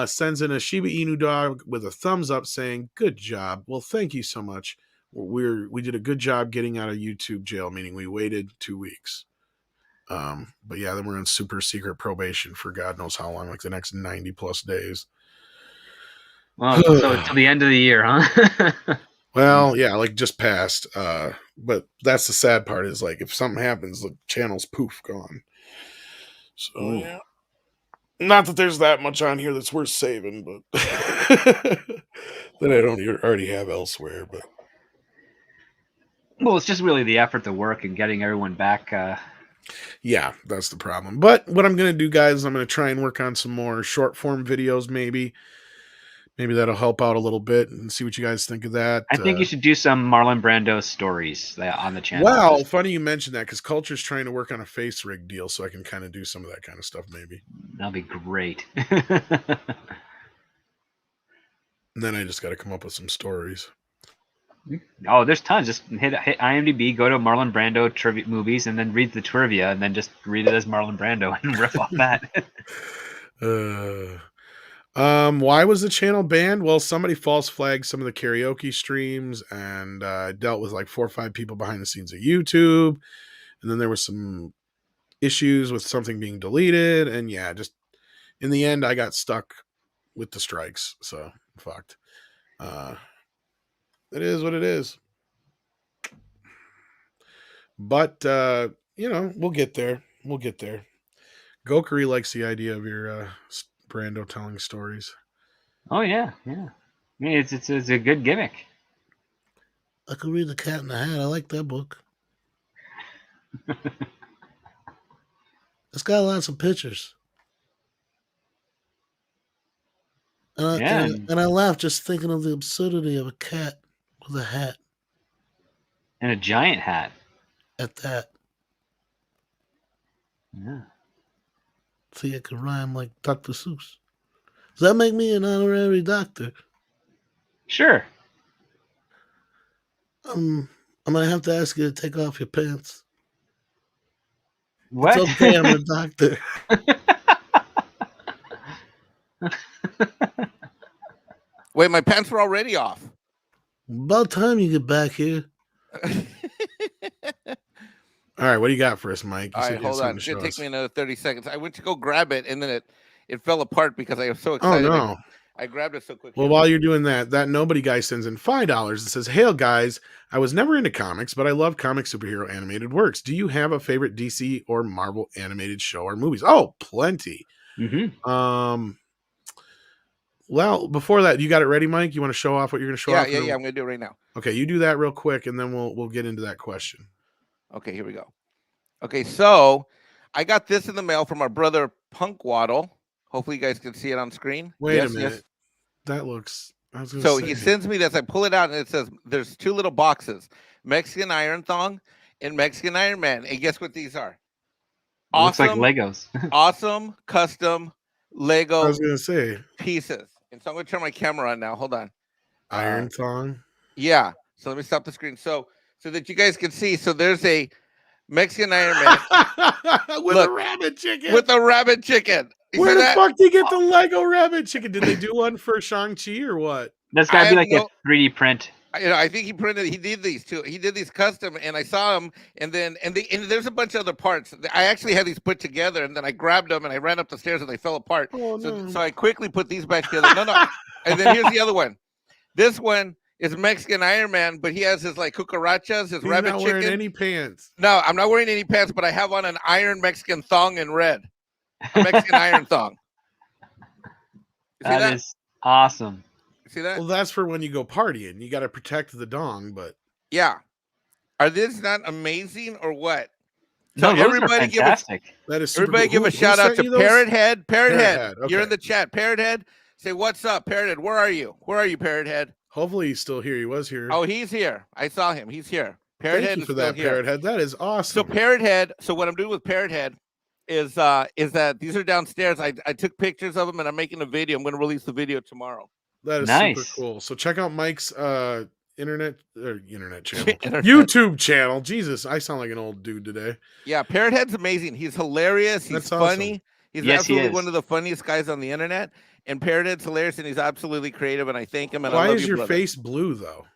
H: Sends in a Shiba Inu dog with a thumbs up saying, good job. Well, thank you so much. We did a good job getting out of YouTube jail, meaning we waited 2 weeks. But yeah, then we're on super secret probation for God knows how long, like the next 90 plus days.
I: Well, so to the end of the year, huh?
H: Well, yeah, like just passed. But that's the sad part, is like, if something happens, the channel's poof, gone. So yeah. Not that there's that much on here that's worth saving, but that I don't already have elsewhere. But
I: well, it's just really the effort, the work, and getting everyone back
H: Yeah, that's the problem. But what I'm going to do, guys, is I'm going to try and work on some more short form videos, maybe. Maybe that'll help out a little bit and see what you guys think of that.
I: I think you should do some Marlon Brando stories on the channel.
H: Wow, funny you mentioned that because Culture's trying to work on a face rig deal, so I can kind of do some of that kind of stuff, maybe.
I: That'll be great.
H: And then I just got to come up with some stories.
I: Oh, there's tons. Just hit IMDb, go to Marlon Brando trivia movies, and then read the trivia, and then just read it as Marlon Brando and riff off that.
H: Why was the channel banned? Well, somebody false flagged some of the karaoke streams, and dealt with like 4 or 5 people behind the scenes of YouTube, and then there was some issues with something being deleted, and yeah, just in the end, I got stuck with the strikes, so fucked. It is what it is. But we'll get there. We'll get there. Gokari likes the idea of your Brando telling stories.
I: Oh yeah. I mean, it's a good gimmick.
H: I could read The Cat in the Hat. I like that book. It's got lots of pictures. And I laugh just thinking of the absurdity of a cat with a hat.
I: And a giant hat.
H: At that.
I: Yeah.
H: See, I could rhyme like Dr. Seuss. Does that make me an honorary doctor?
I: Sure.
H: I'm going to have to ask you to take off your pants.
I: What?
H: It's okay, I'm a doctor.
J: Wait, my pants were already off.
H: About time you get back here. All right, what do you got for us, Mike?
J: All right, hold on. It's going to take me another 30 seconds. I went to go grab it, and then it fell apart because I was so excited.
H: Oh, no.
J: I grabbed it so quickly.
H: Well, while you're doing that Nobody guy sends in $5. It says, "Hail, guys. I was never into comics, but I love comic superhero animated works. Do you have a favorite DC or Marvel animated show or movies?" Oh, plenty.
I: Mm-hmm.
H: Well, before that, you got it ready, Mike? You want to show off what you're going to show off?
J: Yeah. I'm going to do it right now.
H: Okay, you do that real quick, and then we'll get into that question.
J: Okay, here we go. Okay, so I got this in the mail from our brother Punk Waddle. Hopefully, you guys can see it on screen.
H: Wait a minute. Yes. That looks.
J: So he sends me this. I pull it out, and it says there's 2 little boxes: Mexican Iron Thong and Mexican Iron Man. And guess what these are?
I: Awesome, looks like Legos.
J: Awesome custom Lego.
H: I was going to say
J: pieces. And so I'm going to turn my camera on now. Hold on.
H: Iron Thong.
J: Yeah. So let me stop the screen so that you guys can see. So there's a Mexican Iron Man
H: with a rabbit chicken.
J: With a rabbit chicken.
H: Where the fuck did you get the Lego rabbit chicken? Did they do one for Shang-Chi or what?
I: That's got to be like a 3D print.
J: I think he did these too. He did these custom, and I saw them, and there's a bunch of other parts. I actually had these put together, and then I grabbed them and I ran up the stairs and they fell apart.
H: Oh, no.
J: So I quickly put these back together. No. And then here's the other one. This one is Mexican Iron Man, but he has his like cucarachas, his rabbit chicken.
H: He's not wearing any pants.
J: No, I'm not wearing any pants, but I have on an iron Mexican thong in red. A Mexican iron thong.
I: That is awesome.
J: See that?
H: Well, that's for when you go partying. You got to protect the dong, but
J: yeah. Are these not amazing or what?
I: So no, everybody give
J: a shout out to Parrot Head. Parrot Head, okay. You're in the chat. Parrot Head, say what's up, Parrot Head. Where are you? Where are you, Parrot Head?
H: Hopefully he's still here. He was here.
J: Oh, he's here. I saw him. He's here. Parrot Head
H: is for that, Parrot Head. That is awesome.
J: So Parrot Head. So what I'm doing with Parrot Head is that these are downstairs. I took pictures of them and I'm making a video. I'm going to release the video tomorrow.
H: That is super cool. So check out Mike's internet channel, YouTube channel. Jesus, I sound like an old dude today.
J: Yeah, Parrot Head's amazing. He's hilarious. He's funny. Awesome. He's absolutely one of the funniest guys on the internet. And Parrot Head's hilarious, and he's absolutely creative. And I thank him. And
H: why
J: I love
H: is
J: you,
H: your face blue though?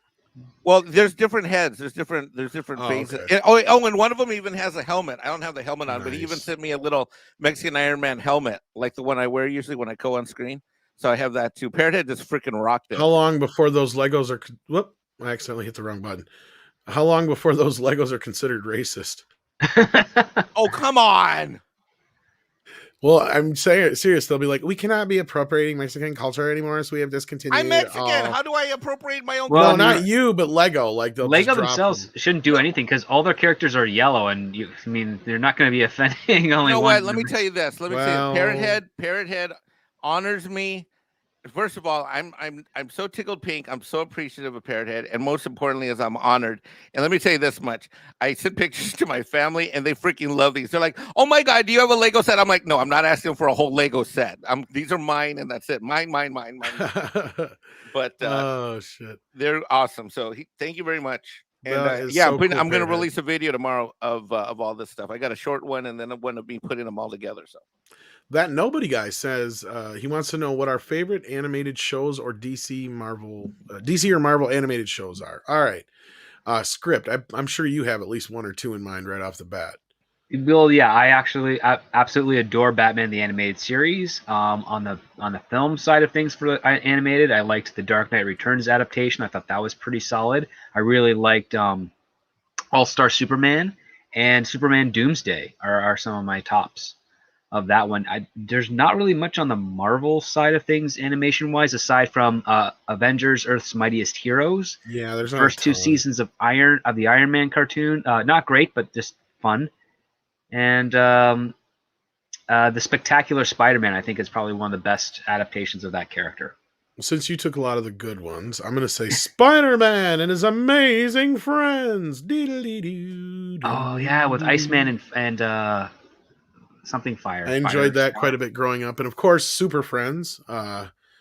J: Well, there's different heads. There's different faces.
H: Okay.
J: And one of them even has a helmet. I don't have the helmet on,
H: nice.
J: But he even sent me a little Mexican Iron Man helmet, like the one I wear usually when I go on screen. So I have that too. Parrot Head just freaking rocked it.
H: How long before those Legos are? Whoop! I accidentally hit the wrong button. How long before those Legos are considered racist?
J: Oh, come on!
H: Well, I'm saying serious. They'll be like, we cannot be appropriating Mexican culture anymore, so we have discontinued.
J: I'm Mexican.
H: all-
J: How do I appropriate my own?
H: Well,
J: culture?
H: not you, but Lego. Like they'll
I: Lego
H: just drop
I: themselves
H: them.
I: shouldn't do anything because all their characters are yellow, and I mean, they're not going to be offending only
J: You know
I: one.
J: what? Let me tell you this.
H: Well-
J: Parrot Head honors me. First of all, I'm so tickled pink. I'm so appreciative of Parrot Head, and most importantly, is I'm honored. And let me tell you this much: I send pictures to my family, and they freaking love these. They're like, "Oh my god, do you have a Lego set?" I'm like, "No, I'm not asking for a whole Lego set. These are mine, and that's it. Mine." But
H: oh shit,
J: they're awesome. So thank you very much. And
H: That is
J: yeah,
H: so cool,
J: I'm going to
H: Parrot Head.
J: release a video tomorrow of all this stuff. I got a short one, and then I'm going to be putting them all together. So.
H: That nobody guy says he wants to know what our favorite animated shows or DC or Marvel animated shows are. All right, script. I'm sure you have at least one or two in mind right off the bat.
I: Well, yeah, I absolutely adore Batman the Animated Series. On the film side of things for animated, I liked the Dark Knight Returns adaptation. I thought that was pretty solid. I really liked All-Star Superman and Superman Doomsday are some of my tops of that one. There's not really much on the Marvel side of things animation-wise, aside from Avengers: Earth's Mightiest Heroes.
H: Yeah, there's
I: the
H: not a
I: first two
H: ton.
I: seasons of the Iron Man cartoon. Not great, but just fun. And the Spectacular Spider-Man, I think, is probably one of the best adaptations of that character.
H: Since you took a lot of the good ones, I'm going to say Spider-Man and his amazing friends.
I: Oh yeah, with Iceman and something Fire.
H: I enjoyed that quite a bit growing up, and of course, Super Friends.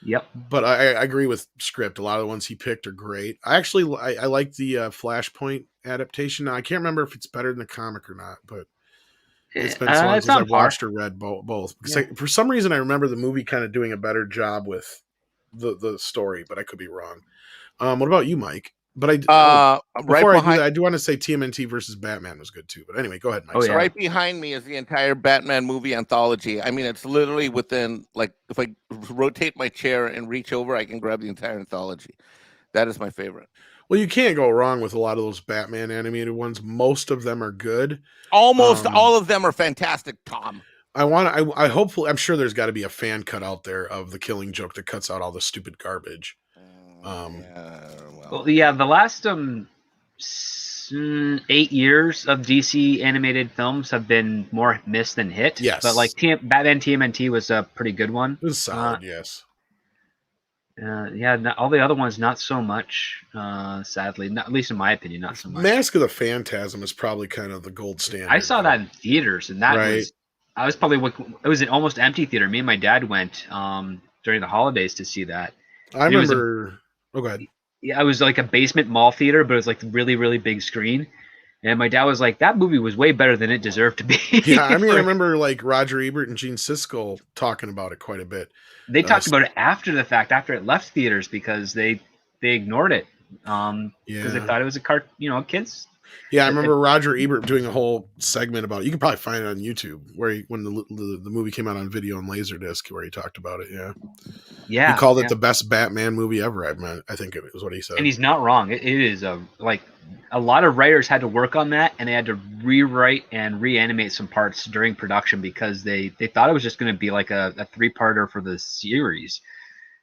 I: Yep.
H: But I agree with script. A lot of the ones he picked are great. I like the Flashpoint adaptation. Now, I can't remember if it's better than the comic or not, but it's been so long since I've watched or read both. Because for some reason, I remember the movie kind of doing a better job with the story, but I could be wrong. What about you, Mike? But before I do that, I do want to say TMNT versus Batman was good too. But anyway, go ahead, Mike.
J: Oh, yeah. Right behind me is the entire Batman movie anthology. I mean, it's literally within, like, if I rotate my chair and reach over, I can grab the entire anthology. That is my favorite.
H: Well, you can't go wrong with a lot of those Batman animated ones. Most of them are good.
J: Almost all of them are fantastic, Tom.
H: I'm sure there's got to be a fan cut out there of the Killing Joke that cuts out all the stupid garbage.
I: Well, yeah, the last 8 years of DC animated films have been more miss than hit.
H: Yes.
I: But like Batman TMNT was a pretty good one.
H: It was solid, yes.
I: Yeah, all the other ones, not so much, sadly. Not, at least in my opinion, not so much.
H: Mask of the Phantasm is probably kind of the gold standard.
I: I saw that in theaters, and that was probably it was an almost empty theater. Me and my dad went during the holidays to see that.
H: I remember. Oh, go ahead.
I: Yeah, it was like a basement mall theater, but it was like really, really big screen. And my dad was like, that movie was way better than it deserved to be.
H: Yeah, I mean, I remember like Roger Ebert and Gene Siskel talking about it quite a bit.
I: They talked about it after the fact, after it left theaters, because they ignored it. Because they thought it was a kids.
H: Yeah, I remember Roger Ebert doing a whole segment about it. You can probably find it on YouTube where when the movie came out on video and Laserdisc, where he talked about it. Yeah. He called it the best Batman movie ever. I think it was what he said.
I: And he's not wrong. It is like a lot of writers had to work on that, and they had to rewrite and reanimate some parts during production because they thought it was just going to be like a 3-parter for the series.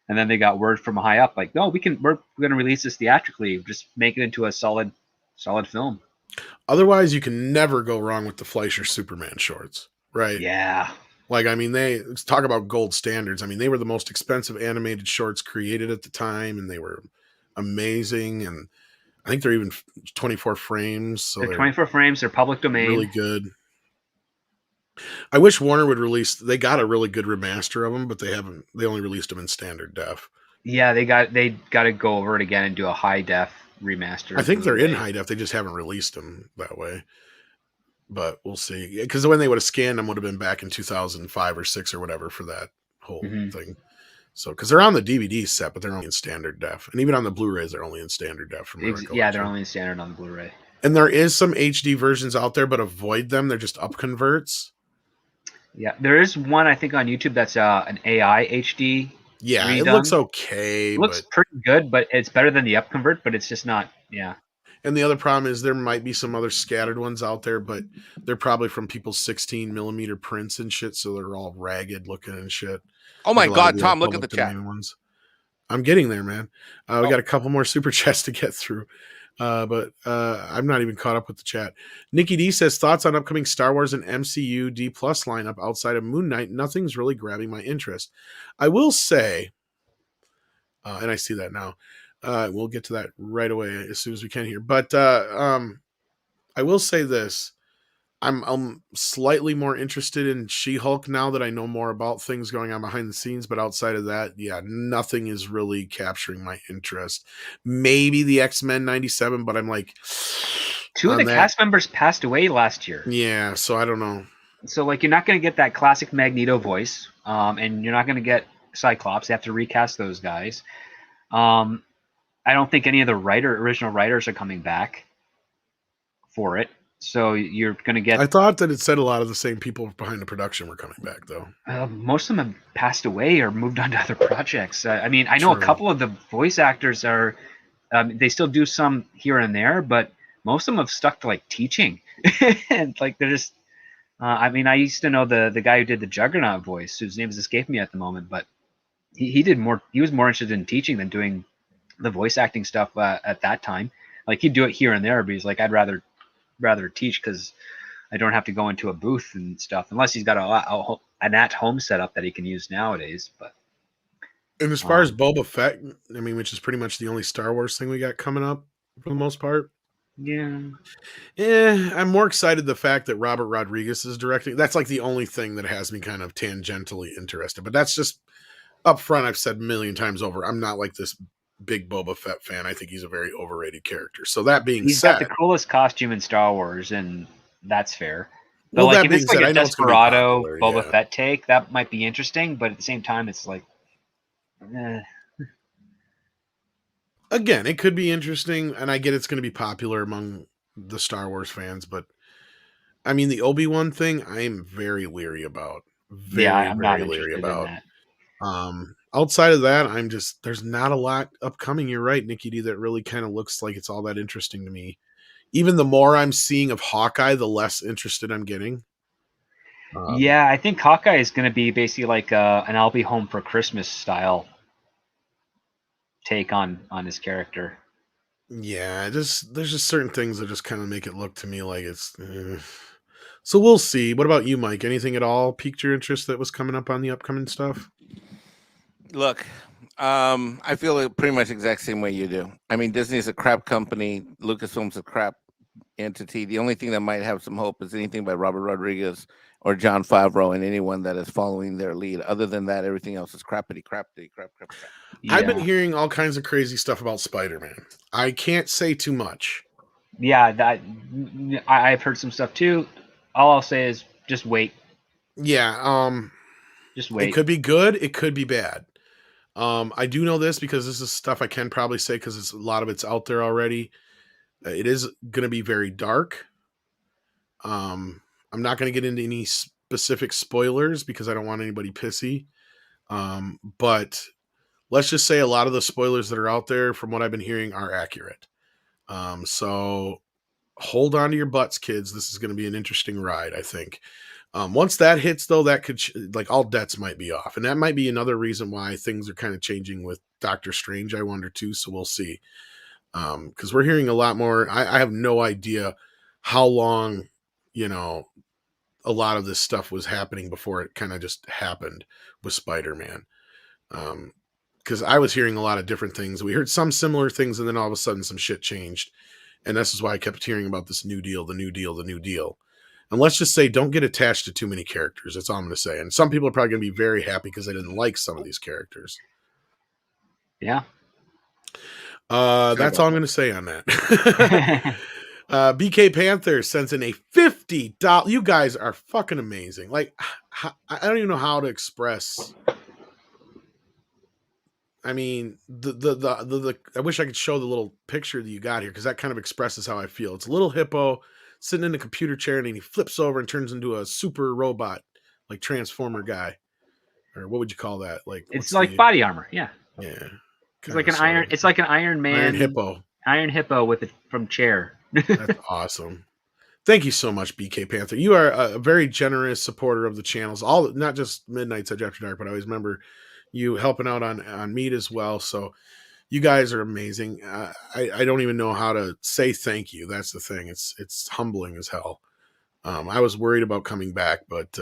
I: And then they got word from high up like, no, we're going to release this theatrically, just make it into a solid film.
H: Otherwise, you can never go wrong with the Fleischer Superman shorts, right?
I: Yeah.
H: Like, I mean, let's talk about gold standards. I mean, they were the most expensive animated shorts created at the time, and they were amazing. And I think they're even 24 frames. So
I: they're 24 frames. They're public domain.
H: Really good. I wish Warner would release. They got a really good remaster of them, but they haven't. They only released them in standard def.
I: Yeah, they got to go over it again and do a high def remaster.
H: I think they're in high def. They just haven't released them that way. But we'll see. Because when they would have scanned them would have been back in 2005 or 6 or whatever for that whole thing. So, because they're on the DVD set, but they're only in standard def. And even on the Blu-rays, they're only in standard def.
I: They're only in standard on the Blu-ray.
H: And there is some HD versions out there, but avoid them. They're just up converts.
I: Yeah, there is one, I think, on YouTube that's an AI HD.
H: Yeah,
I: redone.
H: It looks okay.
I: It looks pretty good, but it's better than the upconvert, but it's just not, yeah.
H: And the other problem is there might be some other scattered ones out there, but they're probably from people's 16 millimeter prints and shit, so they're all ragged looking and shit.
J: Oh my God, Tom, look at the chat.
H: Ones. I'm getting there, man. We got a couple more super chats to get through. But I'm not even caught up with the chat. Nikki D says, thoughts on upcoming Star Wars and MCU D plus lineup outside of Moon Knight. Nothing's really grabbing my interest. I will say, and I see that now. We'll get to that right away as soon as we can here. But I will say this. I'm slightly more interested in She-Hulk now that I know more about things going on behind the scenes. But outside of that, yeah, nothing is really capturing my interest. Maybe the X-Men 97, but I'm like...
I: Two of the cast members passed away last year.
H: Yeah, so I don't know.
I: So, like, you're not going to get that classic Magneto voice, and you're not going to get Cyclops. They have to recast those guys. I don't think any of the original writers are coming back for it. So you're going to get...
H: I thought that it said a lot of the same people behind the production were coming back, though.
I: Most of them have passed away or moved on to other projects. I mean, I know a couple of the voice actors are... they still do some here and there, but most of them have stuck to, like, teaching. And, like, they're just... I mean, I used to know the guy who did the Juggernaut voice, whose name is escaping me at the moment, but he did more... He was more interested in teaching than doing the voice acting stuff at that time. Like, he'd do it here and there, but he's like, I'd rather teach because I don't have to go into a booth and stuff, unless he's got an at-home setup that he can use nowadays. But
H: and as far as Boba Fett, I mean, which is pretty much the only Star Wars thing we got coming up for the most part.
I: Yeah.
H: I'm more excited the fact that Robert Rodriguez is directing. That's like the only thing that has me kind of tangentially interested. But that's just up front. I've said a million times over, I'm not like this big Boba Fett fan. I think he's a very overrated character. So that being
I: he's
H: said,
I: got the coolest costume in Star Wars, and that's fair. But
H: well,
I: like, if it's like a Desperado
H: popular,
I: Boba Fett take, that might be interesting. But at the same time, it's like,
H: again, it could be interesting, and I get it's going to be popular among the Star Wars fans. But I mean, the Obi-Wan thing, I am very leery about.
I: I'm not interested in that.
H: Outside of that, there's not a lot upcoming. You're right, Nikki D, that really kind of looks like it's all that interesting to me. Even the more I'm seeing of Hawkeye, the less interested I'm getting.
I: Yeah, I think Hawkeye is going to be basically like an I'll Be Home for Christmas style take on his character.
H: Yeah, there's just certain things that just kind of make it look to me like it's... So we'll see. What about you, Mike? Anything at all piqued your interest that was coming up on the upcoming stuff?
J: Look, I feel pretty much the exact same way you do. I mean, Disney's a crap company. Lucasfilm's a crap entity. The only thing that might have some hope is anything by Robert Rodriguez or Jon Favreau and anyone that is following their lead. Other than that, everything else is crap.
H: Yeah. I've been hearing all kinds of crazy stuff about Spider-Man. I can't say too much.
I: Yeah, I've heard some stuff too. All I'll say is just wait.
H: Yeah,
I: just wait.
H: It could be good. It could be bad. I do know this because this is stuff I can probably say because a lot of it's out there already. It is going to be very dark. I'm not going to get into any specific spoilers because I don't want anybody pissy. But let's just say a lot of the spoilers that are out there, from what I've been hearing, are accurate. So hold on to your butts, kids. This is going to be an interesting ride, I think. Once that hits, though, that could like all debts might be off, and that might be another reason why things are kind of changing with Doctor Strange. I wonder too. So we'll see, because we're hearing a lot more. I have no idea how long, a lot of this stuff was happening before it kind of just happened with Spider-Man. Because I was hearing a lot of different things. We heard some similar things, and then all of a sudden some shit changed, and this is why I kept hearing about this new deal, the new deal, the new deal. And let's just say, don't get attached to too many characters. That's all I'm going to say. And some people are probably going to be very happy because they didn't like some of these characters.
I: Yeah.
H: That's all I'm going to say on that. BK Panther sends in a $50. You guys are fucking amazing. Like, I don't even know how to express. I mean, the I wish I could show the little picture that you got here because that kind of expresses how I feel. It's a little hippo sitting in a computer chair, and he flips over and turns into a super robot, like Transformer guy, or what would you call that? Like
I: it's like body armor, yeah.
H: Yeah,
I: it's like an Iron Man.
H: Iron hippo.
I: Iron Hippo with it from chair.
H: That's awesome. Thank you so much, BK Panther. You are a very generous supporter of the channels. All not just Midnight's Edge After Dark, but I always remember you helping out on Mead as well. So you guys are amazing. I don't even know how to say thank you. That's the thing. It's humbling as hell. I was worried about coming back, but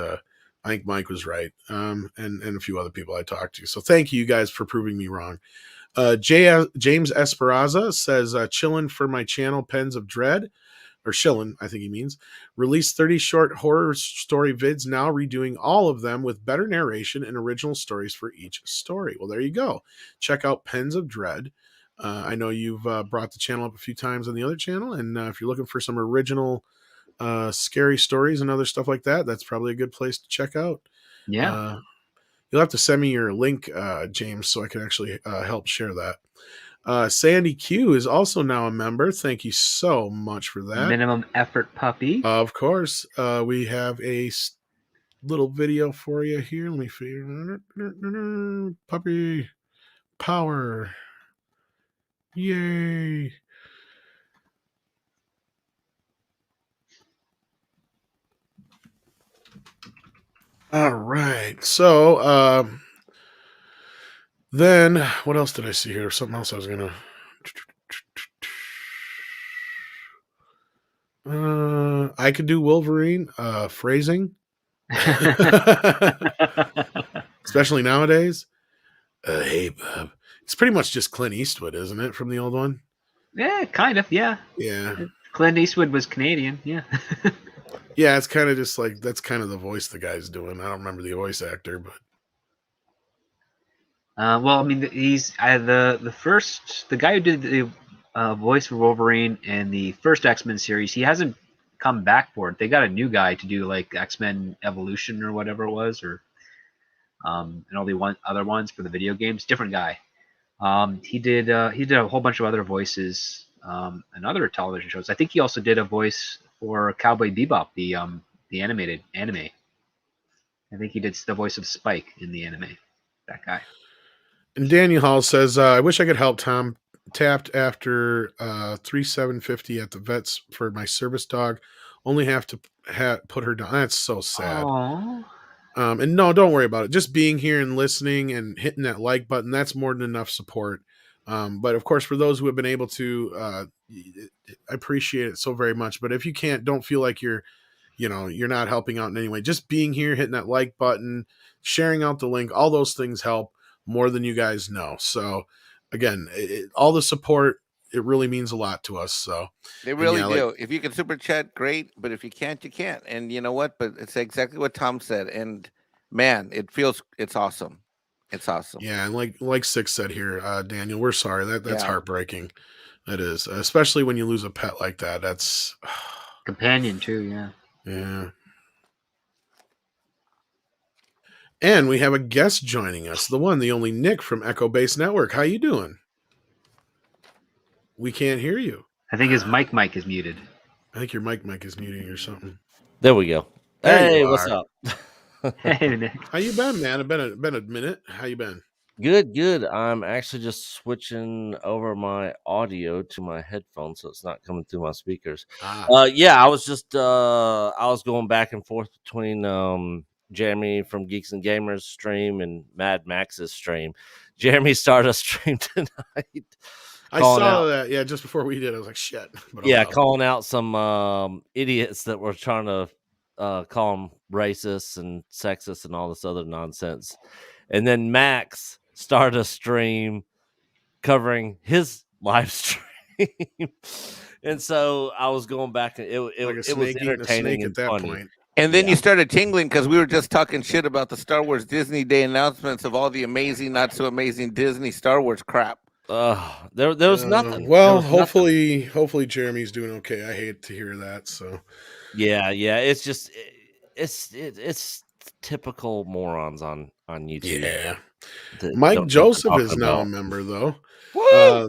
H: I think Mike was right, and a few other people I talked to. So thank you guys for proving me wrong. James Esperanza says, chillin' for my channel, Pens of Dread. Or Shillin, I think he means, released 30 short horror story vids, now redoing all of them with better narration and original stories for each story. Well, there you go. Check out Pens of Dread. I know you've brought the channel up a few times on the other channel, and if you're looking for some original scary stories and other stuff like that, that's probably a good place to check out.
I: Yeah.
H: You'll have to send me your link, James, so I can actually help share that. Sandy Q is also now a member. Thank you so much for that.
I: Minimum effort puppy.
H: Of course. We have a little video for you here. Let me figure. Puppy power. Yay. All right. So, then what else did I see here? Something else I was gonna. I could do Wolverine phrasing, especially nowadays. Hey, Bob. It's pretty much just Clint Eastwood, isn't it, from the old one?
I: Yeah, kind of. Yeah.
H: Yeah.
I: Clint Eastwood was Canadian. Yeah.
H: Yeah, it's kind of just like that's kind of the voice the guy's doing. I don't remember the voice actor, but.
I: Well, I mean, he's the guy who did the voice for Wolverine in the first X-Men series. He hasn't come back for it. They got a new guy to do like X-Men Evolution or whatever it was, or and all the other ones for the video games. Different guy. He did a whole bunch of other voices and other television shows. I think he also did a voice for Cowboy Bebop, the animated anime. I think he did the voice of Spike in the anime. That guy.
H: And Daniel Hall says, I wish I could help Tom. Tapped after $3,750 at the vets for my service dog. Only have to put her down. That's so sad.
I: Aww.
H: And no, don't worry about it. Just being here and listening and hitting that like button, that's more than enough support. But of course, for those who have been able to, I appreciate it so very much. But if you can't, don't feel like you're not helping out in any way. Just being here, hitting that like button, sharing out the link, all those things help more than you guys know. So again, all the support, it really means a lot to us. So
J: they really do. If you can super chat, great. But if you can't, you can't. And you know what? But it's exactly what Tom said. And man, it's awesome. It's awesome.
H: Yeah, and like Six said here, Daniel, we're sorry. That's heartbreaking. That is, especially when you lose a pet like that. That's
I: companion too. Yeah.
H: Yeah. And we have a guest joining us, the one, the only Nick from Echo Base Network. How you doing? We can't hear you.
I: I think his mic is muted.
H: I think your mic is muting or something.
M: There we go. Hey, what's up?
I: Hey, Nick.
H: How you been, man? It's been a minute. How you been?
M: Good. I'm actually just switching over my audio to my headphones, so it's not coming through my speakers. Yeah, I was just I was going back and forth between Jeremy from Geeks and Gamers stream and Mad Max's stream. Jeremy started a stream tonight.
H: I saw that. Yeah, just before we did, I was like, shit.
M: But calling out some idiots that were trying to call them racist and sexist and all this other nonsense. And then Max started a stream covering his live stream. And so I was going back, and it was entertaining and funny. Point.
J: And then you started tingling because we were just talking shit about the Star Wars Disney Day announcements of all the amazing, not so amazing Disney Star Wars crap.
M: There was nothing.
H: Well, hopefully Jeremy's doing okay. I hate to hear that. So
M: yeah, it's just it's typical morons on YouTube.
H: Yeah. Mike Joseph is now a member, though.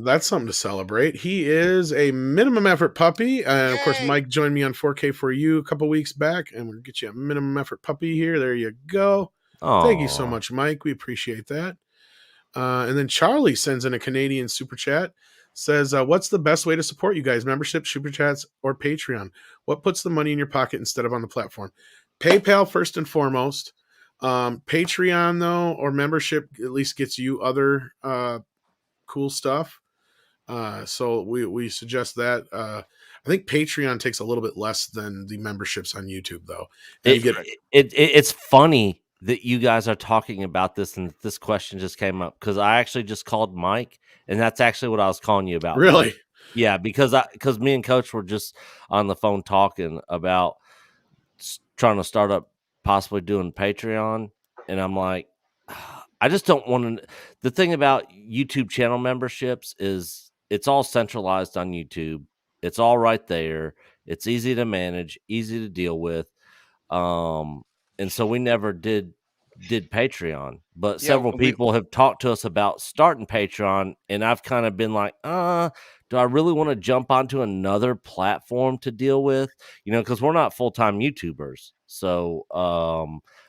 H: That's something to celebrate. He is a minimum effort puppy. And of course, Mike joined me on 4K for You a couple weeks back, and we'll get you a minimum effort puppy here. There you go. Aww. Thank you so much, Mike. We appreciate that. And then Charlie sends in a Canadian super chat. Says, what's the best way to support you guys? Membership, super chats, or Patreon? What puts the money in your pocket instead of on the platform? PayPal first and foremost. Patreon though, or membership at least gets you other cool stuff. So we suggest that. I think Patreon takes a little bit less than the memberships on YouTube though, and you get
M: It's funny that you guys are talking about this and this question just came up because I actually just called Mike, and that's actually what I was calling you about.
H: Really?
M: Mike. Yeah, because me and Coach were just on the phone talking about trying to start up possibly doing Patreon, and I'm like, I just don't want to. The thing about YouTube channel memberships is it's all centralized on YouTube. It's all right there. It's easy to manage, easy to deal with. And so we never did Patreon, but
J: Yeah,
M: several people have talked to us about starting Patreon, and I've kind of been like, do I really want to jump onto another platform to deal with? Because we're not full-time YouTubers. So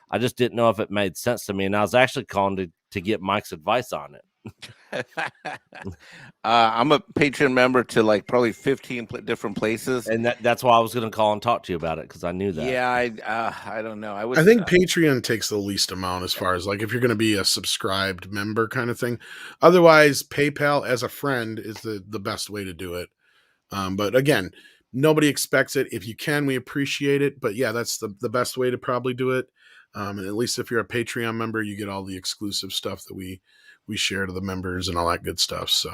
M: I just didn't know if it made sense to me, and I was actually calling to get Mike's advice on it.
J: I'm a Patreon member to like probably 15 different places,
M: and that's why I was going to call and talk to you about it because I knew that.
J: Yeah, I don't know.
H: I think Patreon takes the least amount as far as like if you're going to be a subscribed member kind of thing. Otherwise, PayPal as a friend is the best way to do it. But again, nobody expects it. If you can, we appreciate it. But yeah, that's the best way to probably do it. And at least if you're a Patreon member, you get all the exclusive stuff that we share to the members and all that good stuff. So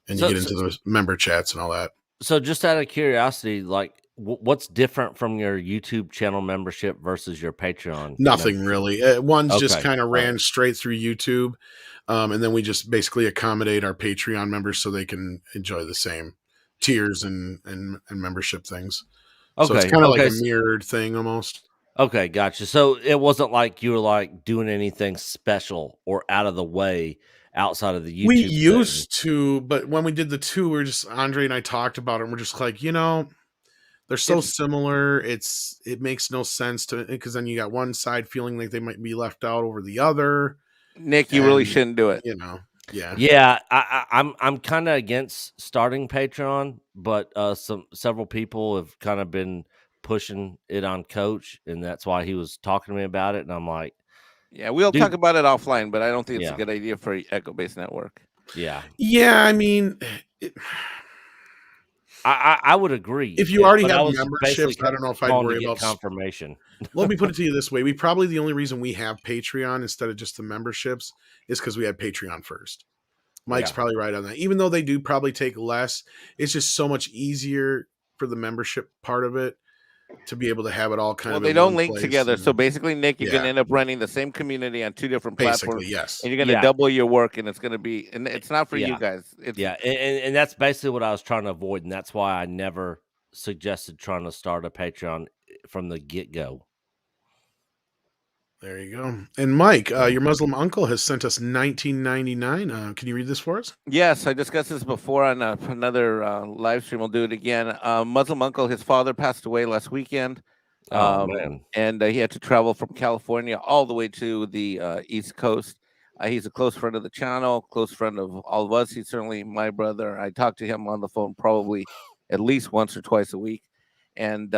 H: you get into the member chats and all that.
M: So just out of curiosity, like what's different from your YouTube channel membership versus your Patreon?
H: Nothing
M: membership?
H: really. One's just kind of ran straight through YouTube. And then we just basically accommodate our Patreon members so they can enjoy the same tiers and membership things. So it's kind of like a mirrored thing almost.
M: Okay, gotcha. So it wasn't like you were like doing anything special or out of the way outside of the YouTube.
H: We used to, but when we did the two, we were just Andre and I talked about it, and we're just like, they're so similar. It makes no sense to because then you got one side feeling like they might be left out over the other.
J: Nick, you really shouldn't do it.
H: Yeah.
M: I'm kind of against starting Patreon, but several people have kind of been pushing it on Coach, and that's why he was talking to me about it. And I'm like,
J: yeah, we'll talk about it offline, but I don't think it's a good idea for Echo Base Network.
M: Yeah.
H: I mean,
M: I would agree.
H: If you already have memberships, I don't know if I'd worry about
M: confirmation.
H: Let me put it to you this way: the only reason we have Patreon instead of just the memberships is because we had Patreon first. Mike's probably right on that. Even though they do probably take less, it's just so much easier for the membership part of it to be able to have it all kind of.
J: Well, they don't link together, so basically, Nick, you're going to end up running the same community on two different platforms.
H: Yes,
J: and you're going to double your work, and it's going to be, and it's not for you guys.
M: And that's basically what I was trying to avoid, and that's why I never suggested trying to start a Patreon from the get-go.
H: There you go. And Mike, your Muslim uncle has sent us $19.99. Can you read this for us?
J: Yes, I discussed this before on another live stream. We'll do it again. Muslim uncle, his father passed away last weekend.
M: Man.
J: And he had to travel from California all the way to the East Coast. He's a close friend of the channel, close friend of all of us. He's certainly my brother. I talk to him on the phone probably at least once or twice a week, and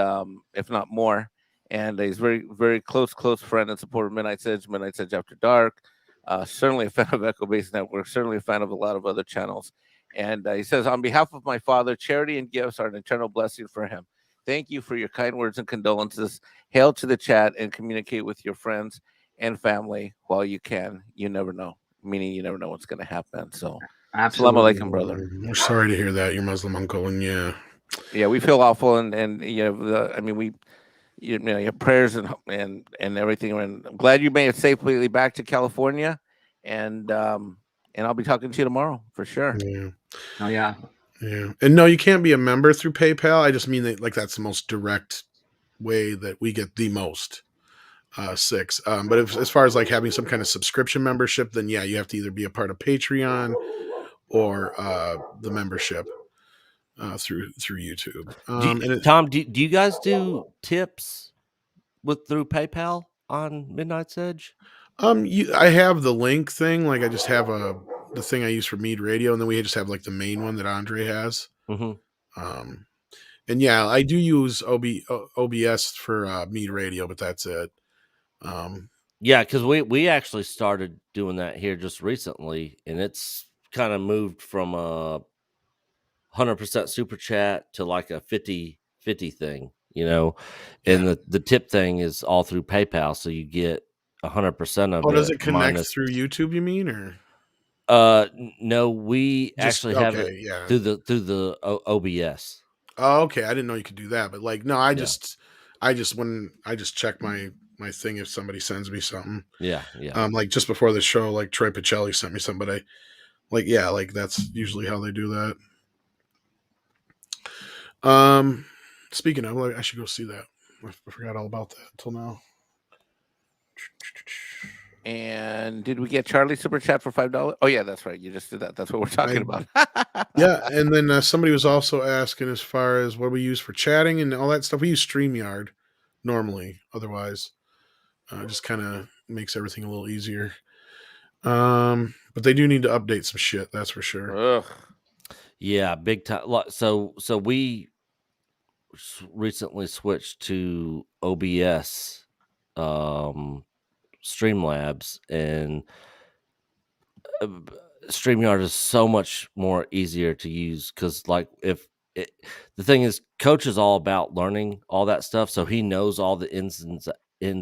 J: if not more. And he's very, very close friend and supporter of Midnight Sedge After Dark. Certainly a fan of Echo Base Network, certainly a fan of a lot of other channels. And he says, on behalf of my father, charity and gifts are an eternal blessing for him. Thank you for your kind words and condolences. Hail to the chat and communicate with your friends and family while you can. You never know, meaning you never know what's going to happen. So,
I: Absolutely.
J: Assalamu alaikum, brother.
H: We're sorry to hear that, your Muslim uncle. And
J: yeah, we feel awful. And your prayers and everything. And I'm glad you made it safely back to California. And I'll be talking to you tomorrow for sure.
H: Yeah.
I: Oh yeah.
H: Yeah. And no, you can't be a member through PayPal. I just mean that that's the most direct way that we get the most six. But as far as like having some kind of subscription membership, then you have to either be a part of Patreon or the membership through YouTube.
M: Tom, do you guys do tips through PayPal on Midnight Sedge?
H: I have the link thing. Like I just have a the thing I use for Mead Radio, and then we just have like the main one that Andre has.
M: Mm-hmm.
H: And yeah, I do use OBS for Mead Radio, but that's it.
M: Yeah, because we actually started doing that here just recently, and it's kind of moved from a 100% super chat to like a 50-50 thing, you know, and the tip thing is all through PayPal, so you get 100% of
H: Oh,
M: it.
H: does it connect
M: minus,
H: through YouTube? You mean, or
M: no, we
H: just
M: actually have it
H: yeah
M: through the OBS.
H: Oh, okay. I didn't know you could do that, but like, no, I
M: Yeah.
H: just check my thing if somebody sends me something.
M: Yeah, yeah.
H: Like just before the show, like Troy Pacelli sent me something, but like that's usually how they do that. Speaking of, like, I should go see that. I forgot all about that until now.
J: And did we get Charlie super chat for $5? Oh yeah, that's right. You just did that. That's what we're talking about.
H: Yeah, and then somebody was also asking as far as what we use for chatting and all that stuff. We use StreamYard normally. Otherwise, just kind of makes everything a little easier. But they do need to update some shit. That's for sure.
J: Ugh.
M: Yeah, big time. So we recently switched to OBS, Streamlabs, and StreamYard is so much more easier to use because, like, the thing is, Coach is all about learning all that stuff, so he knows all the ins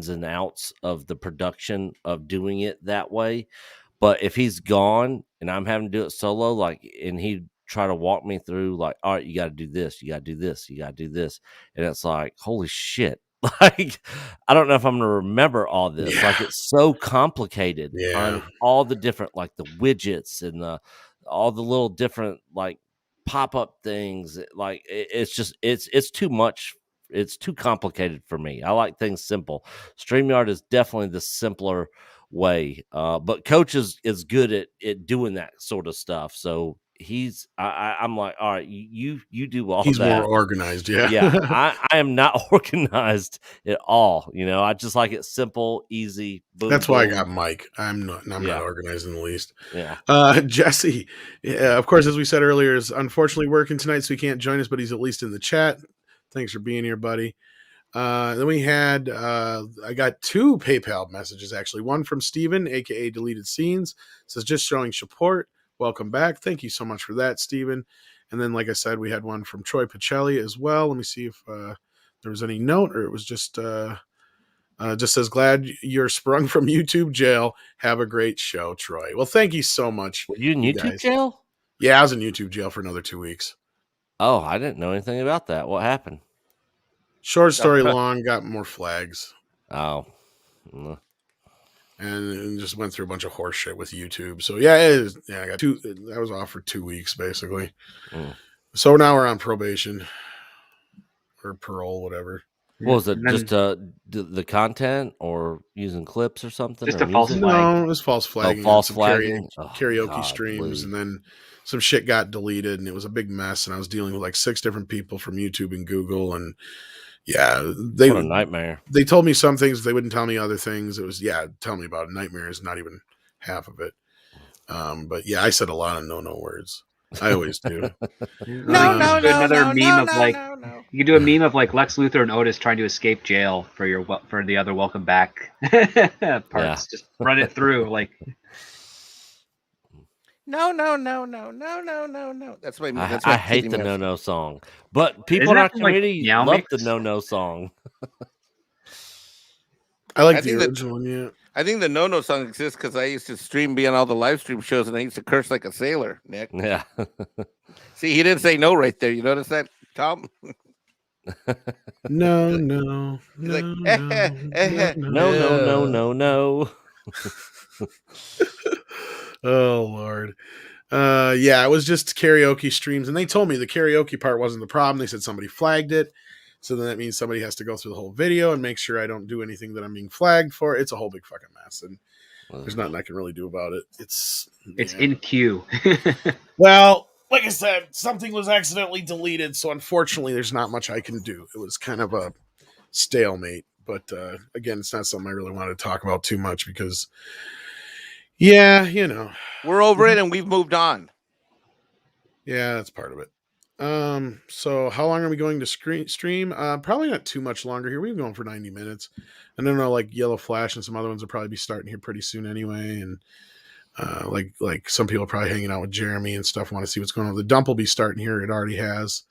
M: and outs of the production of doing it that way. But if he's gone and I'm having to do it solo, like, and he try to walk me through, like, all right, you got to do this, you got to do this, you got to do this, and it's like, holy shit. Like, I don't know if I'm going to remember all this.
H: Yeah.
M: Like, it's so complicated on
H: Yeah.
M: all the different, like, the widgets and all the little different, like, pop-up things. Like, it's just it's too much. It's too complicated for me. I like things simple. StreamYard is definitely the simpler way, but Coach is good at doing that sort of stuff. So I'm like, all right, you do all
H: He's
M: that.
H: more organized. Yeah.
M: Yeah, I am not organized at all. You know, I just like it simple, easy. Boom,
H: That's why I
M: boom.
H: got Mike. I'm not organized in the least.
M: Yeah.
H: Jesse, of course, as we said earlier, is unfortunately working tonight, so he can't join us, but he's at least in the chat. Thanks for being here, buddy. Then we had I got 2 PayPal messages actually. One from Steven, aka Deleted Scenes, says just showing support. Welcome back. Thank you so much for that, Steven. And then, like I said, we had one from Troy Pacelli as well. Let me see if there was any note, or it was just says, glad you're sprung from YouTube jail. Have a great show, Troy. Well, thank you so much.
M: Were you in YouTube jail?
H: Yeah, I was in YouTube jail for another 2 weeks.
M: Oh, I didn't know anything about that. What happened?
H: Short story long, got more flags.
M: Oh.
H: And just went through a bunch of horse shit with YouTube. So yeah, I got I was off for 2 weeks basically. So now we're on probation or parole, whatever.
M: What was it? Just the content, or using clips or something?
I: Just
M: or
I: a false
M: music?
I: flag.
H: No, it was false flagging.
M: false
H: some
M: flagging?
H: karaoke
M: God,
H: streams,
M: please.
H: and then some shit got deleted, and it was a big mess. And I was dealing with like 6 different people from YouTube and Google, and yeah,
M: What a nightmare.
H: They told me some things, they wouldn't tell me other things. It was tell me about it. Nightmare is not even half of it. But yeah, I said a lot of no words. I always do.
I: Another meme of like you could do a meme of like Lex Luthor and Otis trying to escape jail for the other welcome back parts.
M: Yeah.
I: Just run it through like.
J: No. That's what
M: I hate the no song, but people
I: Isn't
M: in our
I: that from, like,
M: community
I: Meow
M: love
I: Mix?
M: the no song.
H: I like
J: I
H: the
J: think that-
H: original one, yeah.
J: I think the no song exists because I used to stream be on all the live stream shows and I used to curse like a sailor, Nick.
M: Yeah.
J: See, he didn't say no right there. You notice that, Tom?
H: No.
J: He's like,
M: No.
H: Oh Lord. Yeah, it was just karaoke streams, and they told me the karaoke part wasn't the problem. They said somebody flagged it. So then that means somebody has to go through the whole video and make sure I don't do anything that I'm being flagged for. It's a whole big fucking mess, and there's nothing I can really do about it. It's
I: in queue.
H: Well, like I said, something was accidentally deleted, so unfortunately there's not much I can do. It was kind of a stalemate, but again, it's not something I really wanted to talk about too much because Yeah,
J: We're over it and we've moved on.
H: Yeah, that's part of it. So how long are we going to stream? Probably not too much longer here. We've been going for 90 minutes. And then like Yellow Flash and some other ones will probably be starting here pretty soon anyway. And like some people are probably hanging out with Jeremy and stuff, want to see what's going on. The dump will be starting here. It already has.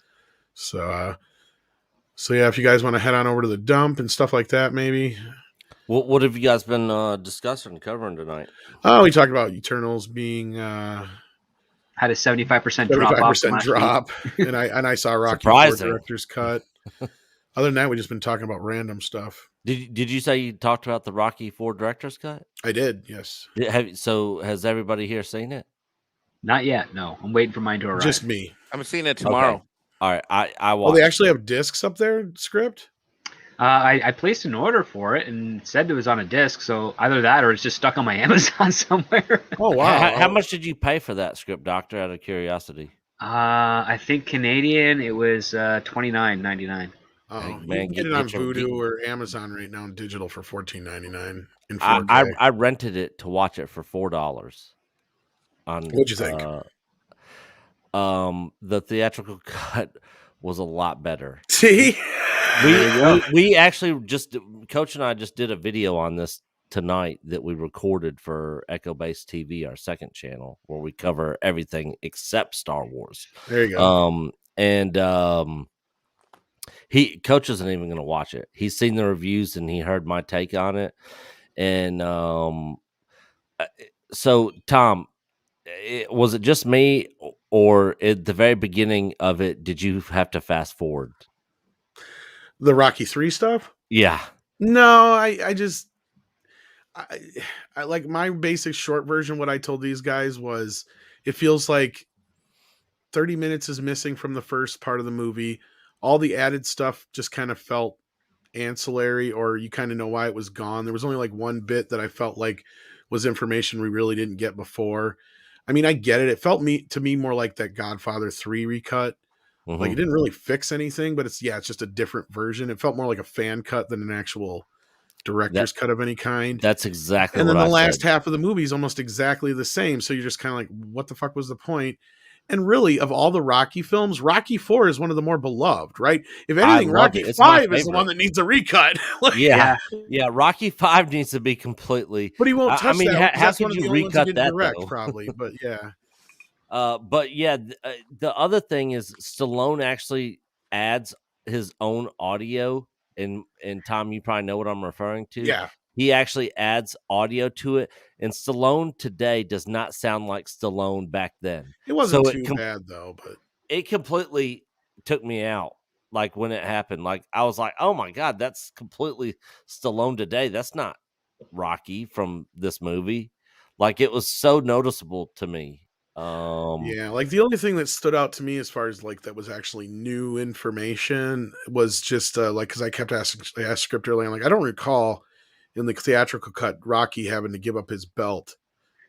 H: So yeah, if you guys want to head on over to the dump and stuff like that, maybe.
M: What have you guys been discussing, covering tonight?
H: Oh, we talked about Eternals being
I: had a 75% drop off.
H: 75% drop, and I saw Rocky IV director's cut. Other than that, we've just been talking about random stuff.
M: Did you say you talked about the Rocky IV director's cut?
H: I did, yes.
M: So has everybody here seen it?
I: Not yet. No, I'm waiting for mine to arrive.
H: Just me.
J: I'm seeing it tomorrow.
M: Okay. All right, I watched.
H: Oh, they actually have discs up there. Script.
I: I placed an order for it and said it was on a disc, so either that or it's just stuck on my Amazon somewhere.
H: Oh wow!
M: How much did you pay for that script, Doctor? Out of curiosity.
I: I think Canadian it was $29.99.
H: Oh,
M: hey,
H: man,
M: man,
H: you can get it on Vudu or Amazon right now in digital for $14.99 in 4K.
M: I rented it to watch it for $4.
H: What'd you think?
M: The theatrical cut was a lot better.
H: See,
M: we actually just Coach and I just did a video on this tonight that we recorded for Echo Base TV, our second channel, where we cover everything except Star Wars.
H: There you go.
M: Coach isn't even going to watch it. He's seen the reviews and he heard my take on it. And so, Tom, was it just me, or at the very beginning of it, did you have to fast forward?
H: The Rocky III stuff?
M: Yeah.
H: No, I like my basic short version. What I told these guys was, it feels like 30 minutes is missing from the first part of the movie. All the added stuff just kind of felt ancillary, or you kind of know why it was gone. There was only like one bit that I felt like was information we really didn't get before. I mean, I get it. It felt to me more like that Godfather 3 recut.
M: Mm-hmm.
H: Like it didn't really fix anything, but it's just a different version. It felt more like a fan cut than an actual director's cut of any kind.
M: That's exactly
H: and
M: what
H: then
M: I
H: the last
M: said.
H: half of the movie is almost exactly the same. So you're just kind of like, what the fuck was the point? And really, of all the Rocky films, Rocky IV is one of the more beloved, right? If anything, Rocky V is the one that needs a recut.
M: Yeah. Rocky V needs to be completely.
H: But he won't touch that.
M: How could you recut that?
H: Direct, probably, but yeah.
M: The other thing is Stallone actually adds his own audio, and Tom, you probably know what I'm referring to.
H: Yeah.
M: He actually adds audio to it, and Stallone today does not sound like Stallone back then.
H: It wasn't too bad though, but
M: it completely took me out. Like when it happened, like I was like, "Oh my god, that's completely Stallone today. That's not Rocky from this movie." Like it was so noticeable to me.
H: Like the only thing that stood out to me as far as like that was actually new information was just like, because I kept asking, I asked script early, I'm like, I don't recall in the theatrical cut Rocky having to give up his belt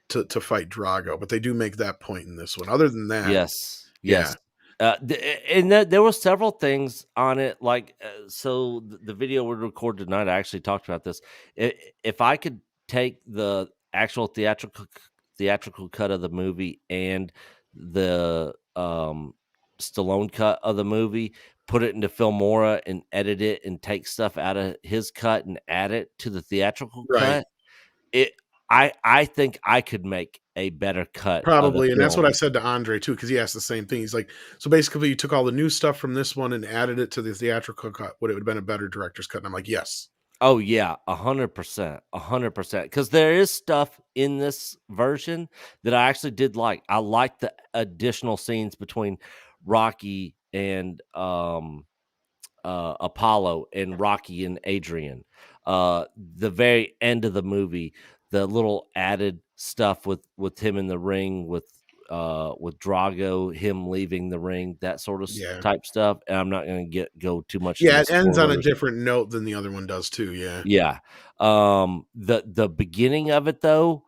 H: to fight Drago, but they do make that point in this one. Other than that,
M: yes. And there were several things on it, like so the video we recorded tonight, I actually talked about this. If I could take the actual theatrical cut of the movie and the Stallone cut of the movie, put it into Filmora and edit it and take stuff out of his cut and add it to the theatrical cut, I think I could make a better cut.
H: Probably, and that's what I said to Andre too, because he asked the same thing. He's like, so basically you took all the new stuff from this one and added it to the theatrical cut, would it have been a better director's cut? And I'm like, yes.
M: Oh yeah, 100%, because there is stuff in this version that I actually did like. I like the additional scenes between Rocky and Apollo and Rocky and Adrian. The very end of the movie, the little added stuff with him in the ring with Drago, him leaving the ring, that sort of type stuff. And I'm not going to go too much.
H: Yeah, it ends on a different note than the other one does too.
M: Yeah. The beginning of it though,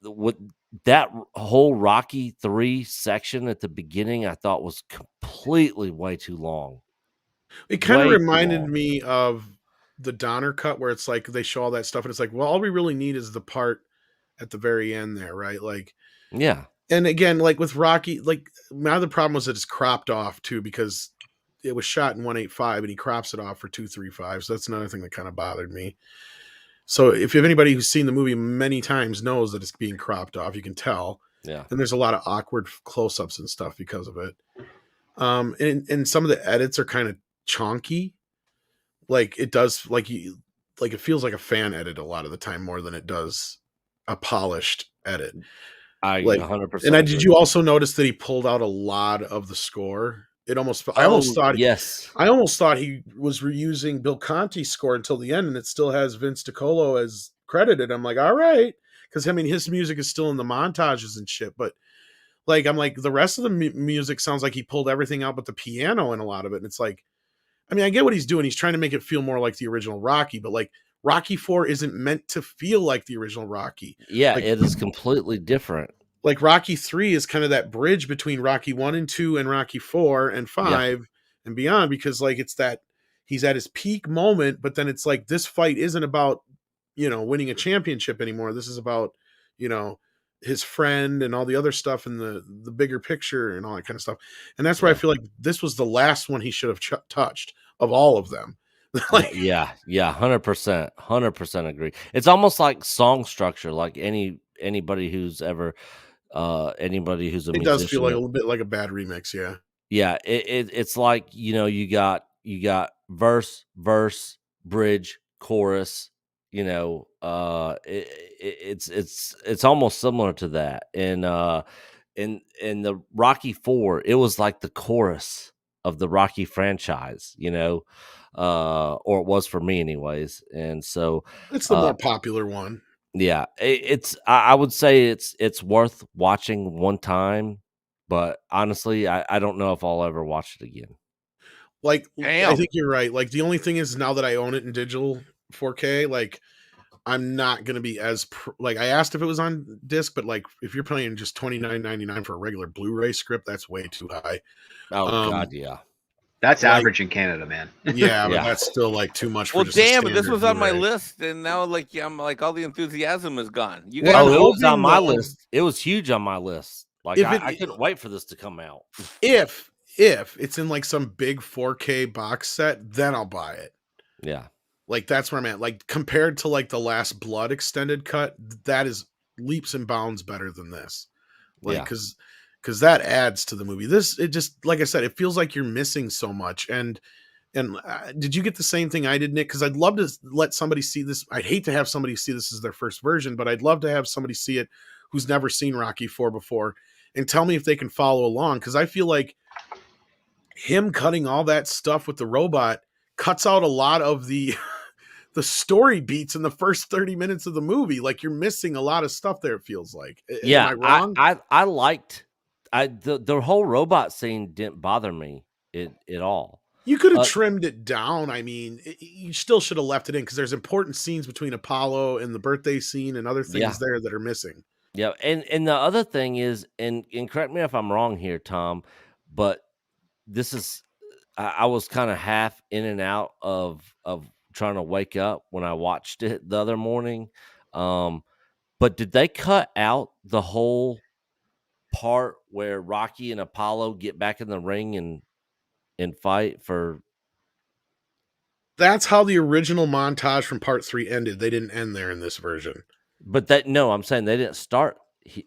M: with that whole Rocky 3 section at the beginning, I thought was completely way too long.
H: It kind of reminded me of the Donner cut, where it's like they show all that stuff and it's like, well, all we really need is the part at the very end there, right? Like,
M: Yeah.
H: and again, like with Rocky, like my other problem was that it's cropped off too, because it was shot in 185 and he crops it off for 235. So that's another thing that kind of bothered me. So if you have anybody who's seen the movie many times knows that it's being cropped off, you can tell.
M: Yeah.
H: And there's a lot of awkward close-ups and stuff because of it. And some of the edits are kind of chonky. Like it does, like it feels like a fan edit a lot of the time more than it does a polished edit.
M: I
H: Like
M: 100%.
H: And did you also notice that he pulled out a lot of the score? I almost thought
M: yes.
H: I almost thought he was reusing Bill Conti's score until the end, and it still has Vince DiColo as credited. I'm like, all right, because I mean his music is still in the montages and shit, but like I'm like the rest of the music sounds like he pulled everything out but the piano and a lot of it, and it's like, I mean, I get what he's doing. He's trying to make it feel more like the original Rocky, but like Rocky 4 isn't meant to feel like the original Rocky.
M: Yeah,
H: like,
M: it is completely different.
H: Like Rocky 3 is kind of that bridge between Rocky 1 and 2 and Rocky 4 and 5 and beyond, because like it's that he's at his peak moment, but then it's like this fight isn't about, winning a championship anymore. This is about, his friend and all the other stuff and the bigger picture and all that kind of stuff. And that's where I feel like this was the last one he should have touched of all of them.
M: Like, yeah, 100% agree. It's almost like song structure, like anybody who's ever anybody who's a
H: it
M: musician.
H: Does feel like a little bit like a bad remix.
M: Yeah, it's like, you got verse, bridge, chorus, it's almost similar to that. And in the Rocky 4, it was like the chorus of the Rocky franchise, or it was for me anyways. And so
H: it's the more popular one.
M: Yeah, I would say it's worth watching one time, but honestly, I don't know if I'll ever watch it again.
H: Like,
J: Damn.
H: I think you're right. Like, the only thing is now that I own it in digital 4K, like, I'm not going to be as like, I asked if it was on disc, but like, if you're paying just $29.99 for a regular Blu-ray script, that's way too high.
M: Oh God, yeah.
I: That's average in Canada, man.
H: Yeah, but that's still like too much.
J: Well,
H: for just
J: damn, this was on my
H: Blu-ray.
J: list, and now like I'm like all the enthusiasm is gone. You
M: Well,
J: guys,
M: it was on my list. It was huge on my list. Like I couldn't wait for this to come out.
H: If it's in like some big 4K box set, then I'll buy it.
M: Yeah.
H: Like that's where I'm at. Like compared to like the Last Blood extended cut, that is leaps and bounds better than this. Like because that adds to the movie. It just, like I said, it feels like you're missing so much. And did you get the same thing I did, Nick? Because I'd love to let somebody see this. I'd hate to have somebody see this as their first version, but I'd love to have somebody see it who's never seen Rocky 4 before and tell me if they can follow along. Because I feel like him cutting all that stuff with the robot cuts out a lot of the the story beats in the first 30 minutes of the movie. Like you're missing a lot of stuff there, it feels like.
M: Yeah,
H: Am I wrong?
M: I liked the whole robot scene didn't bother me at all.
H: You could have trimmed it down. I mean, you still should have left it in because there's important scenes between Apollo and the birthday scene and other things there that are missing.
M: Yeah, and the other thing is, and correct me if I'm wrong here, Tom, but this is I was kind of half in and out of trying to wake up when I watched it the other morning. But did they cut out the whole part where Rocky and Apollo get back in the ring and fight for?
H: That's how the original montage from part 3 ended. They didn't end there in this version.
M: But I'm saying they didn't start.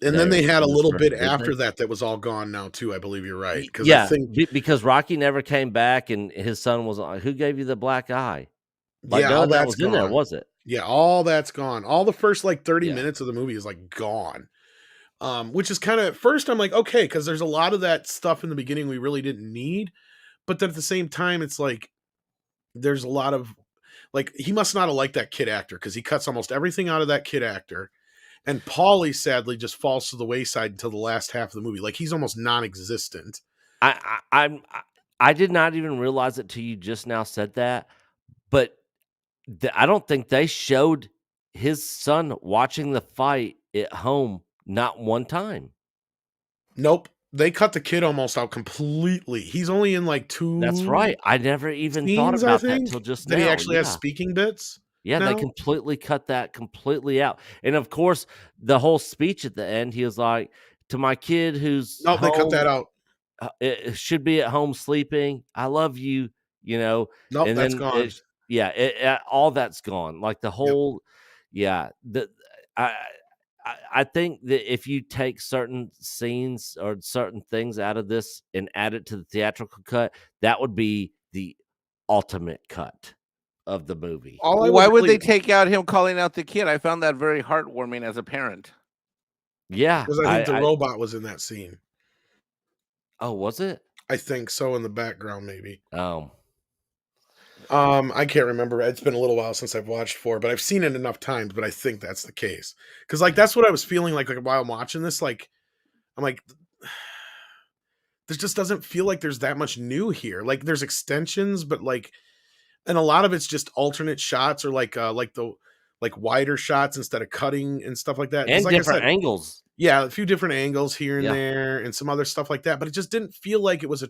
H: And then they had a little bit after that was all gone now too. I believe you're right.
M: Yeah,
H: I think
M: because Rocky never came back, and his son was like, "Who gave you the black eye?" Like,
H: yeah,
M: none
H: all
M: of that
H: that's
M: was
H: gone.
M: in there, was it?
H: Yeah, all that's gone. All the first like 30 minutes of the movie is like gone. Which is kind of, at first I'm like, okay, because there's a lot of that stuff in the beginning we really didn't need. But then at the same time, it's like there's a lot of like, he must not have liked that kid actor because he cuts almost everything out of that kid actor. And Paulie sadly just falls to the wayside until the last half of the movie. Like he's almost non-existent.
M: I did not even realize it till you just now said that, but I don't think they showed his son watching the fight at home not one time.
H: Nope. They cut the kid almost out completely. He's only in like 2.
M: That's right. I never even thought about that till just now.
H: That he actually has speaking bits.
M: Yeah, they
H: now?
M: completely cut that completely out. And of course, the whole speech at the end, he was like, to my kid who's
H: Nope, they cut that
M: home,
H: out.
M: it should be at home sleeping. I love you, you know.
H: Nope,
M: And
H: that's
M: then
H: gone.
M: yeah, all that's gone. Like the
H: Yep.
M: whole, yeah. I, I think that if you take certain scenes or certain things out of this and add it to the theatrical cut, that would be the ultimate cut of the movie.
H: All I
J: Why would
H: really
J: they take out him calling out the kid? I found that very heartwarming as a parent.
M: Yeah,
H: because I think the robot was in that scene.
M: Oh, was it?
H: I think so, in the background, maybe.
M: Oh.
H: I can't remember. It's been a little while since I've watched 4, but I've seen it enough times, but I think that's the case. Because, like, that's what I was feeling like while I'm watching this. Like, I'm like, this just doesn't feel like there's that much new here. Like, there's extensions, but, like, and a lot of it's just alternate shots or, like wider shots instead of cutting and stuff like that. 'Cause
M: And
H: like I
M: different
H: said,
M: angles.
H: yeah, a few different angles here and
M: Yeah.
H: there and some other stuff like that, but it just didn't feel like it was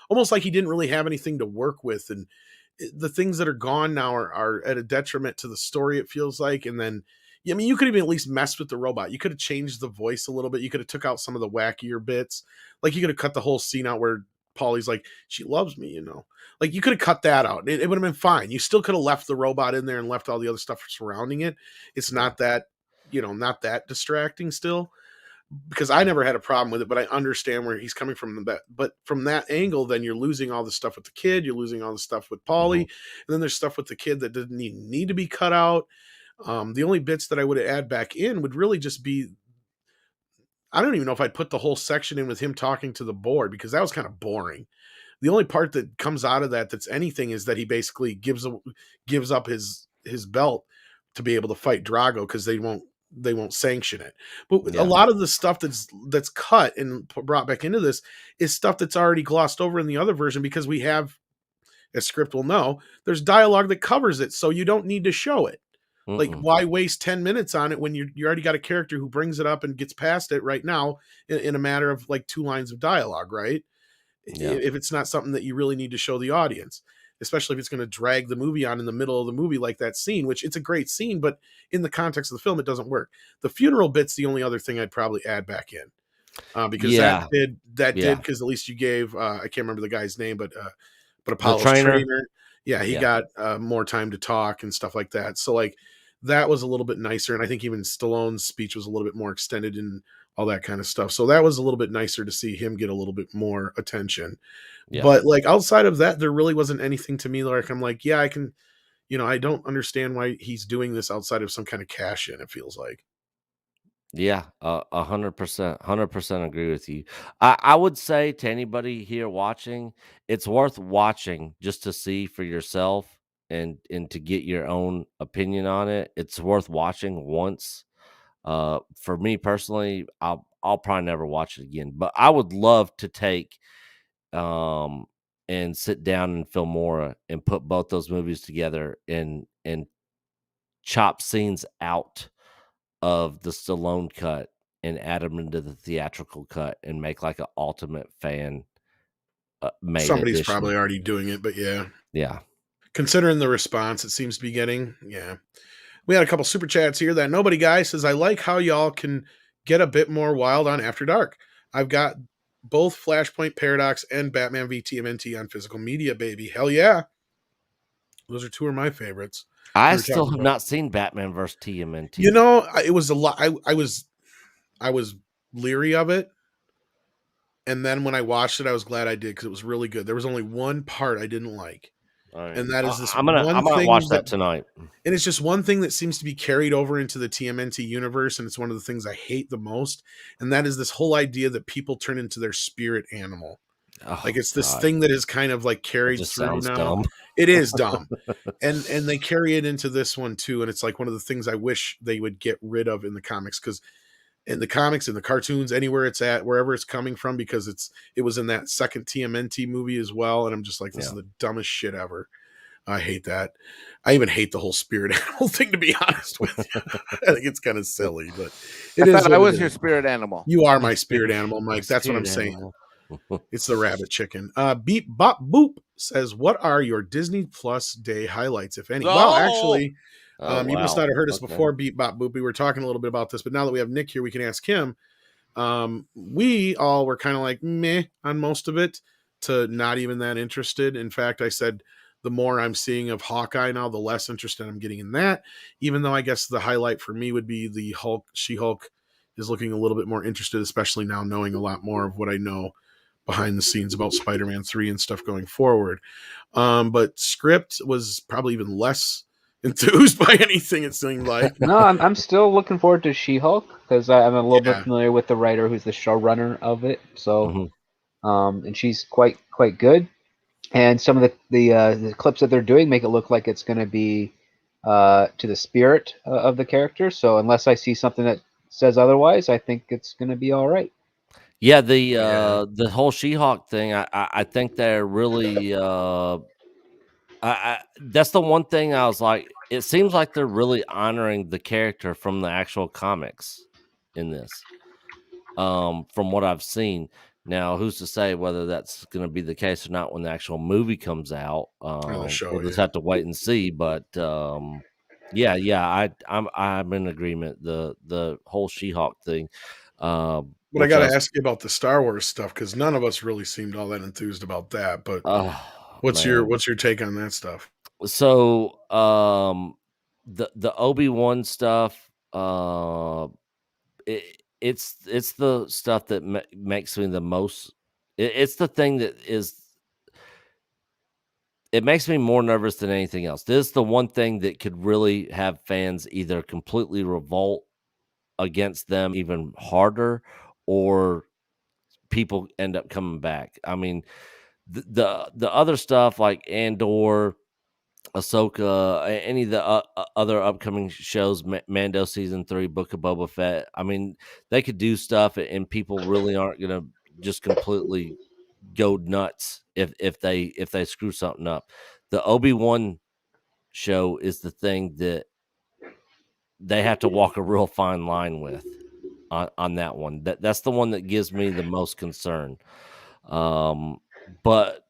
H: almost like he didn't really have anything to work with, and the things that are gone now are at a detriment to the story, it feels like. And then, yeah, I mean, you could even at least mess with the robot. You could have changed the voice a little bit. You could have took out some of the wackier bits. Like, you could have cut the whole scene out where Paulie's like, she loves me, you know. Like, you could have cut that out. It would have been fine. You still could have left the robot in there and left all the other stuff surrounding it. It's not that, not that distracting still, because I never had a problem with it, but I understand where he's coming from. But from that angle, then you're losing all the stuff with the kid. You're losing all the stuff with Paulie. And then there's stuff with the kid that didn't need to be cut out. The only bits that I would add back in would really just be, I don't even know if I'd put the whole section in with him talking to the board, because that was kind of boring. The only part that comes out of that's anything is that he basically gives up his belt to be able to fight Drago, because they won't sanction it. But a lot of the stuff that's cut and brought back into this is stuff that's already glossed over in the other version, because we have, as script will know, there's dialogue that covers it, so you don't need to show it. Like, why waste 10 minutes on it when you already got a character who brings it up and gets past it right now in a matter of like 2 lines of dialogue, right?
M: Yeah.
H: If it's not something that you really need to show the audience, especially if it's going to drag the movie on in the middle of the movie, like that scene, which it's a great scene, but in the context of the film, it doesn't work. The funeral bit's the only other thing I'd probably add back in, because that did, because at least you gave, I can't remember the guy's name, but Apollo's trainer. Yeah. He got more time to talk and stuff like that. So like, that was a little bit nicer. And I think even Stallone's speech was a little bit more extended and all that kind of stuff. So that was a little bit nicer to see him get a little bit more attention. Yeah. But like, outside of that, there really wasn't anything to me like I'm like, yeah, I can, I don't understand why he's doing this outside of some kind of cash in, it feels like.
M: Yeah, 100% agree with you. I would say to anybody here watching, it's worth watching just to see for yourself and to get your own opinion on it. It's worth watching once. For me personally, I'll probably never watch it again, but I would love to take and sit down in Filmora and put both those movies together and chop scenes out of the Stallone cut and add them into the theatrical cut and make like an ultimate fan made
H: Somebody's
M: edition.
H: probably already doing it, but
M: yeah.
H: Considering the response it seems to be getting, we had a couple super chats here. That Nobody Guy says, I like how y'all can get a bit more wild on After Dark. I've got both Flashpoint Paradox and Batman v TMNT on physical media, baby. Hell yeah. Those are 2 of my favorites.
M: I still have not seen Batman vs TMNT.
H: It was a lot. I was leery of it. And then when I watched it, I was glad I did, because it was really good. There was only one part I didn't like.
M: Right.
H: And that is this.
M: I'm gonna watch that tonight.
H: And it's just one thing that seems to be carried over into the TMNT universe, and it's one of the things I hate the most. And that is this whole idea that people turn into their spirit animal. Like, it's this thing that is kind of like carried through now.
M: Dumb.
H: It is dumb. and they carry it into this one too. And it's like one of the things I wish they would get rid of in the comics, because in the comics, in the cartoons, anywhere it's at, wherever it's coming from, because it was in that second TMNT movie as well. And I'm just like, this is the dumbest shit ever. I hate that. I even hate the whole spirit animal thing, to be honest with you. I think it's kind of silly, but
J: I was your spirit animal.
H: You are my spirit animal, Mike. That's what I'm saying. It's the rabbit chicken. Beep Bop Boop says, what are your Disney Plus day highlights, if any?
J: Oh!
H: Well, actually,
M: Oh,
H: You must not
M: wow.
H: have heard us
M: Okay.
H: before, Beat Bop Boop. We were talking a little bit about this, but now that we have Nick here, we can ask him. We all were kind of like meh on most of it, to not even that interested. In fact, I said the more I'm seeing of Hawkeye now, the less interested I'm getting in that. Even though I guess the highlight for me would be the Hulk. She-Hulk is looking a little bit more interested, especially now knowing a lot more of what I know behind the scenes about Spider-Man 3 and stuff going forward. But script was probably even less enthused by anything, it seemed like.
I: No, I'm still looking forward to She-Hulk because I'm a little bit
H: Yeah.
I: familiar with the writer who's the showrunner of it. So,
M: Mhm.
I: and she's quite good. And some of the clips that they're doing make it look like it's going to be to the spirit of the character. So unless I see something that says otherwise, I think it's going to be all right.
M: Yeah, the whole She-Hulk thing, I think they're really that's the one thing I was like, it seems like they're really honoring the character from the actual comics in this. From what I've seen. Now, who's to say whether that's going to be the case or not when the actual movie comes out?
H: Or the show,
M: We'll just
H: yeah.
M: have to wait and see. But I'm in agreement. The whole She-Hulk thing.
H: But I
M: Which
H: got
M: I
H: to
M: was,
H: ask you about the Star Wars stuff, because none of us really seemed all that enthused about that. But
M: oh
H: what's
M: man.
H: your take on that stuff?
M: So the Obi-Wan stuff, it's the stuff that makes me the most. It's the thing that is. It makes me more nervous than anything else. This is the one thing that could really have fans either completely revolt against them even harder, or people end up coming back. I mean, the other stuff like Andor, Ahsoka, any of the other upcoming shows, Mando season 3, Book of Boba Fett. I mean, they could do stuff, and people really aren't gonna just completely go nuts if they screw something up. The Obi-Wan show is the thing that they have to walk a real fine line with on that one. That's the one that gives me the most concern. But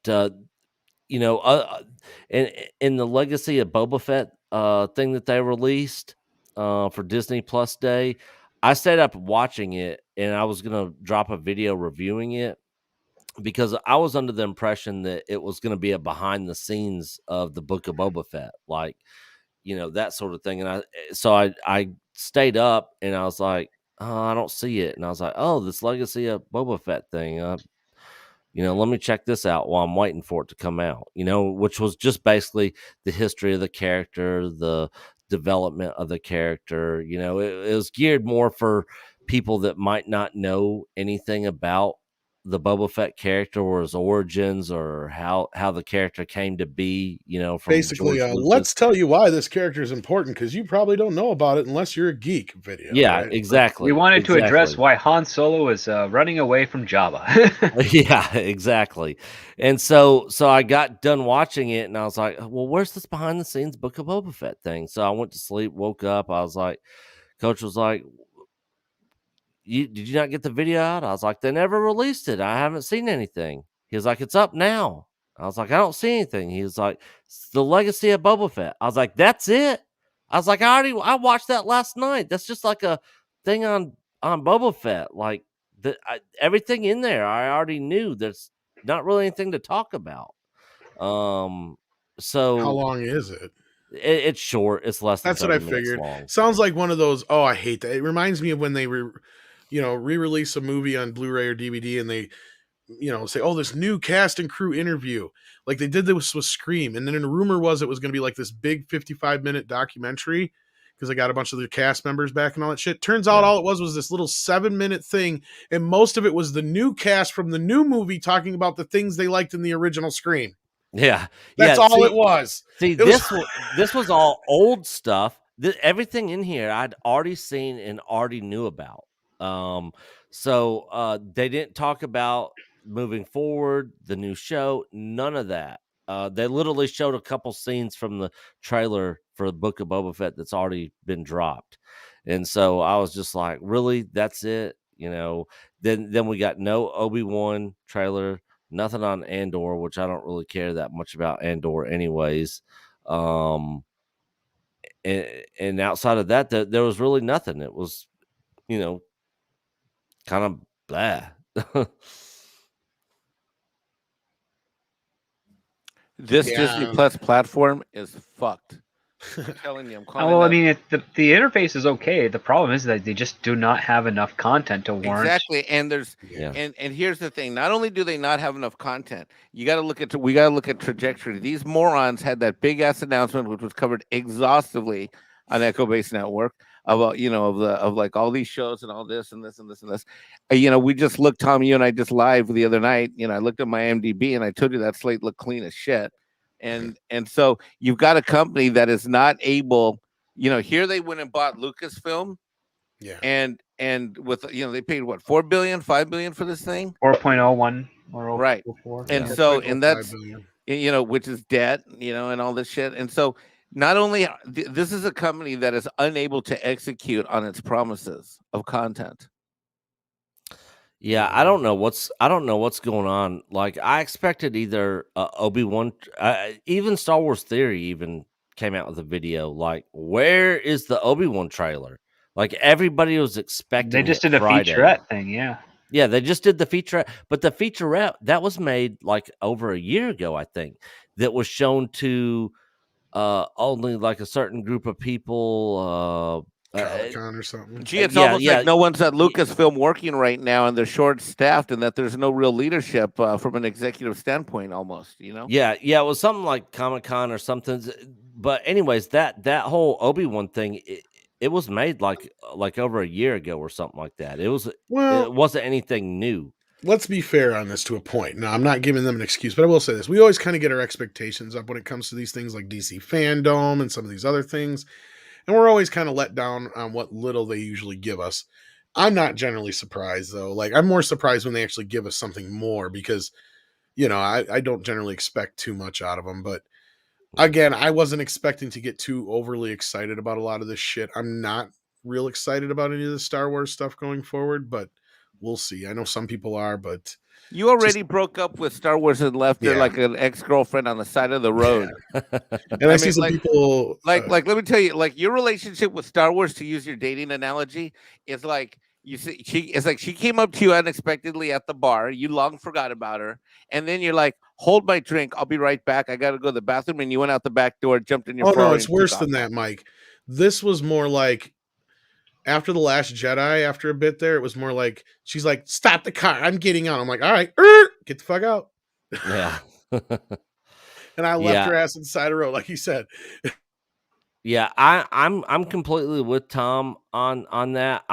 M: you know, in the Legacy of Boba Fett thing that they released for Disney Plus Day, I stayed up watching it, and I was gonna drop a video reviewing it because I was under the impression that it was gonna be a behind the scenes of the Book of Boba Fett, like, you know, that sort of thing. And I stayed up, and I was like, oh, I don't see it, and I was like, oh, this Legacy of Boba Fett thing. You know, let me check this out while I'm waiting for it to come out, you know, which was just basically the history of the character, the development of the character. You know, it was geared more for people that might not know anything about the Boba Fett character or his origins or how the character came to be, you know, from
H: Basically,
M: George Lucas.
H: let's tell you why this character is important, because you probably don't know about it unless you're a geek video,
M: Yeah,
H: right?
M: exactly.
I: We wanted to address
M: Exactly.
I: why Han Solo is running away from Jabba.
M: Yeah, exactly. And so I got done watching it, and I was like, well, where's this behind the scenes Book of Boba Fett thing? So I went to sleep, woke up. I was like, Coach was like, did you not get the video out? I was like, they never released it. I haven't seen anything. He was like, it's up now. I was like, I don't see anything. He was like, it's the Legacy of Boba Fett. I was like, that's it. I was like, I watched that last night. That's just like a thing on Boba Fett. Like everything in there, I already knew. There's not really anything to talk about.
H: How
M: So
H: long is it?
M: it's short. It's less than
H: That's what I
M: 30 minutes
H: figured.
M: long.
H: Sounds like one of those. Oh, I hate that. It reminds me of when they re-release a movie on Blu-ray or DVD, and they, say, oh, this new cast and crew interview. Like they did this with Scream, and then the rumor was it was going to be like this big 55-minute documentary because they got a bunch of their cast members back and all that shit. Turns out all it was this little 7-minute thing, and most of it was the new cast from the new movie talking about the things they liked in the original Scream.
M: Yeah,
H: That's all it was.
M: See,
H: It was
M: this was all old stuff. Everything in here I'd already seen and already knew about. So they didn't talk about moving forward, the new show, none of that. They literally showed a couple scenes from the trailer for the Book of Boba Fett that's already been dropped, and so I was just like, really, that's it, you know? Then we got no Obi-Wan trailer. Nothing on Andor, which I don't really care that much about Andor anyways. and outside of that, there was really nothing. It was, you know, kind of blah.
J: This Disney
H: Yeah.
J: Plus platform is fucked. I'm telling you, I'm calling
I: Well, I
J: it
I: mean, the interface is okay. The problem is that they just do not have enough content to warrant.
J: Exactly, and there's and here's the thing: not only do they not have enough content, we got to look at trajectory. These morons had that big ass announcement, which was covered exhaustively on Echo Base Network about of like all these shows and all this and this and this and this. We just looked, Tom, you and I just live the other night. I looked at my MDB and I told you that slate looked clean as shit. And so you've got a company that is not able. Here they went and bought Lucasfilm.
H: Yeah.
J: And with they paid what, 4 billion, 5 billion for this thing?
I: 4.01 or
J: right.
I: 04.
J: And
I: Yeah.
J: so and that's which is debt, and all this shit. And so not only this is a company that is unable to execute on its promises of content.
M: Yeah, I don't know what's going on. Like, I expected either Obi-Wan, even Star Wars Theory even came out with a video. Like, where is the Obi-Wan trailer? Like, everybody was expecting.
I: They just did a
M: Friday.
I: featurette thing, yeah.
M: Yeah, they just did the featurette, but the featurette that was made like over a year ago, I think, that was shown to only like a certain group of people.
H: Comic-Con or something.
J: Gee, it's almost like no one's at Lucasfilm working right now, and they're short-staffed, and that there's no real leadership from an executive standpoint. Almost,
M: Yeah, it was something like Comic-Con or something. But anyways, that whole Obi-Wan thing, it was made like over a year ago or something like that. It wasn't anything new.
H: Let's be fair on this to a point. Now, I'm not giving them an excuse, but I will say this: we always kind of get our expectations up when it comes to these things like DC Fandom and some of these other things. And we're always kind of let down on what little they usually give us. I'm not generally surprised, though. Like, I'm more surprised when they actually give us something more because, I don't generally expect too much out of them. But again, I wasn't expecting to get too overly excited about a lot of this shit. I'm not real excited about any of the Star Wars stuff going forward, but we'll see. I know some people are, but...
J: You already broke up with Star Wars and left her like an ex-girlfriend on the side of the road.
H: And I see some people
J: like let me tell you, like, your relationship with Star Wars, to use your dating analogy, is like she came up to you unexpectedly at the bar. You long forgot about her, and then you're like, "Hold my drink, I'll be right back. I got to go to the bathroom." And you went out the back door, jumped in your.
H: Oh no, it's worse than that, Mike. This was more like, after The Last Jedi, after a bit there, it was more like, she's like, "Stop the car, I'm getting out." I'm like, "All right, get the fuck out."
M: Yeah.
H: And I left her ass inside the road, like you said.
M: Yeah, I'm completely with Tom on that.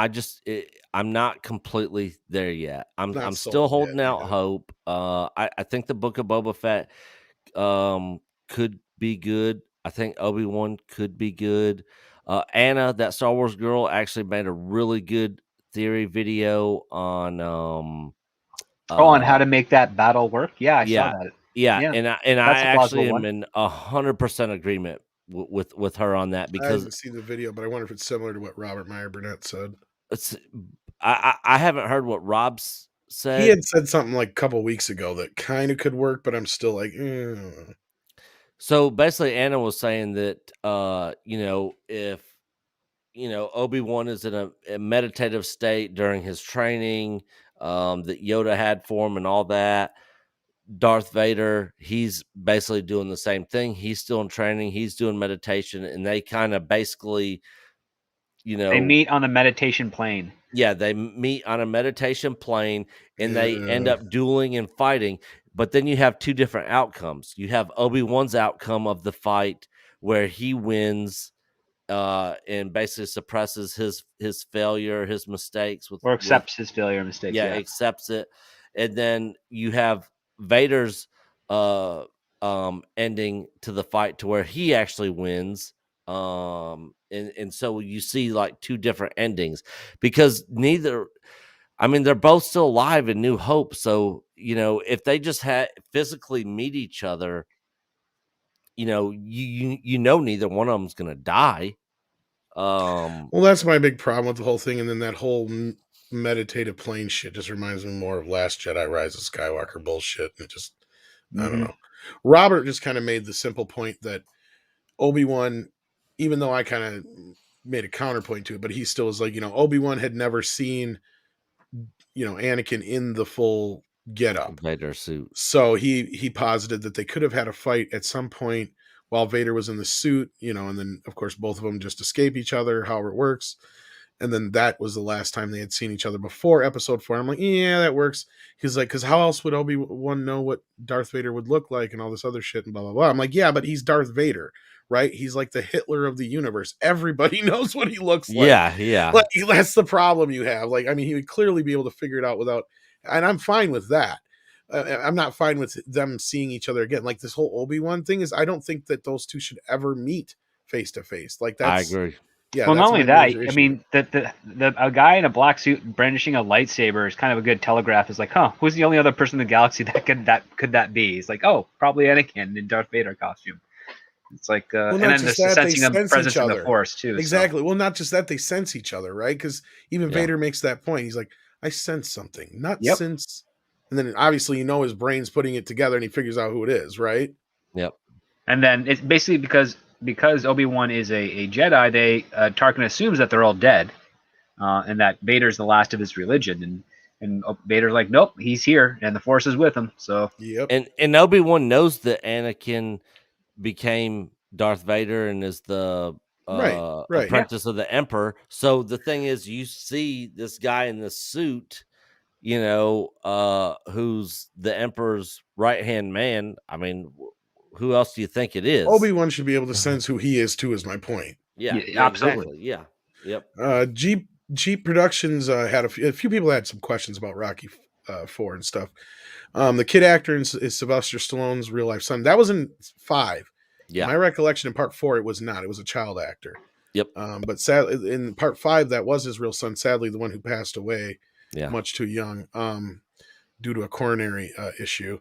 M: I'm not completely there yet. I'm still holding out hope. I think the Book of Boba Fett could be good. I think Obi-Wan could be good. Anna, that Star Wars girl, actually made a really good theory video on
I: on how to make that battle work. Yeah, I saw that.
M: Yeah, and I actually am in 100% agreement with her on that, because
H: I haven't seen the video, but I wonder if it's similar to what Robert Meyer Burnett said.
M: I haven't heard what Rob's said.
H: He had said something like a couple weeks ago that kind of could work, but I'm still like,
M: So basically, Anna was saying that if Obi-Wan is in a meditative state during his training that Yoda had for him and all that, Darth Vader, he's basically doing the same thing. He's still in training. He's doing meditation, and they kind of basically,
I: they meet on the meditation plane.
M: Yeah, they meet on a meditation plane, and they end up dueling and fighting. But then you have two different outcomes. You have Obi-Wan's outcome of the fight, where he wins and basically suppresses his failure, his mistakes,
I: or accepts his failure and mistakes.
M: Yeah, accepts it. And then you have Vader's ending to the fight, to where he actually wins. And so you see like two different endings, because they're both still alive in New Hope. So, if they just physically meet each other, neither one of them's going to die.
H: Well, that's my big problem with the whole thing. And then that whole meditative plane shit just reminds me more of Last Jedi Rise of Skywalker bullshit. And it just, I don't know. Robert just kind of made the simple point that Obi-Wan, even though I kind of made a counterpoint to it, but he still was like, Obi-Wan had never seen, Anakin in the full getup.
M: Vader suit.
H: So he posited that they could have had a fight at some point while Vader was in the suit, and then of course both of them just escape each other, however it works. And then that was the last time they had seen each other before episode 4. I'm like, yeah, that works. He's like, because how else would Obi-Wan know what Darth Vader would look like and all this other shit and blah, blah, blah. I'm like, yeah, but he's Darth Vader, right? He's like the Hitler of the universe. Everybody knows what he looks like.
M: Yeah.
H: Like, that's the problem you have. Like, I mean, he would clearly be able to figure it out without, and I'm fine with that. I'm not fine with them seeing each other again. Like this whole Obi-Wan thing is, I don't think that those two should ever meet face to face. Like that's,
M: I agree.
H: Yeah.
I: Well, not only that, I mean, a guy in a black suit brandishing a lightsaber is kind of a good telegraph. Is like, who's the only other person in the galaxy that could be? He's like, oh, probably Anakin in Darth Vader costume. It's like, and then the sensing of presence in the Force too.
H: Exactly.
I: So.
H: Well, not just that, they sense each other, right? Because even Vader makes that point. He's like, I sense something, not sense. And then obviously, his brain's putting it together, and he figures out who it is, right?
M: Yep.
I: And then it's basically because Obi-Wan is a Jedi, Tarkin assumes that they're all dead, and that Vader's the last of his religion, and Vader's like, nope, he's here, and the Force is with him. So
M: and Obi-Wan knows that Anakin became Darth Vader and is the apprentice of the Emperor. So the thing is, you see this guy in this suit, who's the Emperor's right-hand man. I mean, who else do you think it is?
H: Obi-Wan should be able to sense who he is too, is my point.
M: Yeah, absolutely. Exactly. Yeah. Yep.
H: Jeep Productions had a few people had some questions about Rocky 4 and stuff. The kid actor is Sylvester Stallone's real life son. That was in 5.
M: Yeah.
H: My recollection in part 4, it was not. It was a child actor.
M: Yep.
H: But sadly, in part 5, that was his real son. Sadly, the one who passed away much too young due to a coronary issue.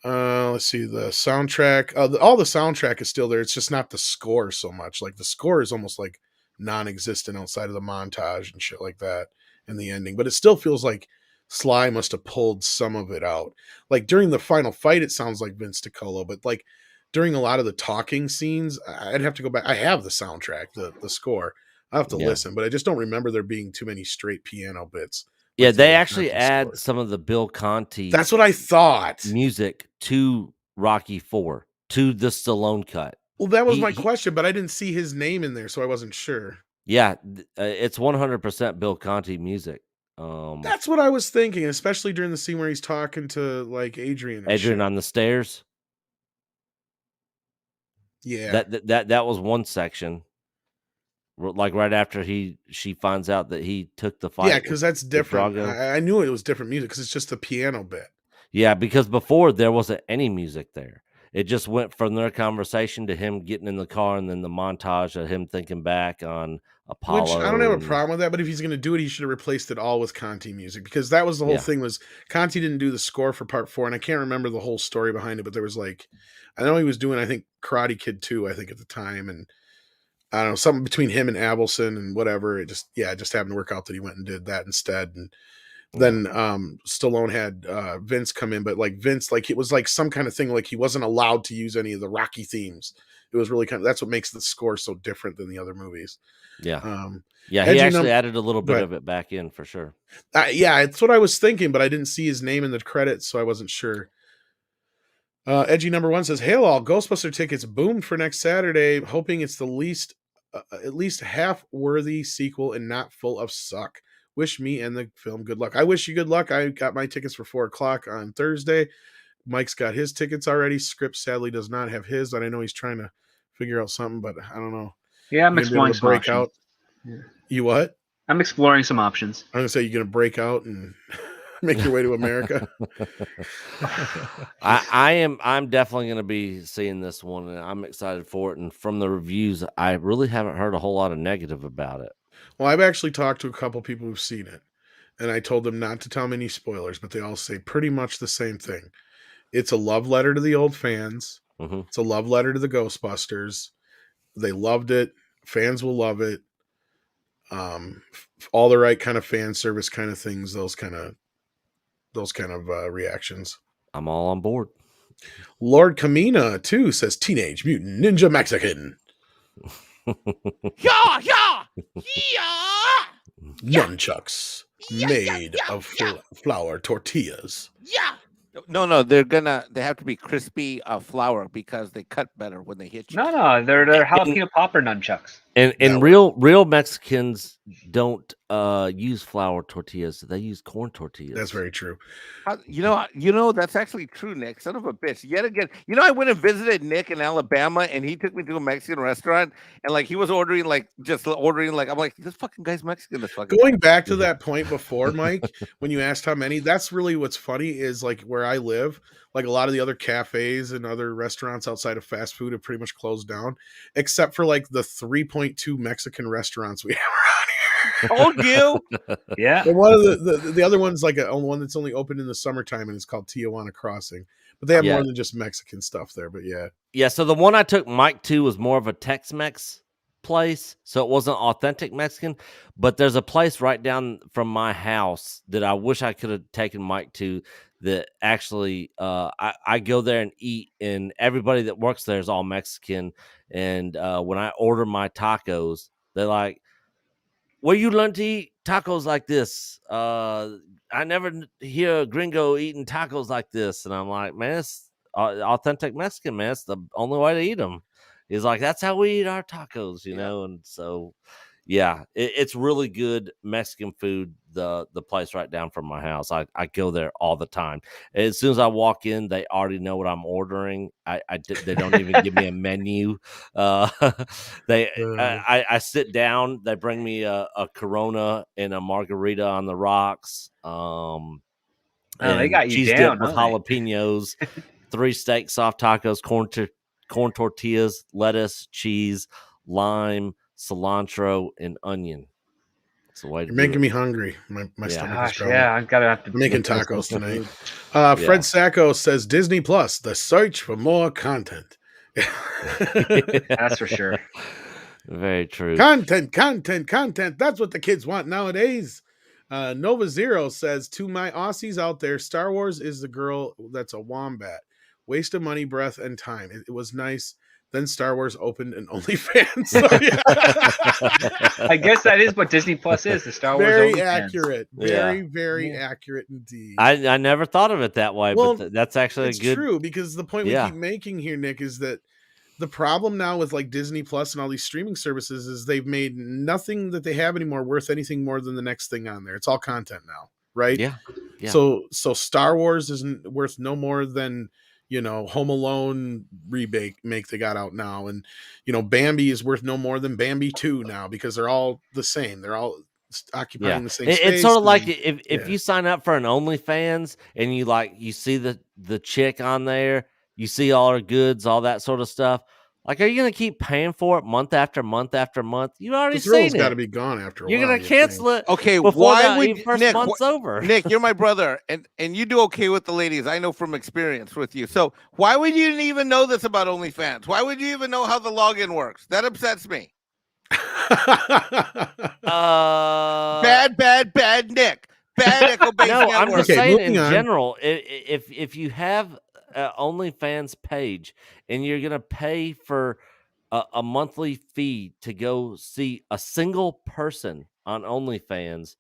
H: Let's see, the soundtrack. All the soundtrack is still there. It's just not the score so much. Like the score is almost like non-existent outside of the montage and shit like that and the ending. But it still feels like Sly must have pulled some of it out. Like during the final fight, it sounds like Vince DiColo, but like during a lot of the talking scenes, I'd have to go back. I have the soundtrack, the score. I have to listen, but I just don't remember there being too many straight piano bits.
M: Yeah, they actually add some of the Bill Conti.
H: That's what I thought.
M: Music to Rocky 4, to the Stallone cut.
H: Well, that was my question, but I didn't see his name in there, so I wasn't sure.
M: Yeah, it's 100% Bill Conti music.
H: That's what I was thinking, especially during the scene where he's talking to like Adrian.
M: Adrian on the stairs.
H: Yeah,
M: that was one section. Like right after she finds out that he took the fight.
H: Yeah, because that's different. I knew it was different music because it's just the piano bit.
M: Yeah, because before there wasn't any music there. It just went from their conversation to him getting in the car and then the montage of him thinking back on Apollo.
H: Which I don't have a problem with that, but if he's going to do it, he should have replaced it all with Conti music because that was the whole thing was Conti didn't do the score for part 4, and I can't remember the whole story behind it, but there was like, I know he was doing, I think, Karate Kid 2, I think at the time, and I don't know, something between him and Abelson and whatever. It just happened to work out that he went and did that instead. And then Stallone had Vince come in, but like Vince, like it was like some kind of thing, like he wasn't allowed to use any of the Rocky themes. It was really that's what makes the score so different than the other movies.
M: Yeah. He actually added a little bit of it back in for sure.
H: Yeah, it's what I was thinking, but I didn't see his name in the credits, so I wasn't sure. Edgy number 1 says, "Hail all, Ghostbuster tickets boomed for next Saturday, hoping it's the at least half worthy sequel and not full of suck. Wish me and the film good luck." I wish you good luck. I got my tickets for 4:00 on Thursday. Mike's got his tickets already. Script sadly does not have his, but I know he's trying to figure out something, but I don't know.
I: Yeah, I'm exploring some options.
H: Yeah. You what?
I: I'm exploring some options.
H: I'm gonna say you're gonna break out and make your way to America.
M: I'm definitely going to be seeing this one, and I'm excited for it. And from the reviews, I really haven't heard a whole lot of negative about it.
H: Well, I've actually talked to a couple people who've seen it, and I told them not to tell me any spoilers, but they all say pretty much the same thing. It's a love letter to the old fans.
M: Mm-hmm.
H: It's a love letter to the Ghostbusters. They loved it. Fans will love it. All the right kind of fan service kind of things. Those kind of reactions.
M: I'm all on board.
H: Lord Kamina too says Teenage Mutant Ninja Mexican.
J: Yeah, yeah, yeah,
H: Nunchucks made of flour tortillas.
J: yeah. No, they have to be crispy flour because they cut better when they hit you.
I: No, they're jalapeno popper nunchucks.
M: And real Mexicans don't use flour tortillas. They use corn tortillas.
H: That's very true.
J: You know, that's actually true, Nick. Son of a bitch. Yet again, I went and visited Nick in Alabama, and he took me to a Mexican restaurant, and like he was ordering, I'm like, this fucking guy's Mexican. This fucking
H: Going
J: guy.
H: back to that point before, Mike, when you asked how many, that's really what's funny is like where I live, like a lot of the other cafes and other restaurants outside of fast food have pretty much closed down, except for like the 3.2 Mexican restaurants we have around here.
J: Told you.
I: Yeah.
H: And one of the other one's like one that's only open in the summertime, and it's called Tijuana Crossing. But they have more than just Mexican stuff there. But yeah.
M: Yeah, so the one I took Mike to was more of a Tex-Mex place, so it wasn't authentic Mexican. But there's a place right down from my house that I wish I could have taken Mike to. That actually, I go there and eat, and everybody that works there is all Mexican. And when I order my tacos, they're like, "Where you learn to eat tacos like this? I never hear a gringo eating tacos like this." And I'm like, "Man, it's authentic Mexican, man. It's the only way to eat them." He's like, "That's how we eat our tacos, you know." And so, yeah, it's really good Mexican food. The place right down from my house, I go there all the time. As soon as I walk in, they already know what I'm ordering. They don't even give me a menu. I sit down. They bring me a Corona and a margarita on the rocks.
I: They got you
M: cheese
I: down,
M: dip with
I: don't they?
M: jalapenos, 3 steak soft tacos, corn tortillas, lettuce, cheese, lime, cilantro, and onion. That's the way to
H: You're
M: do
H: making
M: it.
H: me hungry. My stomach is growling.
I: I'm gonna have to
H: I'm making
I: look this
H: tacos
I: up.
H: tonight. Fred Sacco says Disney Plus, the search for more content.
I: That's for sure.
M: Very true.
H: Content. That's what the kids want nowadays. Nova Zero says, to my Aussies out there, Star Wars is the girl that's a wombat. Waste of money, breath, and time. It was nice. Then Star Wars opened an OnlyFans. So, yeah.
I: I guess that is what Disney Plus is, the Star Wars
H: Very
I: OnlyFans.
H: accurate. Very accurate indeed.
M: I never thought of it that way, but that's actually
H: it's
M: a good.
H: true, because the point we keep making here, Nick, is that the problem now with like Disney Plus and all these streaming services is they've made nothing that they have anymore worth anything more than the next thing on there. It's all content now, right?
M: Yeah.
H: So Star Wars isn't worth no more than, Home Alone remake they got out now, and Bambi is worth no more than Bambi 2 now, because they're all the same. They're all occupying the same space.
M: It's sort of like if you sign up for an OnlyFans and you see the chick on there, you see all her goods, all that sort of stuff. Like, are you going to keep paying for it month after month after month? You've already seen it.
H: Got to be gone after a
M: You're
H: while.
M: going to cancel it.
J: Okay,
M: before
J: why would
M: first
J: Nick?
M: month's over?
J: Nick, you're my brother, and you do okay with the ladies. I know from experience with you. So why would you even know this about OnlyFans? Why would you even know how the login works? That upsets me. Bad Nick. Bad Echo Base
M: No, I'm
J: Network.
M: just saying in general, if you have an OnlyFans page and you're gonna pay for a monthly fee to go see a single person on OnlyFans,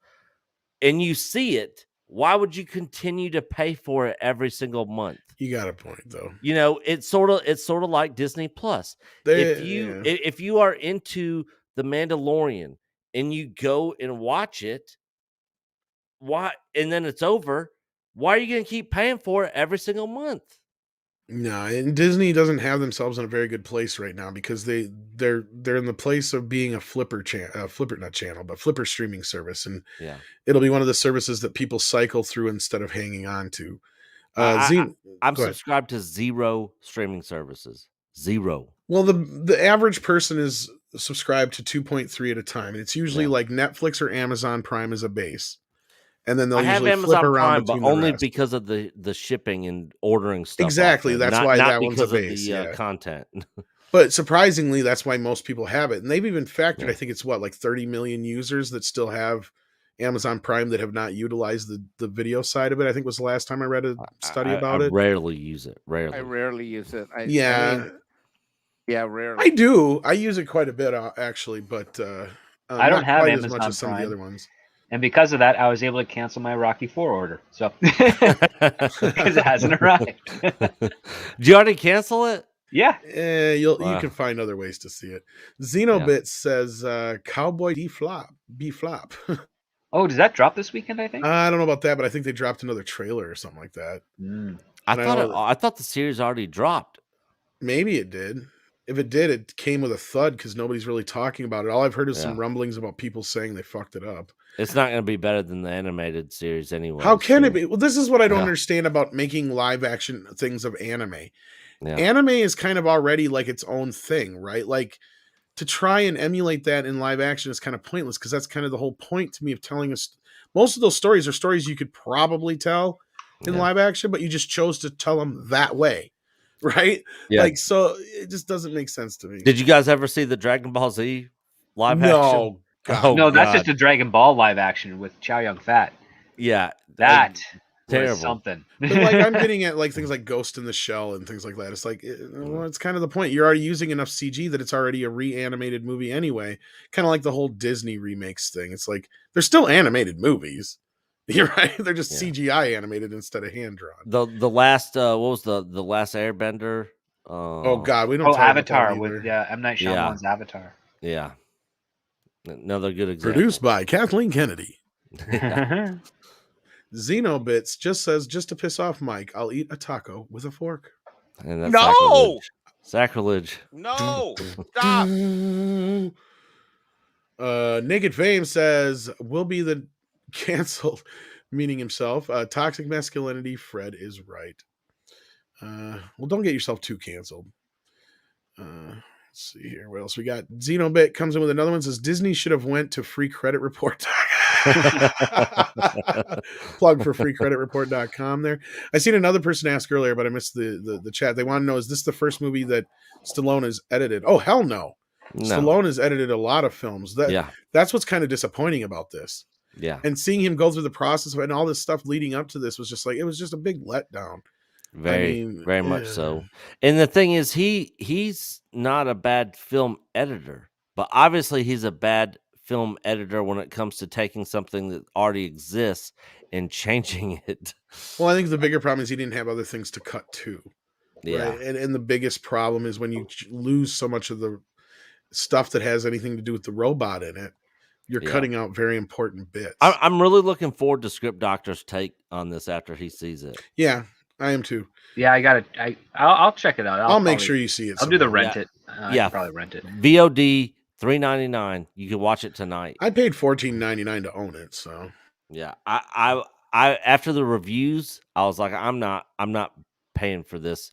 M: and you see it, why would you continue to pay for it every single month?
H: You got a point, though.
M: It's sort of like Disney Plus. If you are into The Mandalorian and you go and watch it, why? And then it's over. Why are you going to keep paying for it every single month?
H: No, and Disney doesn't have themselves in a very good place right now, because they're in the place of being a flipper streaming service, and it'll be one of the services that people cycle through instead of hanging on to.
M: I'm subscribed to 0 streaming services. 0.
H: Well, the average person is subscribed to 2.3 at a time, and it's usually like Netflix or Amazon Prime as a base. And then they'll usually flip around,
M: but only because of the shipping and ordering stuff.
H: Exactly, that's why that one's a base.
M: Of the content.
H: But surprisingly, that's why most people have it, and they've even factored. I think it's like 30 million users that still have Amazon Prime that have not utilized the video side of it. I think was the last time I read a study about it.
M: I rarely use it.
J: I rarely use it. Yeah, rarely.
H: I do. I use it quite a bit, actually, but
I: I don't
H: not
I: have
H: quite
I: Amazon
H: as much as some of the
I: Prime.
H: other ones.
I: And because of that, I was able to cancel my Rocky 4 order. So because it hasn't arrived.
M: Did you already cancel it?
I: Yeah.
H: You
M: Wow.
H: can find other ways to see it.
M: Yeah.
H: Xenobit says Cowboy B flop.
I: Oh, does that drop this weekend? I think.
H: I don't know about that, but I think they dropped another trailer or something like that.
M: I thought the series already dropped.
H: Maybe it did. If it did, it came with a thud because nobody's really talking about it. All I've heard is some rumblings about people saying they fucked it up.
M: It's not going to be better than the animated series anyway.
H: How can it be? Well, this is what I don't understand about making live action things of anime.
M: Yeah.
H: Anime is kind of already like its own thing, right? Like to try and emulate that in live action is kind of pointless because that's kind of the whole point to me of telling us. Most of those stories are stories you could probably tell in live action, but you just chose to tell them that way, right?
M: Yeah.
H: Like, so it just doesn't make sense to me.
M: Did you guys ever see the Dragon Ball Z live action?
H: No, God.
I: No, that's just a Dragon Ball live action with Chow Yun Fat.
M: Yeah,
I: that
M: terrible.
I: was something.
H: But like I'm getting at like things like Ghost in the Shell and things like that. It's like, well, it's kind of the point. You're already using enough CG that it's already a reanimated movie anyway. Kind of like the whole Disney remakes thing. It's like they're still animated movies. You're right. They're just CGI animated instead of hand drawn.
M: The last what was the last Airbender?
H: Oh God, we don't. talk
I: Avatar
H: about that
I: with M. Night Shyamalan's Avatar.
M: Yeah, another good example.
H: Produced by Kathleen Kennedy. Xenobits just says, just to piss off Mike, I'll eat a taco with a fork.
M: And that's
J: No!
M: Sacrilege.
J: No! Stop!
H: Naked Fame says, will be the canceled, meaning himself. Toxic masculinity, Fred is right. Well, don't get yourself too canceled. Let's see here. What else we got? Xenobit comes in with another one. Says Disney should have went to freecreditreport. Plug for freecreditreport.com there. I seen another person ask earlier, but I missed the chat. They want to know, is this the first movie that Stallone has edited? Oh, hell no. Stallone has edited a lot of films. That's what's kind of disappointing about this.
M: Yeah.
H: And seeing him go through the process and all this stuff leading up to this was just like, it was just a big letdown.
M: Very much so. And the thing is, he's not a bad film editor, but obviously he's a bad film editor when it comes to taking something that already exists and changing it.
H: Well, I think the bigger problem is he didn't have other things to cut to.
M: Yeah.
H: Right? And the biggest problem is when you lose so much of the stuff that has anything to do with the robot in it, you're cutting out very important bits.
M: I'm really looking forward to Script Doctor's take on this after he sees it.
H: Yeah, I am too.
I: Yeah, I'll check it out.
H: I'll make sure you see it.
I: I'll do the rent it. I can probably rent it.
M: VOD $3.99. You can watch it tonight.
H: I paid $14.99 to own it, so
M: yeah. I after the reviews, I was like, I'm not paying for this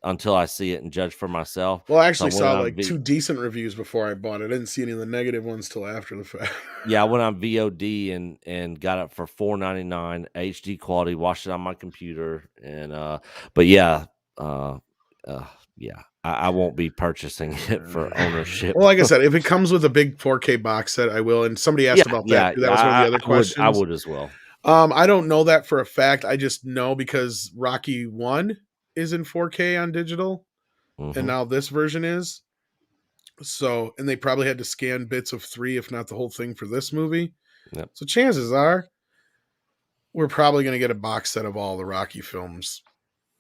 M: until I see it and judge for myself.
H: Well, I actually saw like 2 decent reviews before I bought it. I didn't see any of the negative ones till after the fact.
M: Yeah, I went on VOD and got it for $4.99 HD quality. Watched it on my computer, and but yeah, I won't be purchasing it for ownership.
H: Well, like I said, if it comes with a big 4K box set, I will. And somebody asked about that. That was one of the other questions.
M: I would as well.
H: I don't know that for a fact. I just know because Rocky 1 is in 4K on digital, and now this version is. So, and they probably had to scan bits of 3, if not the whole thing, for this movie.
M: Yep.
H: So chances are we're probably going to get a box set of all the Rocky films,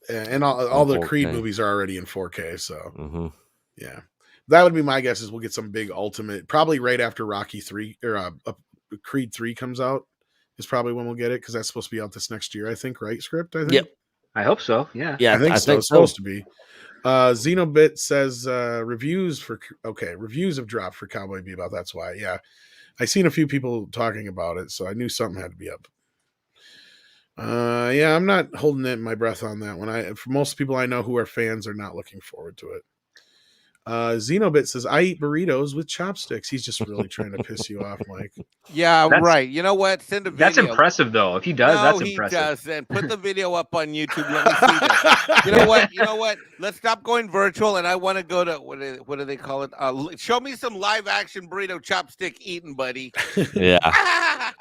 H: and all the 4K. Creed movies are already in 4K. So yeah, that would be my guess. Is we'll get some big ultimate, probably right after Rocky 3 or Creed 3 comes out is probably when we'll get it, because that's supposed to be out this next year, I think, right? Script, I think.
M: Yep.
I: I hope so. Yeah.
H: I think so. It's supposed to be. Xenobit says reviews have dropped for Cowboy Bebop. That's why. Yeah, I seen a few people talking about it, so I knew something had to be up. Yeah, I'm not holding my breath on that one. For most people I know who are fans are not looking forward to it. Xenobit says, I eat burritos with chopsticks. He's just really trying to piss you off, Mike.
J: Yeah, right. You know what? Send a video.
I: That's impressive, though. If he does, that's impressive.
J: No, he doesn't. Put the video up on YouTube. Let me see this. You know what? Let's stop going virtual, and I want to go to, what do they call it? Show me some live action burrito chopstick eating, buddy.
M: Yeah.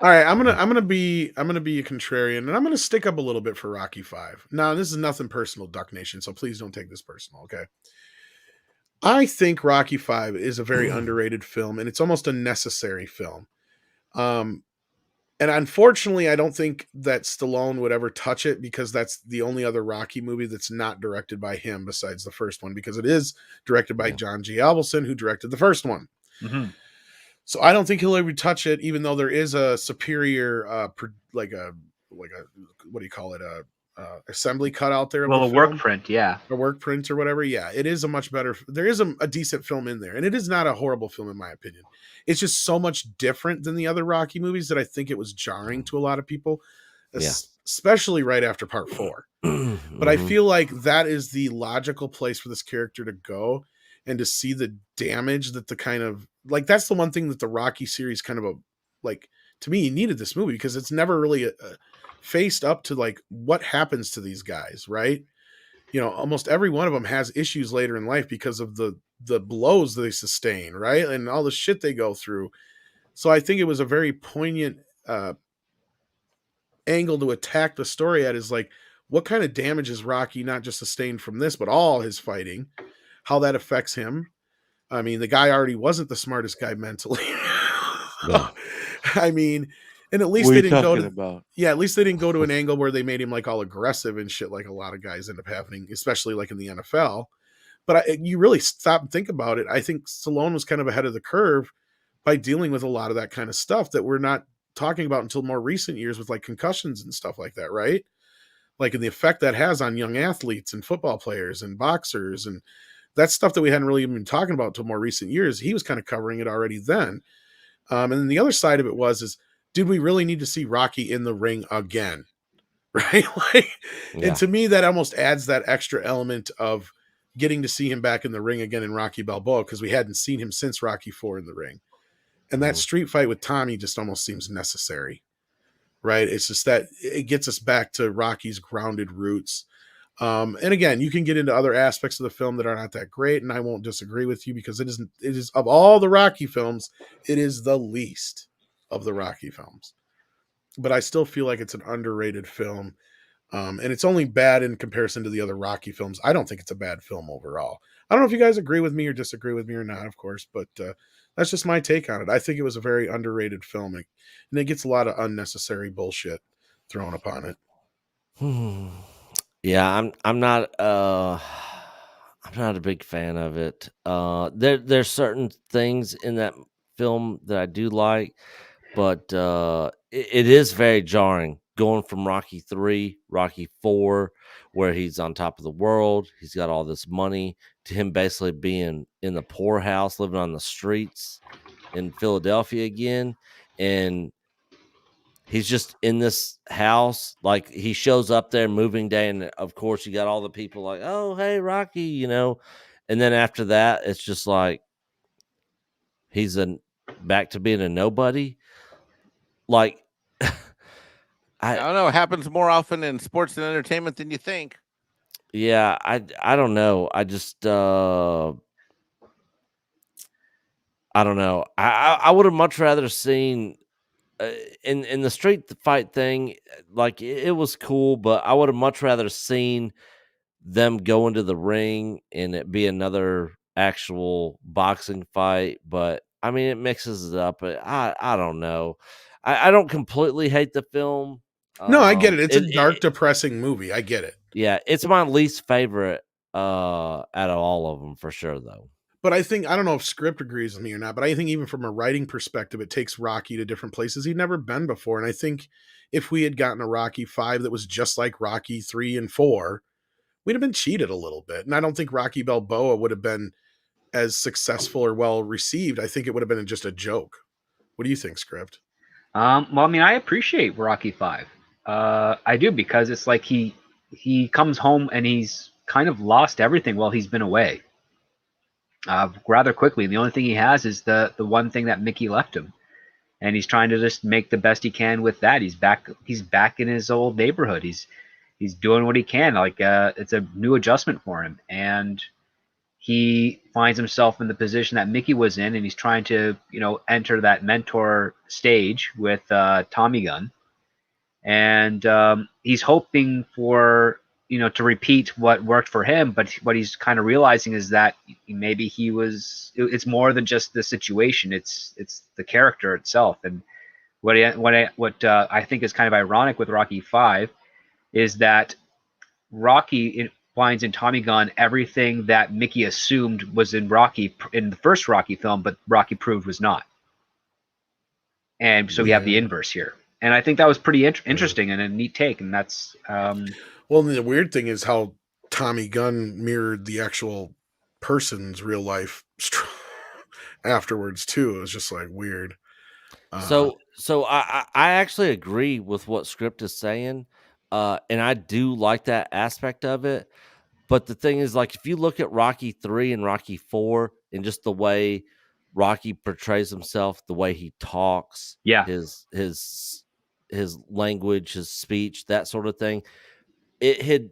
H: All right, I'm gonna be a contrarian, and I'm gonna stick up a little bit for Rocky 5. Now, this is nothing personal, Duck Nation, so please don't take this personal, okay? I think Rocky V is a very underrated film, and it's almost a necessary film. Um, and unfortunately, I don't think that Stallone would ever touch it because that's the only other Rocky movie that's not directed by him besides the first one, because it is directed by John G. Avildsen, who directed the first one.
I: Mm-hmm.
H: So I don't think he'll ever touch it, even though there is a superior, like a what do you call it, assembly cut out there of
I: Well,
H: the
I: a work
H: film.
I: print, yeah.
H: A work print or whatever. Yeah, it is a much better. There is a decent film in there, and it is not a horrible film in my opinion. It's just so much different than the other Rocky movies that I think it was jarring to a lot of people, especially right after Part 4. But I feel like that is the logical place for this character to go, and to see the damage that the kind of like that's the one thing that the Rocky series kind of like to me needed this movie, because it's never really faced up to like what happens to these guys, right? You know, almost every one of them has issues later in life because of the blows they sustain, right? And all the shit they go through. So I think it was a very poignant angle to attack the story at, is like, what kind of damage is Rocky not just sustained from this, but all his fighting, how that affects him. I mean, the guy already wasn't the smartest guy mentally. I mean, and at least
J: What are
H: they
J: you
H: didn't go
J: talking
H: to
J: about?
H: yeah, at least they didn't go to an angle where they made him like all aggressive and shit, like a lot of guys end up happening, especially like in the NFL. But you really stop and think about it. I think Stallone was kind of ahead of the curve by dealing with a lot of that kind of stuff that we're not talking about until more recent years, with like concussions and stuff like that, right? Like, in the effect that has on young athletes and football players and boxers, and that's stuff that we hadn't really even been talking about until more recent years. He was kind of covering it already then. And then the other side of it is, did we really need to see Rocky in the ring again? Right? And to me, that almost adds that extra element of getting to see him back in the ring again in Rocky Balboa, because we hadn't seen him since Rocky IV in the ring. And that street fight with Tommy just almost seems necessary, right? It's just that it gets us back to Rocky's grounded roots. And again, you can get into other aspects of the film that are not that great, and I won't disagree with you, because it is of all the Rocky films, it is the least of the Rocky films. But I still feel like it's an underrated film. And it's only bad in comparison to the other Rocky films. I don't think it's a bad film overall. I don't know if you guys agree with me or disagree with me or not, of course, but that's just my take on it. I think it was a very underrated film, and it gets a lot of unnecessary bullshit thrown upon it.
M: Yeah, I'm not I'm not a big fan of it. There's certain things in that film that I do like, but it is very jarring going from Rocky 3, Rocky 4, where he's on top of the world, he's got all this money, to him basically being in the poorhouse, living on the streets in Philadelphia again, and he's just in this house. Like, he shows up there moving day, and of course you got all the people like, oh, hey, Rocky, you know. And then after that, it's just like he's back to being a nobody. Like,
J: I don't know. It happens more often in sports and entertainment than you think.
M: Yeah, I don't know. I just I don't know. I would have much rather seen in the street fight thing. Like, it was cool, but I would have much rather seen them go into the ring and it be another actual boxing fight. But I mean, it mixes it up. But I don't know. I don't completely hate the film.
H: No, I get it. It's a dark, depressing movie. I get it.
M: Yeah, it's my least favorite out of all of them for sure, though.
H: But I don't know if script agrees with me or not, but I think even from a writing perspective, it takes Rocky to different places he'd never been before. And I think if we had gotten a Rocky 5 that was just like Rocky 3 and 4, we'd have been cheated a little bit. And I don't think Rocky Balboa would have been as successful or well received. I think it would have been just a joke. What do you think, script?
I: Well, I mean, I appreciate Rocky 5. I do, because it's like he comes home and he's kind of lost everything while he's been away. Rather quickly. The only thing he has is the one thing that Mickey left him, and he's trying to just make the best he can with that. He's back in his old neighborhood. He's doing what he can. Like, it's a new adjustment for him, and he finds himself in the position that Mickey was in, and he's trying to, enter that mentor stage with Tommy Gunn, and he's hoping for to repeat what worked for him, but what he's kind of realizing is that maybe it's more than just the situation, it's the character itself. And what I think is kind of ironic with Rocky 5 is that Rocky finds in Tommy Gunn everything that Mickey assumed was in Rocky in the first Rocky film, but Rocky proved was not. And so we have the inverse here. And I think that was pretty interesting and a neat take. And that's
H: well, the weird thing is how Tommy Gunn mirrored the actual person's real life afterwards too. It was just like weird.
M: So I actually agree with what Script is saying, and I do like that aspect of it. But the thing is, like, if you look at Rocky 3 and Rocky 4 and just the way Rocky portrays himself, the way he talks, his language, his speech, that sort of thing, it had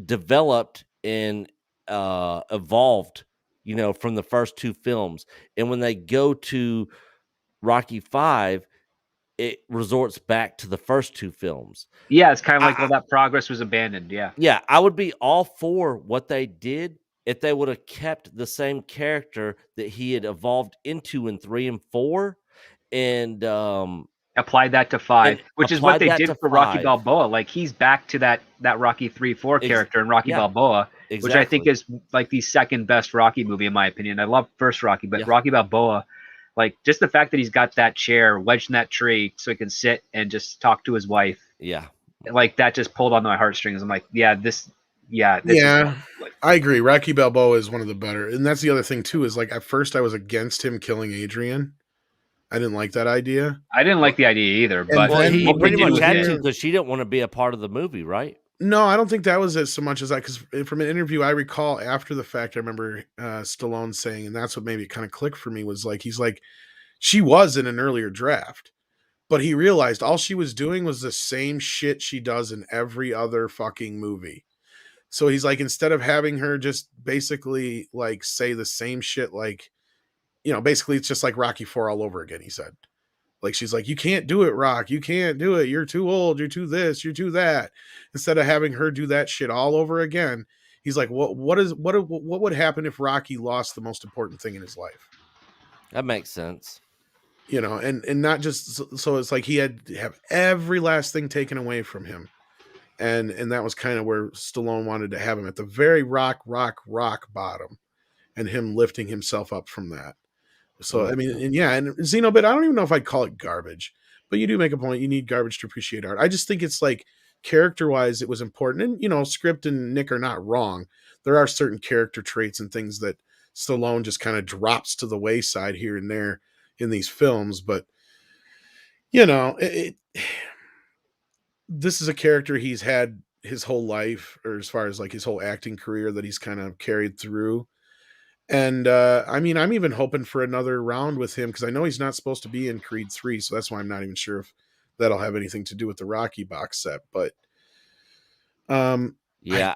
M: developed and evolved, from the first two films. And when they go to Rocky 5, it resorts back to the first two films.
I: Yeah, it's kind of like that progress was abandoned. Yeah.
M: Yeah, I would be all for what they did if they would have kept the same character that he had evolved into in 3 and 4 and
I: applied that to 5, which is what they did for Rocky Balboa. Like, he's back to that Rocky 3-4 character in Rocky Balboa, which I think is like the second best Rocky movie in my opinion. I love first Rocky, but Rocky Balboa, like, just the fact that he's got that chair wedged in that tree so he can sit and just talk to his wife.
M: Yeah.
I: Like, that just pulled on my heartstrings. I'm like, this
H: I agree. Rocky Balboa is one of the better. And that's the other thing too, is like, at first I was against him killing Adrian. I didn't like that idea.
I: I didn't like the idea either, but
M: he pretty much had to, because she didn't want to be a part of the movie, right?
H: No, I don't think that was as so much as because from an interview I recall after the fact, I remember Stallone saying, and that's what made it kind of click for me, was like, he's like, she was in an earlier draft, but he realized all she was doing was the same shit she does in every other fucking movie. So he's like, instead of having her just basically like say the same shit, like, basically it's just like Rocky 4 all over again, he said. Like, she's like, you can't do it, Rock. You can't do it. You're too old. You're too this. You're too that. Instead of having her do that shit all over again, he's like, what would happen if Rocky lost the most important thing in his life?
M: That makes sense.
H: And not just so it's like he had to have every last thing taken away from him. And that was kind of where Stallone wanted to have him, at the very rock bottom, and him lifting himself up from that. So, I mean, and Xenobit, I don't even know if I'd call it garbage, but you do make a point. You need garbage to appreciate art. I just think it's like, character-wise, it was important. And, Script and Nick are not wrong. There are certain character traits and things that Stallone just kind of drops to the wayside here and there in these films. But, this is a character he's had his whole life, or as far as like his whole acting career, that he's kind of carried through. And I mean, I'm even hoping for another round with him, because I know he's not supposed to be in Creed 3, so that's why I'm not even sure if that'll have anything to do with the Rocky box set. But I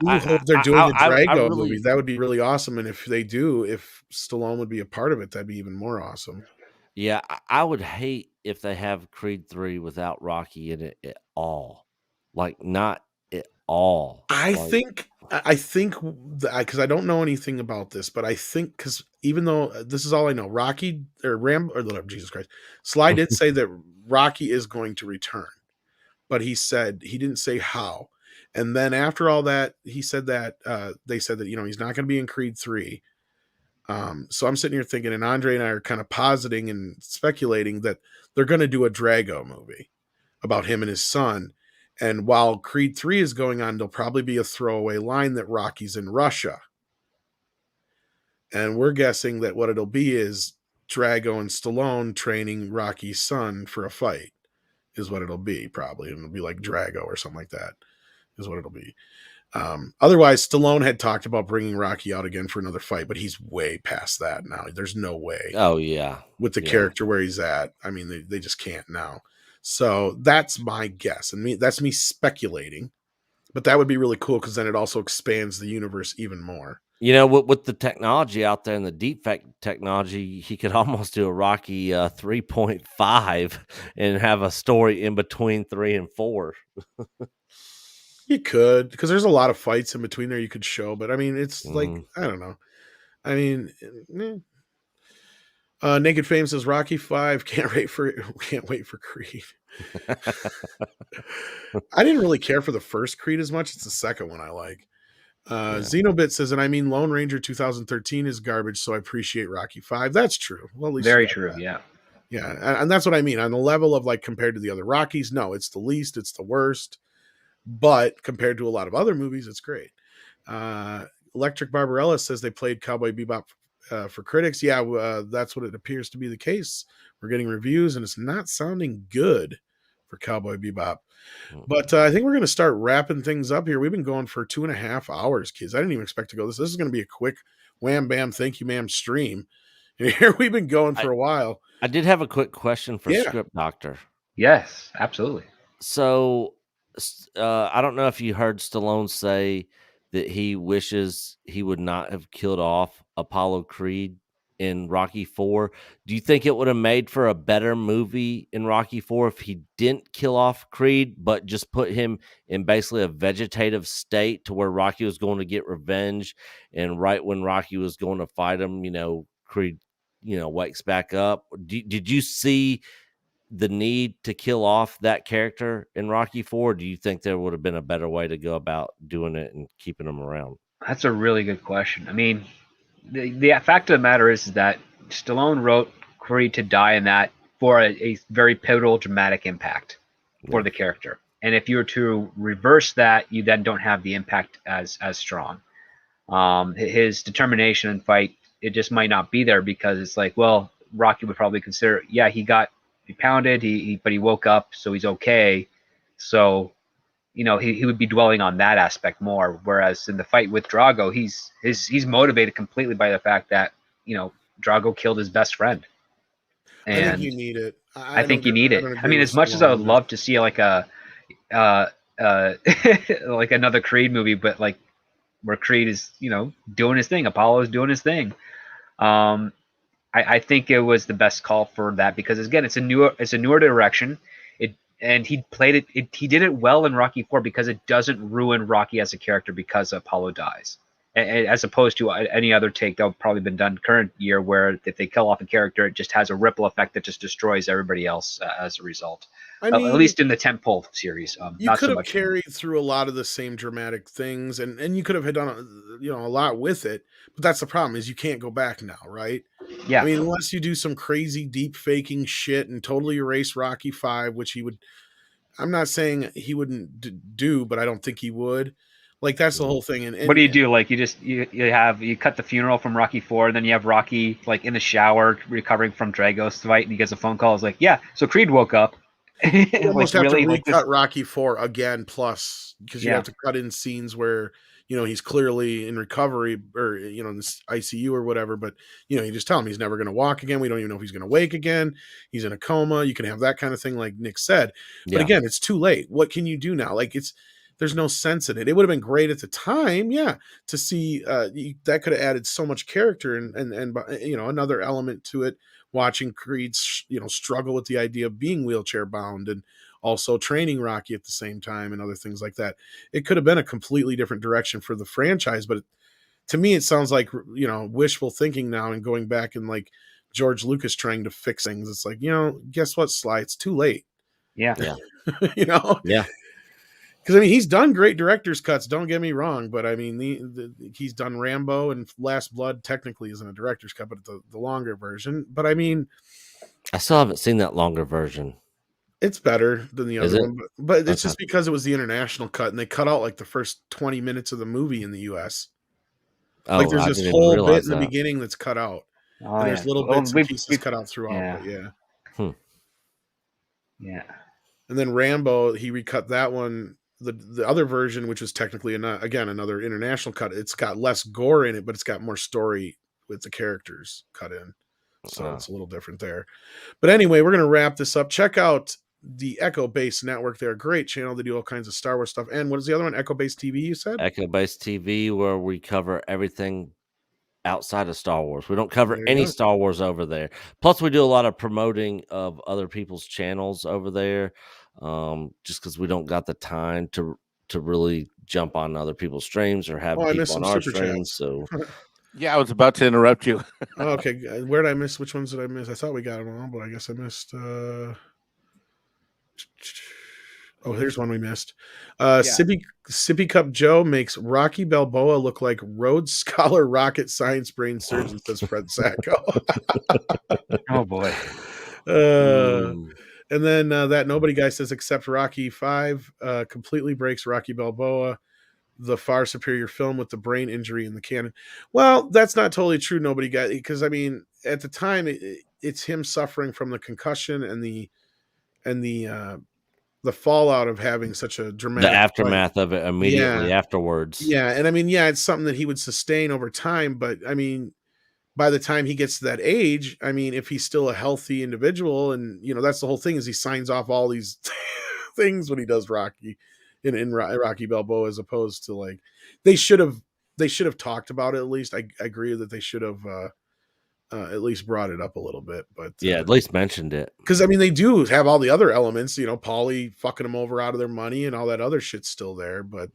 H: hope they're doing a Drago movie. That would be really awesome. And if they do, if Stallone would be a part of it, that'd be even more awesome.
M: Yeah, I would hate if they have Creed 3 without Rocky in it at all. Like, not at all.
H: I think because I don't know anything about this, but I think, because even though this is all I know, Rocky Jesus Christ, Sly did say that Rocky is going to return, but he didn't say how. And then after all that, he said that they said that he's not going to be in Creed 3. So I'm sitting here thinking, and Andre and I are kind of positing and speculating that they're going to do a Drago movie about him and his son. And while Creed 3 is going on, there'll probably be a throwaway line that Rocky's in Russia. And we're guessing that what it'll be is Drago and Stallone training Rocky's son for a fight, is what it'll be, probably. And it'll be like Drago or something like that, is what it'll be. Otherwise, Stallone had talked about bringing Rocky out again for another fight, but he's way past that now. There's no way.
M: Oh, yeah.
H: With the character where he's at. I mean, they just can't now. So that's my guess. And that's me speculating. But that would be really cool, because then it also expands the universe even more.
M: With the technology out there and the deepfake technology, he could almost do a Rocky 3.5 and have a story in between 3 and 4.
H: You could, because there's a lot of fights in between there you could show, but I mean, it's like
M: Mhm.
H: I don't know. I mean, Naked Fame says Rocky 5 can't wait for Creed. I didn't really care for the first Creed as much. It's the second one I like. Xenobit says, and I mean, Lone Ranger 2013 is garbage, so I appreciate Rocky 5. That's true. Well, at least
I: Very
H: you got
I: true.
H: that.
I: Yeah.
H: Yeah, and that's what I mean. On the level of like compared to the other Rockies, no, it's the least, it's the worst. But compared to a lot of other movies, it's great. Electric Barbarella says they played Cowboy Bebop for critics. Yeah, that's what it appears to be the case. We're getting reviews, and it's not sounding good for Cowboy Bebop. But I think we're going to start wrapping things up here. We've been going for 2.5 hours, kids. I didn't even expect to go this. This is going to be a quick wham bam, thank you, ma'am stream. And here we've been going for a while.
M: I did have a quick question for
H: Yeah.
M: Script Doctor.
I: Yes, absolutely.
M: So, I don't know if you heard Stallone say that he wishes he would not have killed off Apollo Creed in Rocky 4. Do you think it would have made for a better movie in Rocky 4 if he didn't kill off Creed, but just put him in basically a vegetative state to where Rocky was going to get revenge, and right when Rocky was going to fight him, Creed, wakes back up? Did you see the need to kill off that character in Rocky 4? Do you think there would have been a better way to go about doing it and keeping him around?
I: That's a really good question. I mean, the fact of the matter is that Stallone wrote Creed to die in that for a very pivotal, dramatic impact for the character. And if you were to reverse that, you then don't have the impact as strong. His determination and fight, it just might not be there because it's like, well, Rocky would probably consider, yeah, he pounded, but he woke up, so he's okay. So, he would be dwelling on that aspect more. Whereas in the fight with Drago, he's motivated completely by the fact that Drago killed his best friend. And
H: I think you need it.
I: I think you need it. I mean, as much as I would love to see like a like another Creed movie, but like where Creed is doing his thing, Apollo is doing his thing. I think it was the best call for that because again, it's a newer direction. And he played it. He did it well in Rocky 4 because it doesn't ruin Rocky as a character because Apollo dies, as opposed to any other take that would probably been done current year where if they kill off a character, it just has a ripple effect that just destroys everybody else as a result.
H: I mean,
I: at least in the tentpole series,
H: you
I: not
H: could
I: so
H: have
I: much.
H: carried through a lot of the same dramatic things, and you could have done a lot with it. But that's the problem is you can't go back now, right?
I: Yeah.
H: I mean, unless you do some crazy deep faking shit and totally erase Rocky 5, which he would. I'm not saying he wouldn't do, but I don't think he would. Like that's the whole thing. And
I: what do you do? Like you cut the funeral from Rocky 4, and then you have Rocky like in the shower recovering from Drago's fight, and he gets a phone call. It's like, yeah, so Creed woke up.
H: You almost have
I: really,
H: to
I: like
H: recut Rocky 4 again, plus because you have to cut in scenes where he's clearly in recovery or in this ICU or whatever. But you just tell him he's never going to walk again. We don't even know if he's going to wake again. He's in a coma. You can have that kind of thing, like Nick said. But again, it's too late. What can you do now? Like there's no sense in it. It would have been great at the time, to see that could have added so much character and another element to it. Watching Creed, struggle with the idea of being wheelchair bound and also training Rocky at the same time and other things like that. It could have been a completely different direction for the franchise, but to me, it sounds like wishful thinking now and going back and like George Lucas trying to fix things. It's like guess what, Sly? It's too late.
I: Yeah.
M: Yeah.
H: Because I mean, he's done great director's cuts. Don't get me wrong, but I mean, he's done Rambo and Last Blood. Technically, isn't a director's cut, but the longer version. But I mean,
M: I still haven't seen that longer version.
H: It's better than the
M: Is
H: other
M: it?
H: one, but it's just because it was the international cut, and they cut out like the first 20 minutes of the movie in the U.S.
M: Oh,
H: Like there's
M: I
H: this
M: didn't
H: whole bit
M: realize
H: in the
M: that.
H: beginning that's cut out,
I: Oh,
H: and there's
I: yeah.
H: little
I: Well,
H: bits and pieces cut out throughout.
I: Yeah.
H: But yeah.
I: Yeah.
H: And then Rambo, he recut that one. The other version, which was technically another international cut, it's got less gore in it, but it's got more story with the characters cut in. So it's a little different there. But anyway, we're going to wrap this up. Check out the Echo Base Network. They're a great channel. They do all kinds of Star Wars stuff. And what is the other one? Echo Base TV, you said?
M: Echo Base TV, where we cover everything outside of Star Wars. We don't cover
H: There you
M: any
H: go.
M: Star Wars over there. Plus, we do a lot of promoting of other people's channels over there, just because we don't got the time to to really jump on other people's streams or have
H: Oh, I missed
M: people
H: some
M: on our
H: super
M: streams.
H: chats.
M: So
J: Yeah, I was about to interrupt you.
H: Oh, okay, where did I miss? Which ones did I miss? I thought we got them all, but I guess I missed. Oh, here's one we missed. Sippy Cup Joe makes Rocky Balboa look like Rhodes Scholar rocket science brain surgeon, says Fred Sacco.
I: Oh boy.
H: And then that nobody guy says, except Rocky 5 completely breaks Rocky Balboa, the far superior film with the brain injury in the canon. Well, that's not totally true, nobody guy, because I mean, at the time, it's him suffering from the concussion and the fallout of having such a dramatic
M: the aftermath
H: fight.
M: of it immediately afterwards.
H: Yeah, and I mean, yeah, it's something that he would sustain over time, but I mean, by the time he gets to that age, I mean, if he's still a healthy individual, and you know, that's the whole thing, is he signs off all these things when he does Rocky in Rocky Balboa, as opposed to like they should have talked about it at least. I agree that they should have at least brought it up a little bit, but
M: at least mentioned it,
H: because I mean, they do have all the other elements, you know, Paulie fucking them over out of their money and all that other shit's still there, but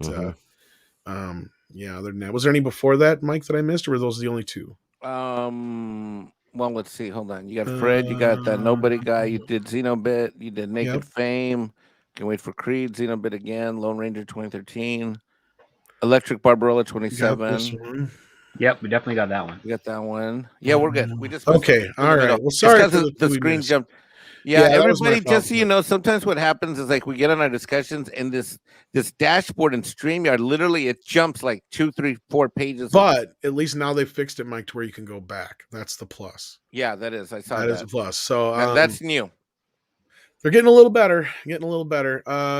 H: yeah, other than that, was there any before that, Mike, that I missed, or were those the only two?
J: Well, let's see. Hold on. You got Fred. You got that nobody guy. You did Xenobit. You did Naked Fame. Can wait for Creed. Xenobit again. Lone Ranger 2013. Electric Barbarella 27.
I: Yep, we definitely got that one.
J: We got that one. Yeah, we're good. We just
H: okay. All right. Well, sorry for
J: the screen jumped. Yeah, everybody, just so you know, sometimes what happens is like we get on our discussions and this dashboard in StreamYard, literally it jumps like 2, 3, 4 pages.
H: But at least now they fixed it, Mike, to where you can go back. That's the plus.
J: Yeah, that is. I saw that.
H: That is a plus. So
J: that's new.
H: They're getting a little better.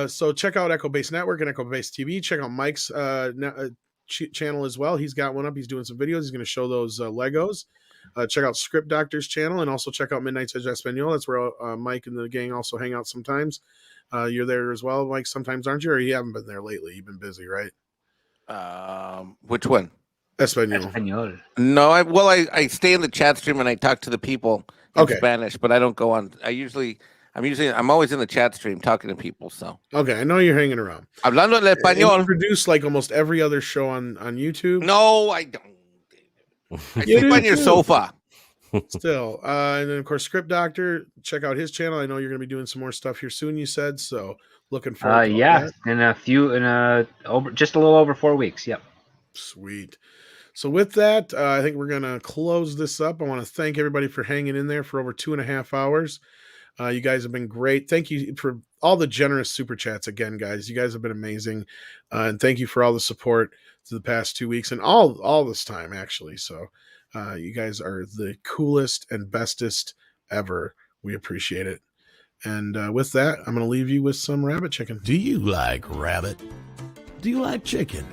H: So check out Echo Base Network and Echo Base TV. Check out Mike's channel as well. He's got one up. He's doing some videos. He's going to show those Legos. Check out Script Doctor's channel, and also check out Midnight's Edge Espanol. That's where Mike and the gang also hang out sometimes. You're there as well, Mike, sometimes, aren't you? Or you haven't been there lately? You've been busy, right?
J: Which one?
H: Espanol.
J: No, I stay in the chat stream and I talk to the people in Spanish, but I don't go on. I'm always in the chat stream talking to people. So
H: okay, I know you're hanging around.
J: Hablando el español.
H: You produce like almost every other show on YouTube.
J: No, I don't. I sleep on your sofa.
H: Still, and then of course, Script Doctor. Check out his channel. I know you're going to be doing some more stuff here soon. You said so. Looking forward. To
I: that. Just a little over 4 weeks. Yep.
H: Sweet. So with that, I think we're going to close this up. I want to thank everybody for hanging in there for over 2.5 hours. You guys have been great. Thank you for all the generous super chats again, guys. You guys have been amazing, and thank you for all the support to the past 2 weeks and all this time actually. So you guys are the coolest and bestest ever. We appreciate it. And with that, I'm going to leave you with some rabbit chicken.
N: Do you like rabbit? Do you like chicken?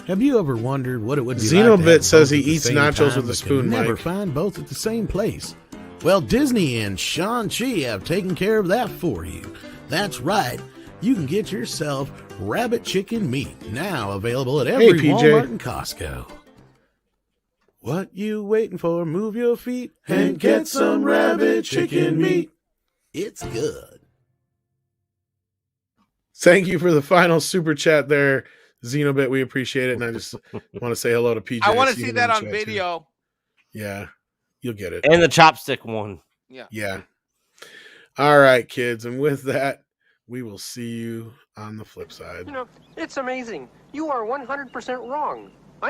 N: Have you ever wondered what it would be
H: Xenobit
N: like to have
H: says
N: both
H: he
N: at the
H: eats
N: same
H: nachos
N: time,
H: with a
N: but
H: spoon,
N: can never
H: Mike.
N: find both at the same place? Well, Disney and Shang-Chi have taken care of that for you. That's right. You can get yourself rabbit chicken meat, now available at every Walmart and Costco. What you waiting for? Move your feet and get some rabbit chicken meat. It's good.
H: Thank you for the final super chat there, Xenobit. We appreciate it. And I just want to say hello to PJ.
J: I want to see that on video.
H: Too. Yeah, you'll get it.
M: And the chopstick one.
J: Yeah.
H: All right, kids. And with that, we will see you on the flip side.
O: You know, it's amazing. You are 100% wrong.